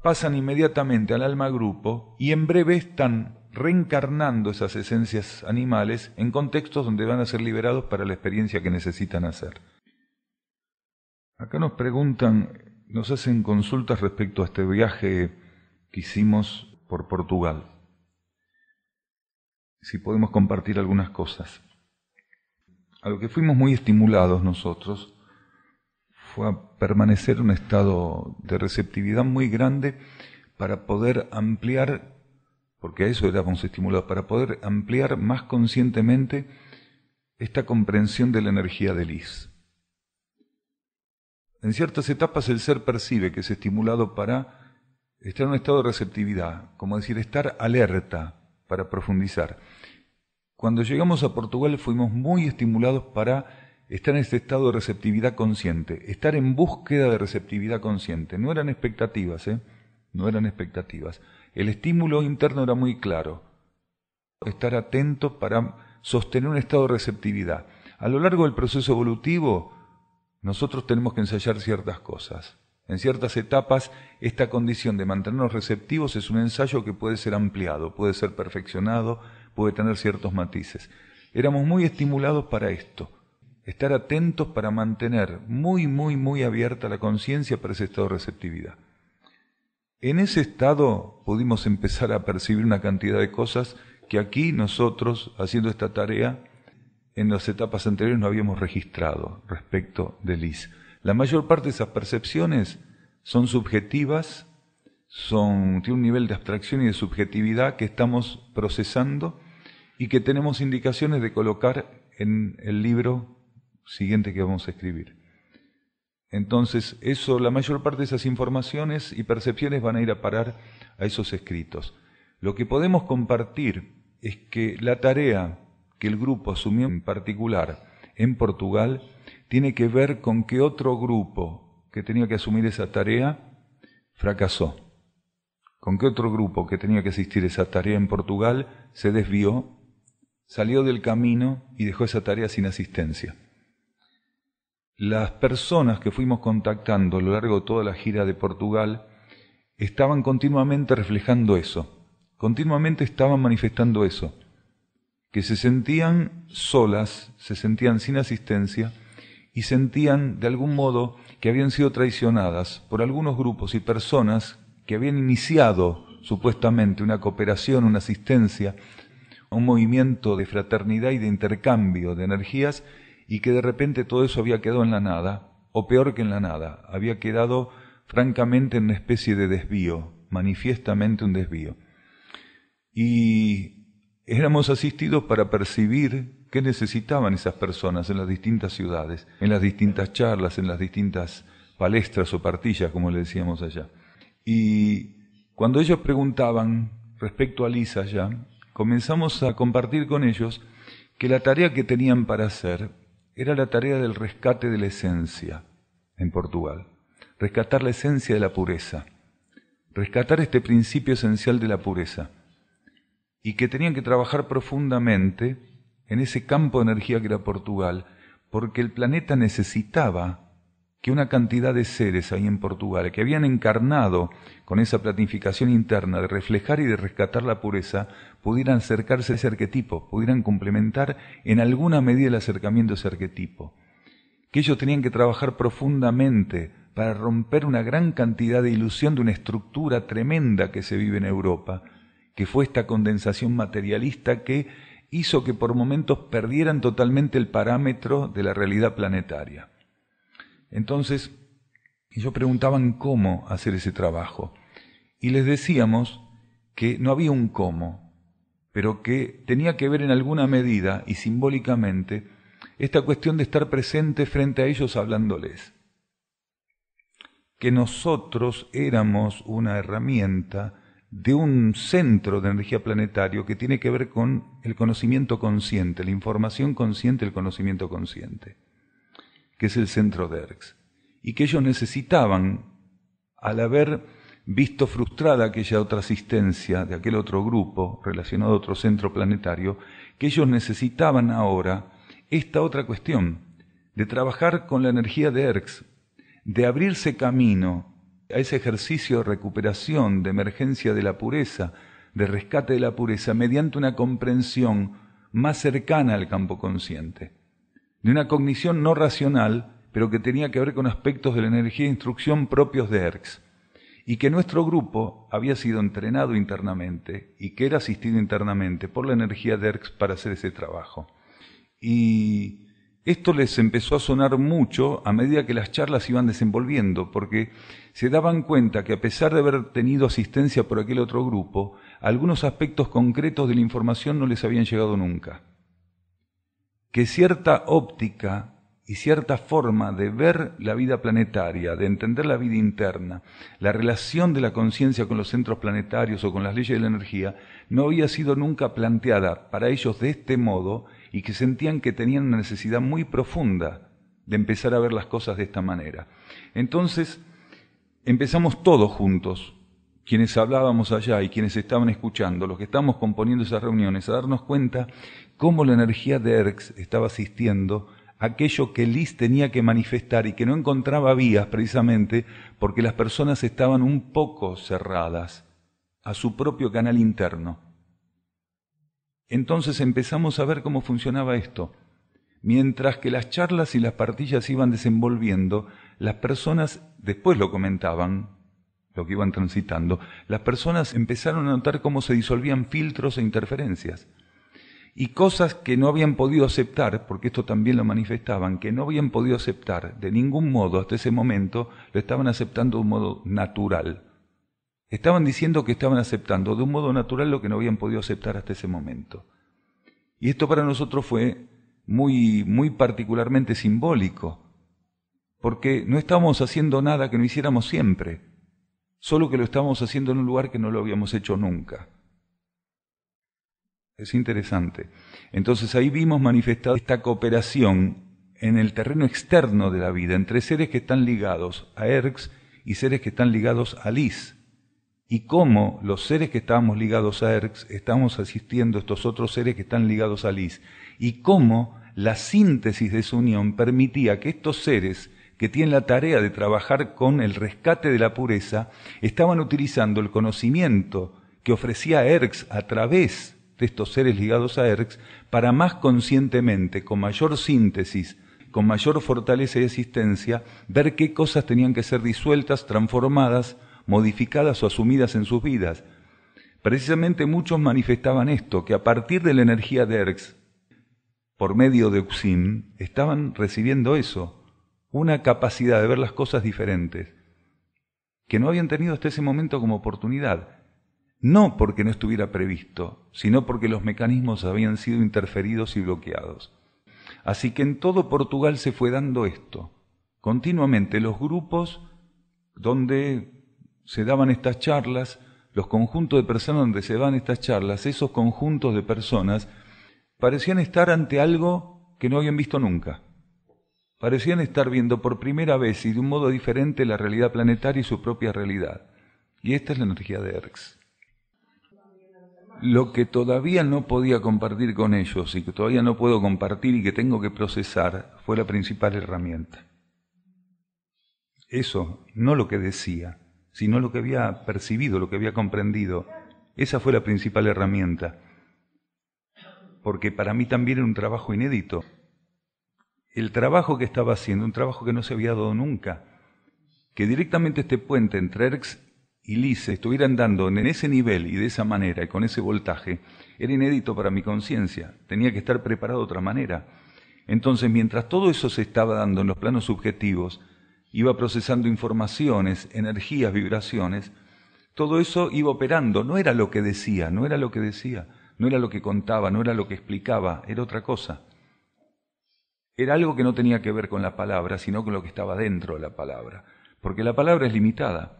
pasan inmediatamente al alma grupo y en breve están reencarnando esas esencias animales en contextos donde van a ser liberados para la experiencia que necesitan hacer. Acá nos preguntan, nos hacen consultas respecto a este viaje que hicimos por Portugal. Si podemos compartir algunas cosas. A lo que fuimos muy estimulados nosotros fue a permanecer en un estado de receptividad muy grande para poder ampliar, porque a eso éramos estimulados, para poder ampliar más conscientemente esta comprensión de la energía de Lis. En ciertas etapas el ser percibe que es estimulado para estar en un estado de receptividad, como decir, estar alerta para profundizar. Cuando llegamos a Portugal fuimos muy estimulados para estar en este estado de receptividad consciente, estar en búsqueda de receptividad consciente. No eran expectativas, no eran expectativas. El estímulo interno era muy claro, estar atento para sostener un estado de receptividad. A lo largo del proceso evolutivo, nosotros tenemos que ensayar ciertas cosas. En ciertas etapas, esta condición de mantenernos receptivos es un ensayo que puede ser ampliado, puede ser perfeccionado, puede tener ciertos matices. éramos muy estimulados para esto, estar atentos para mantener muy abierta la conciencia para ese estado de receptividad. En ese estado pudimos empezar a percibir una cantidad de cosas que aquí nosotros, haciendo esta tarea, en las etapas anteriores no habíamos registrado respecto de Liz. La mayor parte de esas percepciones son subjetivas, tiene un nivel de abstracción y de subjetividad que estamos procesando y que tenemos indicaciones de colocar en el libro siguiente que vamos a escribir. Entonces, la mayor parte de esas informaciones y percepciones van a ir a parar a esos escritos. Lo que podemos compartir es que la tarea que el grupo asumió en particular en Portugal tiene que ver con que otro grupo que tenía que asumir esa tarea fracasó. Con que otro grupo que tenía que asistir a esa tarea en Portugal se desvió, salió del camino y dejó esa tarea sin asistencia. Las personas que fuimos contactando a lo largo de toda la gira de Portugal estaban continuamente reflejando eso, continuamente estaban manifestando eso, que se sentían solas, se sentían sin asistencia y sentían de algún modo que habían sido traicionadas por algunos grupos y personas que habían iniciado supuestamente una cooperación, una asistencia, un movimiento de fraternidad y de intercambio de energías, y que de repente todo eso había quedado en la nada, o peor que en la nada, había quedado francamente en una especie de desvío, manifiestamente un desvío. Y éramos asistidos para percibir qué necesitaban esas personas en las distintas ciudades, en las distintas charlas, en las distintas palestras o partillas, como le decíamos allá. Y cuando ellos preguntaban respecto a Lisa ya, comenzamos a compartir con ellos que la tarea que tenían para hacer era la tarea del rescate de la esencia en Portugal. Rescatar la esencia de la pureza. Rescatar este principio esencial de la pureza. Y que tenían que trabajar profundamente en ese campo de energía que era Portugal, porque el planeta necesitaba que una cantidad de seres ahí en Portugal, que habían encarnado con esa planificación interna de reflejar y de rescatar la pureza, pudieran acercarse a ese arquetipo, pudieran complementar en alguna medida el acercamiento a ese arquetipo. Que ellos tenían que trabajar profundamente para romper una gran cantidad de ilusión de una estructura tremenda que se vive en Europa, que fue esta condensación materialista que hizo que por momentos perdieran totalmente el parámetro de la realidad planetaria. Entonces, ellos preguntaban cómo hacer ese trabajo. Y les decíamos que no había un cómo, pero que tenía que ver en alguna medida y simbólicamente esta cuestión de estar presente frente a ellos hablándoles. Que nosotros éramos una herramienta de un centro de energía planetario que tiene que ver con el conocimiento consciente, la información consciente, el conocimiento consciente, que es el centro de ERX, y que ellos necesitaban, al haber visto frustrada aquella otra asistencia de aquel otro grupo relacionado a otro centro planetario, que ellos necesitaban ahora esta otra cuestión, de trabajar con la energía de ERX, de abrirse camino a ese ejercicio de recuperación, de emergencia de la pureza, de rescate de la pureza, mediante una comprensión más cercana al campo consciente, de una cognición no racional, pero que tenía que ver con aspectos de la energía e instrucción propios de ERX, y que nuestro grupo había sido entrenado internamente y que era asistido internamente por la energía de ERX para hacer ese trabajo. Y esto les empezó a sonar mucho a medida que las charlas iban desenvolviendo, porque se daban cuenta que a pesar de haber tenido asistencia por aquel otro grupo, algunos aspectos concretos de la información no les habían llegado nunca. Que cierta óptica y cierta forma de ver la vida planetaria, de entender la vida interna, la relación de la conciencia con los centros planetarios o con las leyes de la energía, no había sido nunca planteada para ellos de este modo, y que sentían que tenían una necesidad muy profunda de empezar a ver las cosas de esta manera. Entonces, empezamos todos juntos, quienes hablábamos allá y quienes estaban escuchando, los que estábamos componiendo esas reuniones, a darnos cuenta cómo la energía de ERX estaba asistiendo a aquello que Liz tenía que manifestar y que no encontraba vías precisamente porque las personas estaban un poco cerradas a su propio canal interno. Entonces empezamos a ver cómo funcionaba esto. Mientras que las charlas y las partillas iban desenvolviendo, las personas, después lo comentaban, lo que iban transitando, las personas empezaron a notar cómo se disolvían filtros e interferencias. Y cosas que no habían podido aceptar, porque esto también lo manifestaban, que no habían podido aceptar de ningún modo hasta ese momento, lo estaban aceptando de un modo natural. Estaban diciendo que estaban aceptando de un modo natural lo que no habían podido aceptar hasta ese momento. Y esto para nosotros fue muy, muy particularmente simbólico, porque no estábamos haciendo nada que no hiciéramos siempre, solo que lo estábamos haciendo en un lugar que no lo habíamos hecho nunca. Es interesante. Entonces ahí vimos manifestada esta cooperación en el terreno externo de la vida, entre seres que están ligados a Erx y seres que están ligados a Lis. Y cómo los seres que estábamos ligados a Erx estamos asistiendo a estos otros seres que están ligados a Lis. Y cómo la síntesis de esa unión permitía que estos seres que tienen la tarea de trabajar con el rescate de la pureza, estaban utilizando el conocimiento que ofrecía Erx a través de estos seres ligados a Erx para más conscientemente, con mayor síntesis, con mayor fortaleza y asistencia, ver qué cosas tenían que ser disueltas, transformadas, modificadas o asumidas en sus vidas. Precisamente muchos manifestaban esto, que a partir de la energía de Erx, por medio de Uxin, estaban recibiendo eso, una capacidad de ver las cosas diferentes, que no habían tenido hasta ese momento como oportunidad. No porque no estuviera previsto, sino porque los mecanismos habían sido interferidos y bloqueados. Así que en todo Portugal se fue dando esto. Continuamente los grupos donde se daban estas charlas, los conjuntos de personas donde se daban estas charlas, esos conjuntos de personas parecían estar ante algo que no habían visto nunca. Parecían estar viendo por primera vez y de un modo diferente la realidad planetaria y su propia realidad. Y esta es la energía de Erx. Lo que todavía no podía compartir con ellos y que todavía no puedo compartir y que tengo que procesar fue la principal herramienta. Eso, no lo que decía, sino lo que había percibido, lo que había comprendido. Esa fue la principal herramienta. Porque para mí también era un trabajo inédito. El trabajo que estaba haciendo, un trabajo que no se había dado nunca. Que directamente este puente entre Erx y Lis estuvieran dando en ese nivel y de esa manera y con ese voltaje, era inédito para mi conciencia. Tenía que estar preparado de otra manera. Entonces, mientras todo eso se estaba dando en los planos subjetivos, iba procesando informaciones, energías, vibraciones, todo eso iba operando. No era lo que decía, no era lo que decía, no era lo que contaba, no era lo que explicaba, era otra cosa. Era algo que no tenía que ver con la palabra, sino con lo que estaba dentro de la palabra, porque la palabra es limitada.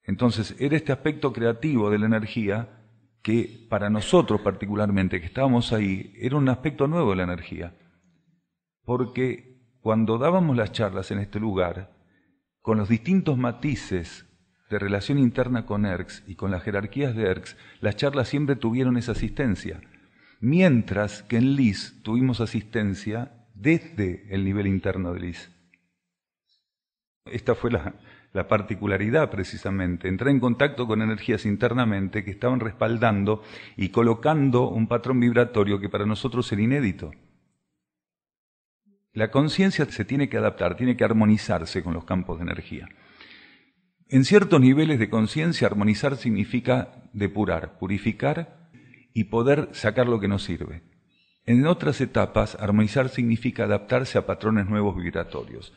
Entonces, era este aspecto creativo de la energía que para nosotros particularmente, que estábamos ahí, era un aspecto nuevo de la energía. Porque cuando dábamos las charlas en este lugar, con los distintos matices de relación interna con Erx y con las jerarquías de Erx, las charlas siempre tuvieron esa asistencia. Mientras que en Lis tuvimos asistencia desde el nivel interno de Lis. Esta fue la particularidad precisamente, entrar en contacto con energías internamente que estaban respaldando y colocando un patrón vibratorio que para nosotros era inédito. La conciencia se tiene que adaptar, tiene que armonizarse con los campos de energía. En ciertos niveles de conciencia, armonizar significa depurar, purificar y poder sacar lo que no sirve. En otras etapas, armonizar significa adaptarse a patrones nuevos vibratorios.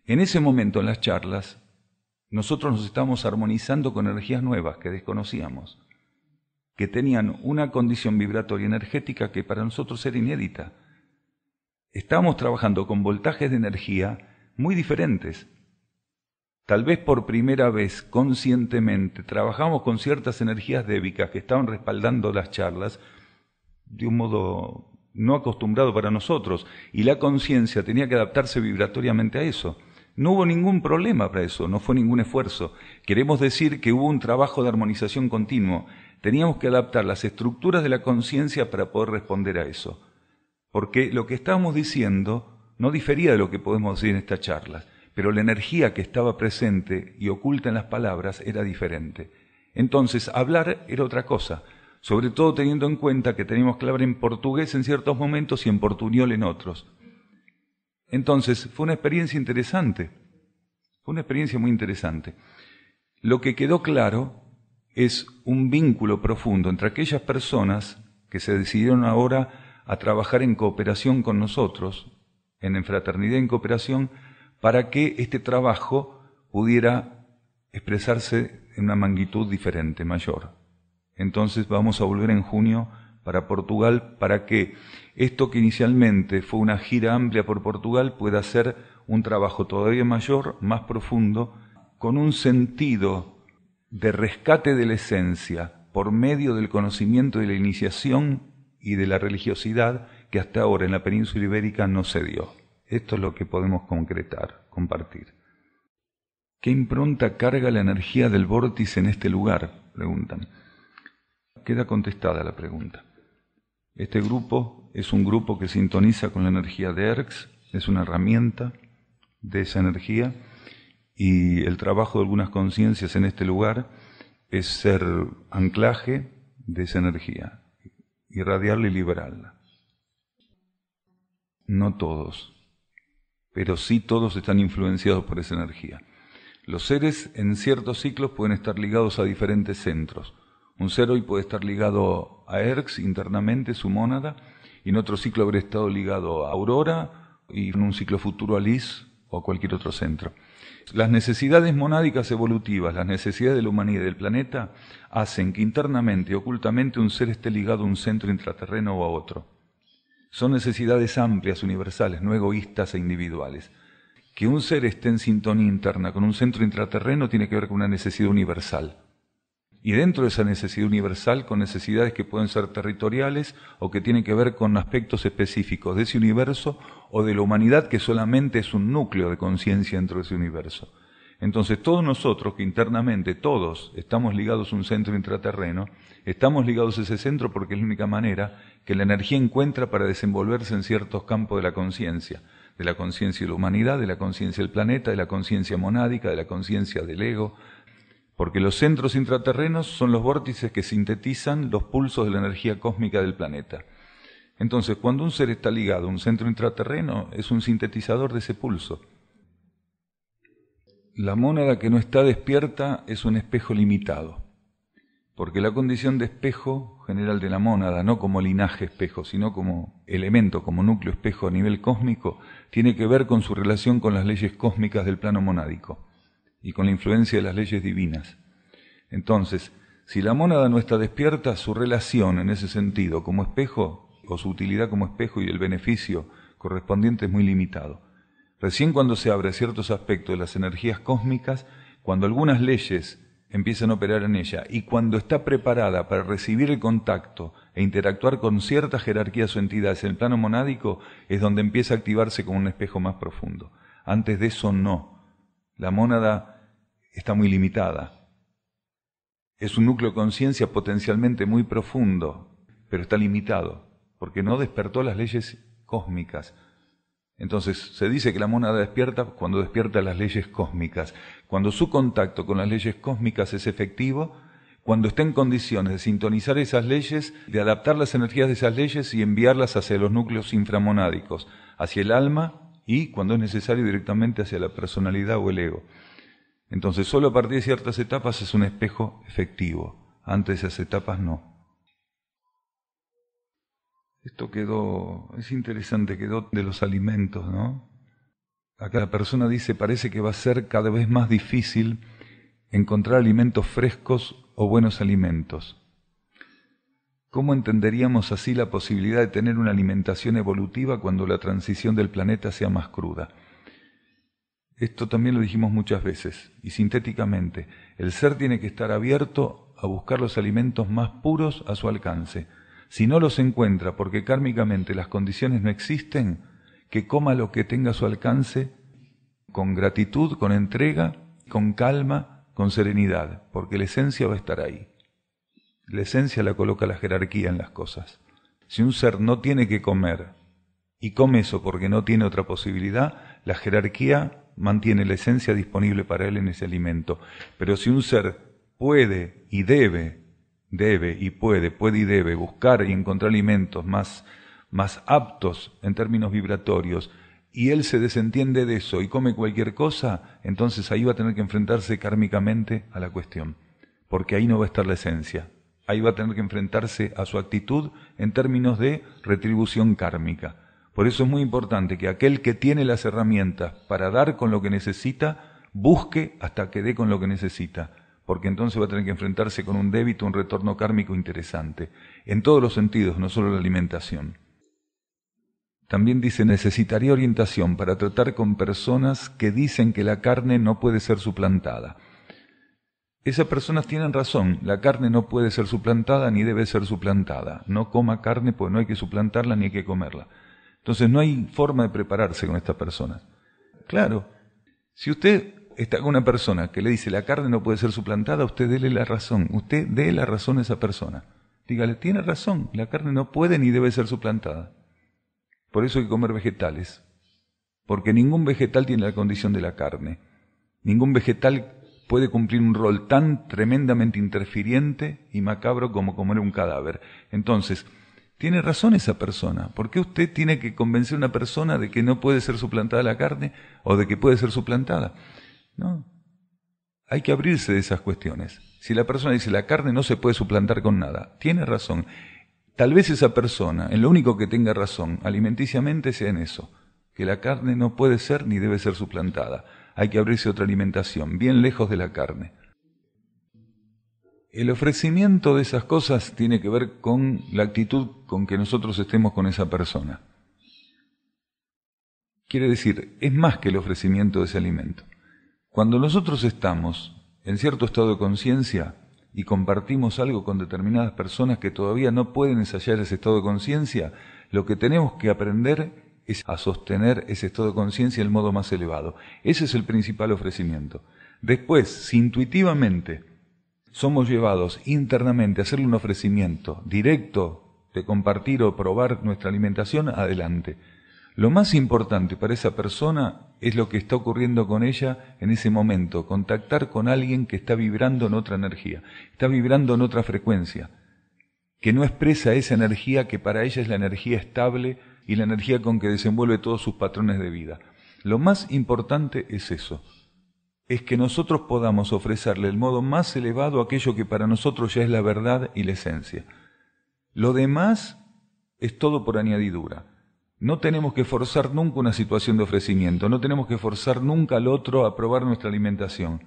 En ese momento, en las charlas, nosotros nos estábamos armonizando con energías nuevas que desconocíamos, que tenían una condición vibratoria energética que para nosotros era inédita. Estábamos trabajando con voltajes de energía muy diferentes. Tal vez por primera vez, conscientemente, trabajamos con ciertas energías débicas que estaban respaldando las charlas de un modo no acostumbrado para nosotros, y la conciencia tenía que adaptarse vibratoriamente a eso. No hubo ningún problema para eso, no fue ningún esfuerzo. Queremos decir que hubo un trabajo de armonización continuo. Teníamos que adaptar las estructuras de la conciencia para poder responder a eso. Porque lo que estábamos diciendo no difería de lo que podemos decir en estas charlas, pero la energía que estaba presente y oculta en las palabras era diferente. Entonces, hablar era otra cosa. sobre todo teniendo en cuenta que teníamos que hablar en portugués en ciertos momentos y en portuñol en otros. Entonces, fue una experiencia interesante, fue una experiencia muy interesante. Lo que quedó claro es un vínculo profundo entre aquellas personas que se decidieron ahora a trabajar en cooperación con nosotros, en fraternidad y en cooperación, para que este trabajo pudiera expresarse en una magnitud diferente, mayor. Entonces vamos a volver en junio para Portugal, para que esto que inicialmente fue una gira amplia por Portugal pueda ser un trabajo todavía mayor, más profundo, con un sentido de rescate de la esencia por medio del conocimiento de la iniciación y de la religiosidad que hasta ahora en la península ibérica no se dio. Esto es lo que podemos concretar, compartir. ¿Qué impronta carga la energía del vórtice en este lugar?, preguntan. Queda contestada la pregunta. Este grupo es un grupo que sintoniza con la energía de Erx, es una herramienta de esa energía, y el trabajo de algunas conciencias en este lugar es ser anclaje de esa energía, irradiarla y liberarla. No todos, pero sí todos están influenciados por esa energía. Los seres en ciertos ciclos pueden estar ligados a diferentes centros. Un ser hoy puede estar ligado a Erx internamente, su mónada, y en otro ciclo habrá estado ligado a Aurora, y en un ciclo futuro a Lis o a cualquier otro centro. Las necesidades monádicas evolutivas, las necesidades de la humanidad y del planeta, hacen que internamente y ocultamente un ser esté ligado a un centro intraterreno o a otro. Son necesidades amplias, universales, no egoístas e individuales. Que un ser esté en sintonía interna con un centro intraterreno tiene que ver con una necesidad universal. Y dentro de esa necesidad universal, con necesidades que pueden ser territoriales o que tienen que ver con aspectos específicos de ese universo o de la humanidad, que solamente es un núcleo de conciencia dentro de ese universo. Entonces todos nosotros, que internamente todos estamos ligados a un centro intraterreno, estamos ligados a ese centro porque es la única manera que la energía encuentra para desenvolverse en ciertos campos de la conciencia de la humanidad, de la conciencia del planeta, de la conciencia monádica, de la conciencia del ego, porque los centros intraterrenos son los vórtices que sintetizan los pulsos de la energía cósmica del planeta. Entonces, cuando un ser está ligado a un centro intraterreno, es un sintetizador de ese pulso. La mónada que no está despierta es un espejo limitado, porque la condición de espejo general de la mónada, no como linaje espejo, sino como elemento, como núcleo espejo a nivel cósmico, tiene que ver con su relación con las leyes cósmicas del plano monádico y con la influencia de las leyes divinas. Entonces, si la mónada no está despierta, su relación en ese sentido como espejo, o su utilidad como espejo y el beneficio correspondiente es muy limitado. Recién cuando se abre ciertos aspectos de las energías cósmicas, cuando algunas leyes empiezan a operar en ella y cuando está preparada para recibir el contacto e interactuar con ciertas jerarquías o entidades en el plano monádico, es donde empieza a activarse como un espejo más profundo. Antes de eso no. La mónada está muy limitada. Es un núcleo de conciencia potencialmente muy profundo, pero está limitado, porque no despertó las leyes cósmicas. Entonces, se dice que la mónada despierta cuando despierta las leyes cósmicas. Cuando su contacto con las leyes cósmicas es efectivo, cuando está en condiciones de sintonizar esas leyes, de adaptar las energías de esas leyes y enviarlas hacia los núcleos inframonádicos, hacia el alma y, cuando es necesario, directamente hacia la personalidad o el ego. Entonces, solo a partir de ciertas etapas es un espejo efectivo. Antes de esas etapas no. Esto es interesante, quedó de los alimentos, ¿no? Acá la persona dice, parece que va a ser cada vez más difícil encontrar alimentos frescos o buenos alimentos. ¿Cómo entenderíamos así la posibilidad de tener una alimentación evolutiva cuando la transición del planeta sea más cruda? Esto también lo dijimos muchas veces, y sintéticamente, el ser tiene que estar abierto a buscar los alimentos más puros a su alcance. Si no los encuentra porque kármicamente las condiciones no existen, que coma lo que tenga a su alcance con gratitud, con entrega, con calma, con serenidad, porque la esencia va a estar ahí. La esencia la coloca la jerarquía en las cosas. Si un ser no tiene que comer y come eso porque no tiene otra posibilidad, la jerarquía mantiene la esencia disponible para él en ese alimento. Pero si un ser puede y debe debe y puede y debe buscar y encontrar alimentos más aptos en términos vibratorios, y él se desentiende de eso y come cualquier cosa, entonces ahí va a tener que enfrentarse kármicamente a la cuestión, porque ahí no va a estar la esencia. Ahí va a tener que enfrentarse a su actitud en términos de retribución kármica. Por eso es muy importante que aquel que tiene las herramientas para dar con lo que necesita, busque hasta que dé con lo que necesita, porque entonces va a tener que enfrentarse con un débito, un retorno kármico interesante, en todos los sentidos, no solo la alimentación. También dice, necesitaría orientación para tratar con personas que dicen que la carne no puede ser suplantada. Esas personas tienen razón, la carne no puede ser suplantada ni debe ser suplantada. No coma carne porque no hay que suplantarla ni hay que comerla. Entonces no hay forma de prepararse con estas personas. Claro, si usted está con una persona que le dice la carne no puede ser suplantada, usted dele la razón, usted dé la razón a esa persona. Dígale, tiene razón, la carne no puede ni debe ser suplantada. Por eso hay que comer vegetales, porque ningún vegetal tiene la condición de la carne. Ningún vegetal puede cumplir un rol tan tremendamente interfiriente y macabro como comer un cadáver. Entonces, tiene razón esa persona. ¿Por qué usted tiene que convencer a una persona de que no puede ser suplantada la carne o de que puede ser suplantada? No. Hay que abrirse de esas cuestiones. Si la persona dice la carne no se puede suplantar con nada, tiene razón. Tal vez esa persona, en lo único que tenga razón alimenticiamente, sea en eso, que la carne no puede ser ni debe ser suplantada. Hay que abrirse a otra alimentación, bien lejos de la carne. El ofrecimiento de esas cosas tiene que ver con la actitud con que nosotros estemos con esa persona. Quiere decir, es más que el ofrecimiento de ese alimento. Cuando nosotros estamos en cierto estado de conciencia y compartimos algo con determinadas personas que todavía no pueden ensayar ese estado de conciencia, lo que tenemos que aprender es a sostener ese estado de conciencia del modo más elevado. Ese es el principal ofrecimiento. Después, si intuitivamente somos llevados internamente a hacerle un ofrecimiento directo de compartir o probar nuestra alimentación, adelante. Lo más importante para esa persona es lo que está ocurriendo con ella en ese momento, contactar con alguien que está vibrando en otra energía, está vibrando en otra frecuencia, que no expresa esa energía que para ella es la energía estable y la energía con que desenvuelve todos sus patrones de vida. Lo más importante es eso, es que nosotros podamos ofrecerle el modo más elevado a aquello que para nosotros ya es la verdad y la esencia. Lo demás es todo por añadidura. No tenemos que forzar nunca una situación de ofrecimiento, no tenemos que forzar nunca al otro a probar nuestra alimentación.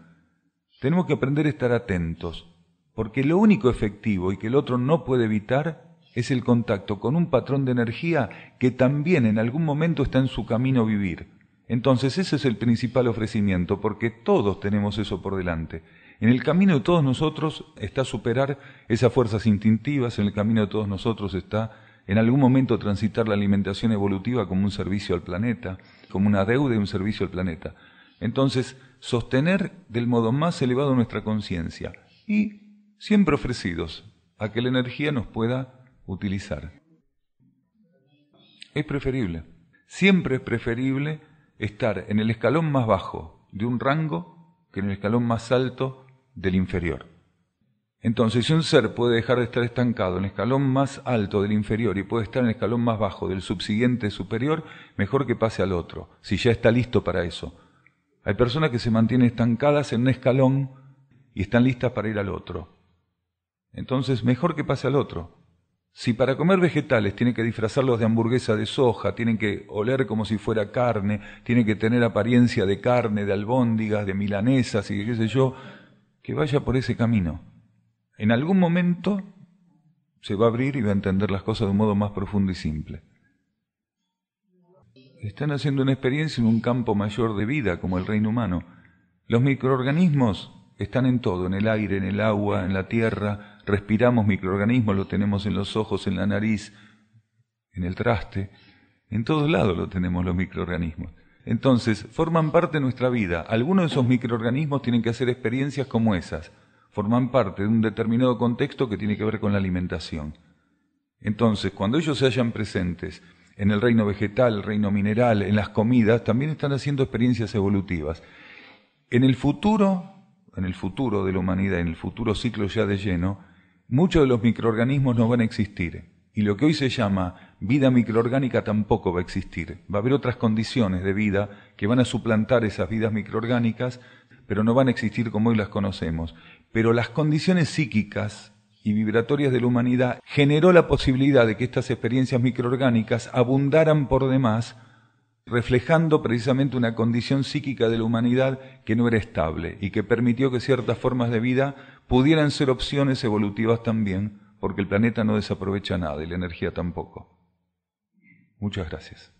Tenemos que aprender a estar atentos, porque lo único efectivo y que el otro no puede evitar es el contacto con un patrón de energía que también en algún momento está en su camino a vivir. Entonces ese es el principal ofrecimiento, porque todos tenemos eso por delante. En el camino de todos nosotros está superar esas fuerzas instintivas, en el camino de todos nosotros está en algún momento transitar la alimentación evolutiva como un servicio al planeta, como una deuda y un servicio al planeta. Entonces, sostener del modo más elevado nuestra conciencia y siempre ofrecidos a que la energía nos pueda utilizar. Es preferible, siempre es preferible estar en el escalón más bajo de un rango que en el escalón más alto del inferior. Entonces, si un ser puede dejar de estar estancado en el escalón más alto del inferior y puede estar en el escalón más bajo del subsiguiente superior, mejor que pase al otro, si ya está listo para eso. Hay personas que se mantienen estancadas en un escalón y están listas para ir al otro. Entonces, mejor que pase al otro. Si para comer vegetales tienen que disfrazarlos de hamburguesa de soja, tienen que oler como si fuera carne, tienen que tener apariencia de carne, de albóndigas, de milanesas y qué sé yo, que vaya por ese camino. En algún momento se va a abrir y va a entender las cosas de un modo más profundo y simple. Están haciendo una experiencia en un campo mayor de vida, como el reino humano. Los microorganismos están en todo, en el aire, en el agua, en la tierra. Respiramos microorganismos, lo tenemos en los ojos, en la nariz, en el traste. En todos lados lo tenemos los microorganismos. Entonces, forman parte de nuestra vida. Algunos de esos microorganismos tienen que hacer experiencias como esas. Forman parte de un determinado contexto que tiene que ver con la alimentación. Entonces, cuando ellos se hallan presentes en el reino vegetal, el reino mineral, en las comidas, también están haciendo experiencias evolutivas. En el futuro de la humanidad, en el futuro ciclo ya de lleno, muchos de los microorganismos no van a existir. Y lo que hoy se llama vida microorgánica tampoco va a existir. Va a haber otras condiciones de vida que van a suplantar esas vidas microorgánicas, pero no van a existir como hoy las conocemos. Pero las condiciones psíquicas y vibratorias de la humanidad generó la posibilidad de que estas experiencias microorgánicas abundaran por demás, reflejando precisamente una condición psíquica de la humanidad que no era estable y que permitió que ciertas formas de vida pudieran ser opciones evolutivas también, porque el planeta no desaprovecha nada y la energía tampoco. Muchas gracias.